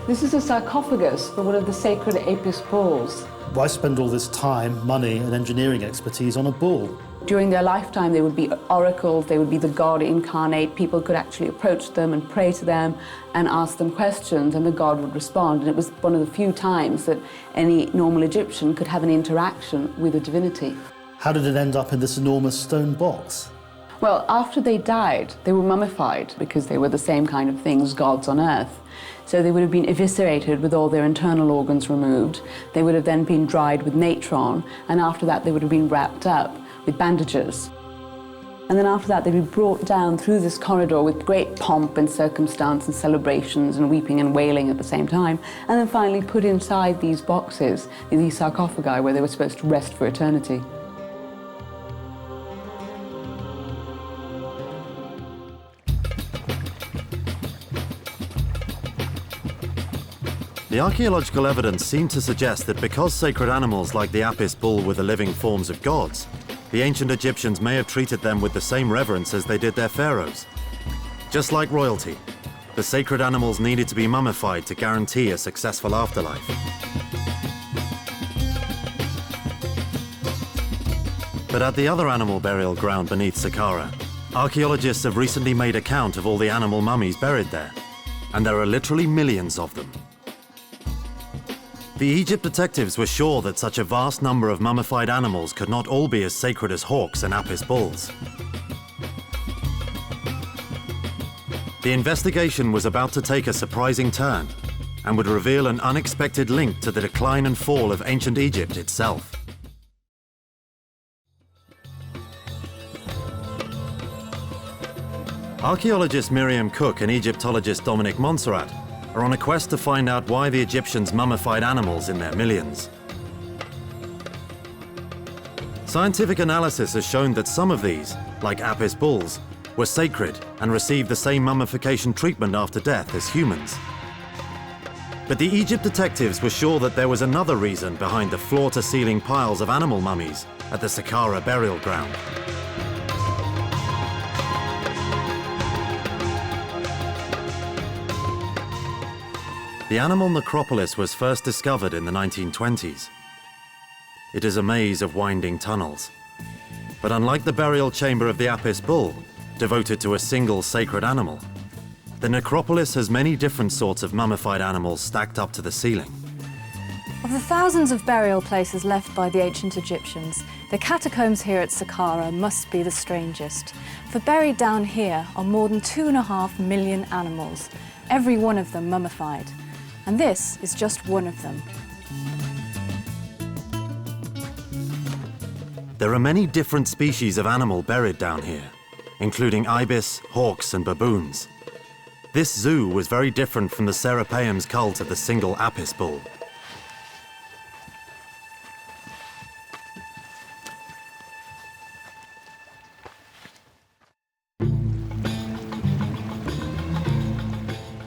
This is a sarcophagus for one of the sacred Apis bulls. Why spend all this time, money, and engineering expertise on a bull? During their lifetime, they would be oracles, they would be the god incarnate. People could actually approach them and pray to them and ask them questions, and the god would respond. And it was one of the few times that any normal Egyptian could have an interaction with a divinity. How did it end up in this enormous stone box? Well, after they died, they were mummified because they were the same kind of things, gods on earth. So they would have been eviscerated with all their internal organs removed. They would have then been dried with natron, and after that they would have been wrapped up with bandages. And then after that, they'd be brought down through this corridor with great pomp and circumstance and celebrations and weeping and wailing at the same time, and then finally put inside these boxes, these sarcophagi, where they were supposed to rest for eternity. The archaeological evidence seemed to suggest that because sacred animals like the Apis bull were the living forms of gods, the ancient Egyptians may have treated them with the same reverence as they did their pharaohs. Just like royalty, the sacred animals needed to be mummified to guarantee a successful afterlife. But at the other animal burial ground beneath Saqqara, archaeologists have recently made a count of all the animal mummies buried there, and there are literally millions of them. The Egypt detectives were sure that such a vast number of mummified animals could not all be as sacred as hawks and Apis bulls. The investigation was about to take a surprising turn and would reveal an unexpected link to the decline and fall of ancient Egypt itself. Archaeologist Miriam Cooke and Egyptologist Dominic Montserrat are on a quest to find out why the Egyptians mummified animals in their millions. Scientific analysis has shown that some of these, like Apis bulls, were sacred and received the same mummification treatment after death as humans. But the Egypt detectives were sure that there was another reason behind the floor-to-ceiling piles of animal mummies at the Saqqara burial ground. The animal necropolis was first discovered in the 1920s. It is a maze of winding tunnels. But unlike the burial chamber of the Apis bull, devoted to a single sacred animal, the necropolis has many different sorts of mummified animals stacked up to the ceiling. Of the thousands of burial places left by the ancient Egyptians, the catacombs here at Saqqara must be the strangest. For buried down here are more than 2.5 million animals, every one of them mummified. And this is just one of them. There are many different species of animal buried down here, including ibis, hawks, and baboons. This zoo was very different from the Serapeum's cult of the single Apis bull.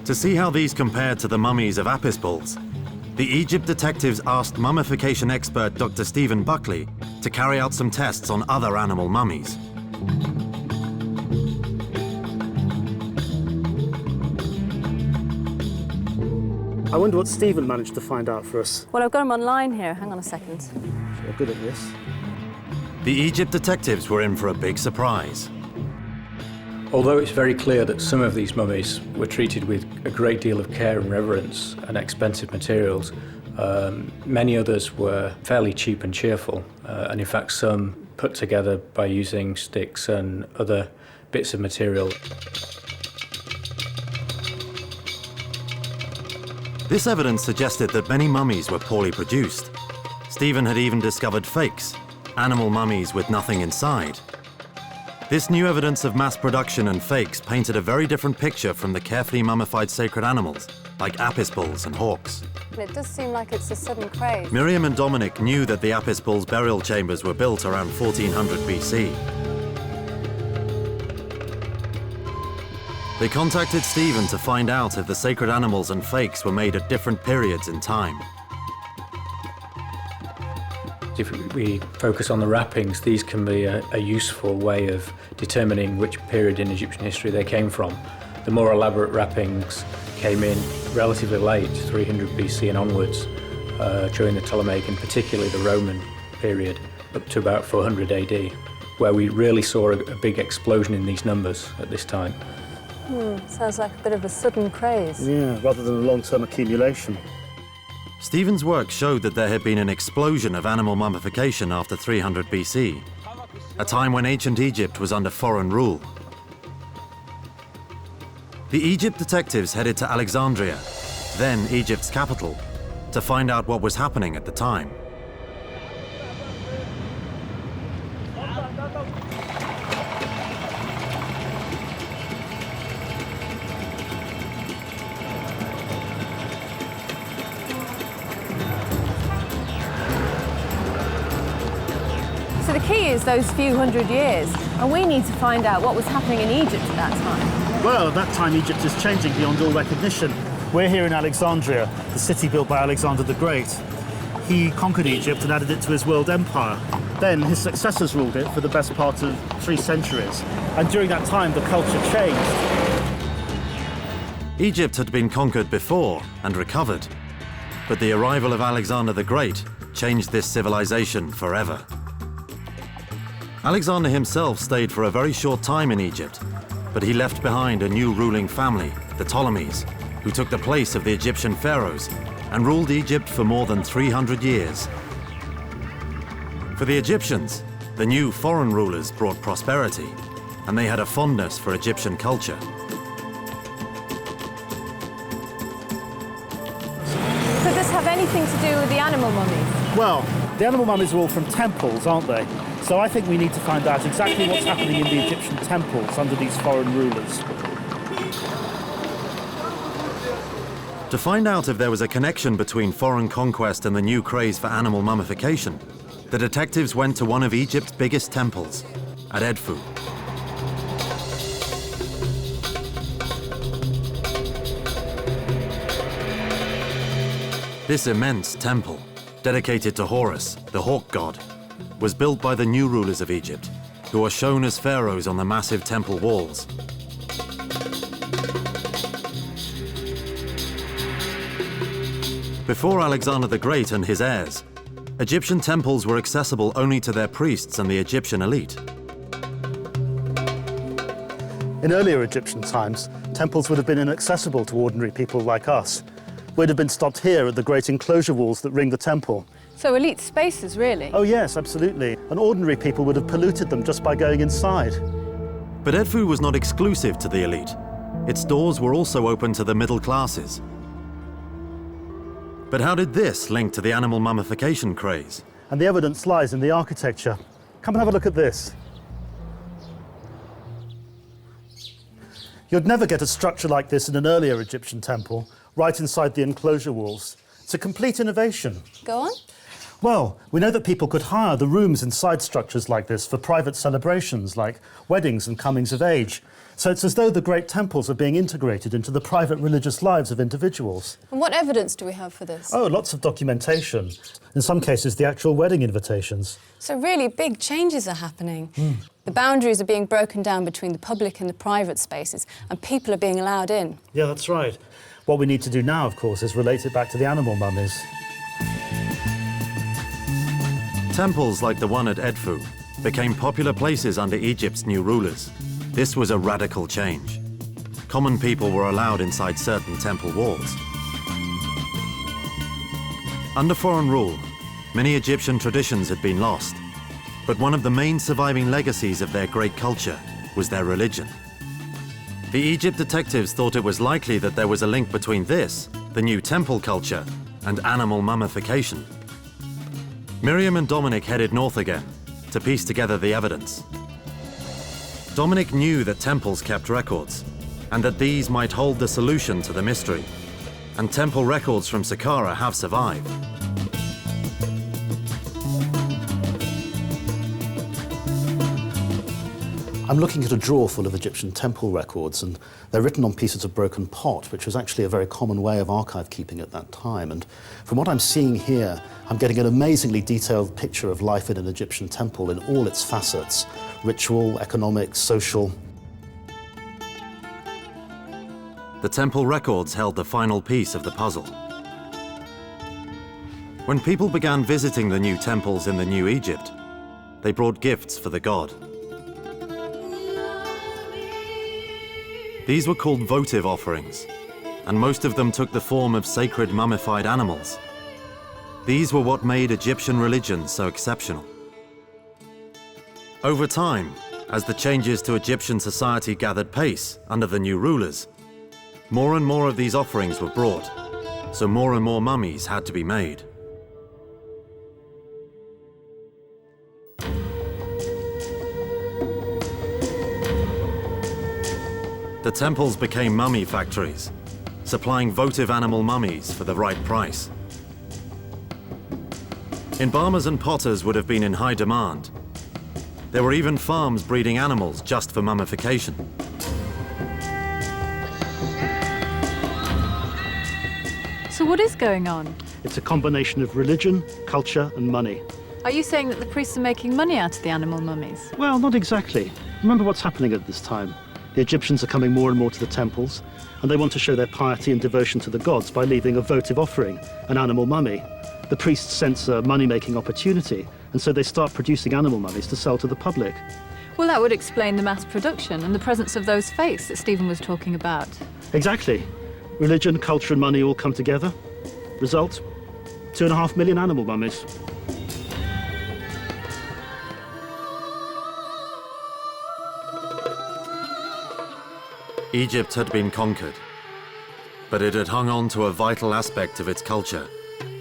To see how these compared to the mummies of Apis bulls, the Egypt detectives asked mummification expert Dr. Stephen Buckley to carry out some tests on other animal mummies. I wonder what Stephen managed to find out for us. Well, I've got them online here. Hang on a second. You're good at this. The Egypt detectives were in for a big surprise. Although it's very clear that some of these mummies were treated with a great deal of care and reverence and expensive materials, many others were fairly cheap and cheerful, and in fact some put together by using sticks and other bits of material. This evidence suggested that many mummies were poorly produced. Stephen had even discovered fakes, animal mummies with nothing inside. This new evidence of mass production and fakes painted a very different picture from the carefully mummified sacred animals, like Apis bulls and hawks. It does seem like it's a sudden craze. Miriam and Dominic knew that the Apis bulls' burial chambers were built around 1400 BC. They contacted Stephen to find out if the sacred animals and fakes were made at different periods in time. If we focus on the wrappings, these can be a useful way of determining which period in Egyptian history they came from. The more elaborate wrappings came in relatively late, 300 BC and onwards, during the Ptolemaic and particularly the Roman period, up to about 400 AD, where we really saw a big explosion in these numbers at this time. Sounds like a bit of a sudden craze. Yeah, rather than a long-term accumulation. Stephen's work showed that there had been an explosion of animal mummification after 300 BC, a time when ancient Egypt was under foreign rule. The Egypt detectives headed to Alexandria, then Egypt's capital, to find out what was happening at the time. key is those few hundred years, and we need to find out what was happening in Egypt at that time. Well, at that time, Egypt is changing beyond all recognition. We're here in Alexandria, the city built by Alexander the Great. He conquered Egypt and added it to his world empire. Then his successors ruled it for the best part of 3 centuries. And during that time, the culture changed. Egypt had been conquered before and recovered, but the arrival of Alexander the Great changed this civilization forever. Alexander himself stayed for a very short time in Egypt, but he left behind a new ruling family, the Ptolemies, who took the place of the Egyptian pharaohs and ruled Egypt for more than 300 years. For the Egyptians, the new foreign rulers brought prosperity, and they had a fondness for Egyptian culture. Could this have anything to do with the animal mummies? Well, the animal mummies are all from temples, aren't they? So I think we need to find out exactly what's happening in the Egyptian temples under these foreign rulers. To find out if there was a connection between foreign conquest and the new craze for animal mummification, the detectives went to one of Egypt's biggest temples, at Edfu. This immense temple, dedicated to Horus, the hawk god, was built by the new rulers of Egypt, who are shown as pharaohs on the massive temple walls. Before Alexander the Great and his heirs, Egyptian temples were accessible only to their priests and the Egyptian elite. In earlier Egyptian times, temples would have been inaccessible to ordinary people like us. We'd have been stopped here at the great enclosure walls that ring the temple. So elite spaces, really? Oh yes, absolutely. And ordinary people would have polluted them just by going inside. But Edfu was not exclusive to the elite. Its doors were also open to the middle classes. But how did this link to the animal mummification craze? And the evidence lies in the architecture. Come and have a look at this. You'd never get a structure like this in an earlier Egyptian temple, right inside the enclosure walls. It's a complete innovation. Go on. Well, we know that people could hire the rooms inside structures like this for private celebrations like weddings and comings of age. So it's as though the great temples are being integrated into the private religious lives of individuals. And what evidence do we have for this? Oh, lots of documentation. In some cases, the actual wedding invitations. So really big changes are happening. The boundaries are being broken down between the public and the private spaces, and people are being allowed in. Yeah, that's right. What we need to do now, of course, is relate it back to the animal mummies. Temples like the one at Edfu became popular places under Egypt's new rulers. This was a radical change. Common people were allowed inside certain temple walls. Under foreign rule, many Egyptian traditions had been lost, but one of the main surviving legacies of their great culture was their religion. The Egypt detectives thought it was likely that there was a link between this, the new temple culture, and animal mummification. Miriam and Dominic headed north again to piece together the evidence. Dominic knew that temples kept records, and that these might hold the solution to the mystery, and temple records from Saqqara have survived. I'm looking at a drawer full of Egyptian temple records, and they're written on pieces of broken pot, which was actually a very common way of archive keeping at that time. And from what I'm seeing here, I'm getting an amazingly detailed picture of life in an Egyptian temple in all its facets: ritual, economic, social. The temple records held the final piece of the puzzle. When people began visiting the new temples in the New Egypt, they brought gifts for the god. These were called votive offerings, and most of them took the form of sacred mummified animals. These were what made Egyptian religion so exceptional. Over time, as the changes to Egyptian society gathered pace under the new rulers, more and more of these offerings were brought, so more and more mummies had to be made. The temples became mummy factories, supplying votive animal mummies for the right price. Embalmers and potters would have been in high demand, There were even farms breeding animals just for mummification. So what is going on? It's a combination of religion, culture, and money. Are you saying that the priests are making money out of the animal mummies? Well, not exactly. Remember what's happening at this time. The Egyptians are coming more and more to the temples, and they want to show their piety and devotion to the gods by leaving a votive offering, an animal mummy. The priests sense a money-making opportunity, and so they start producing animal mummies to sell to the public. Well, that would explain the mass production and the presence of those faiths that Stephen was talking about. Exactly. Religion, culture, and money all come together. Result, 2.5 million animal mummies. Egypt had been conquered, but it had hung on to a vital aspect of its culture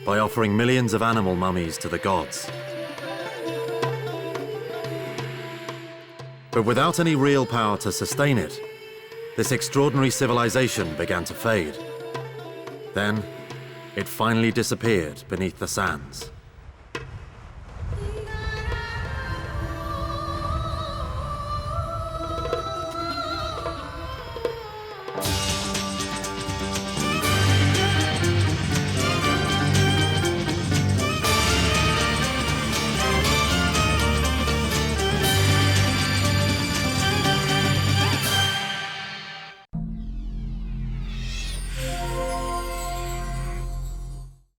by offering millions of animal mummies to the gods. But without any real power to sustain it, this extraordinary civilization began to fade. Then, it finally disappeared beneath the sands.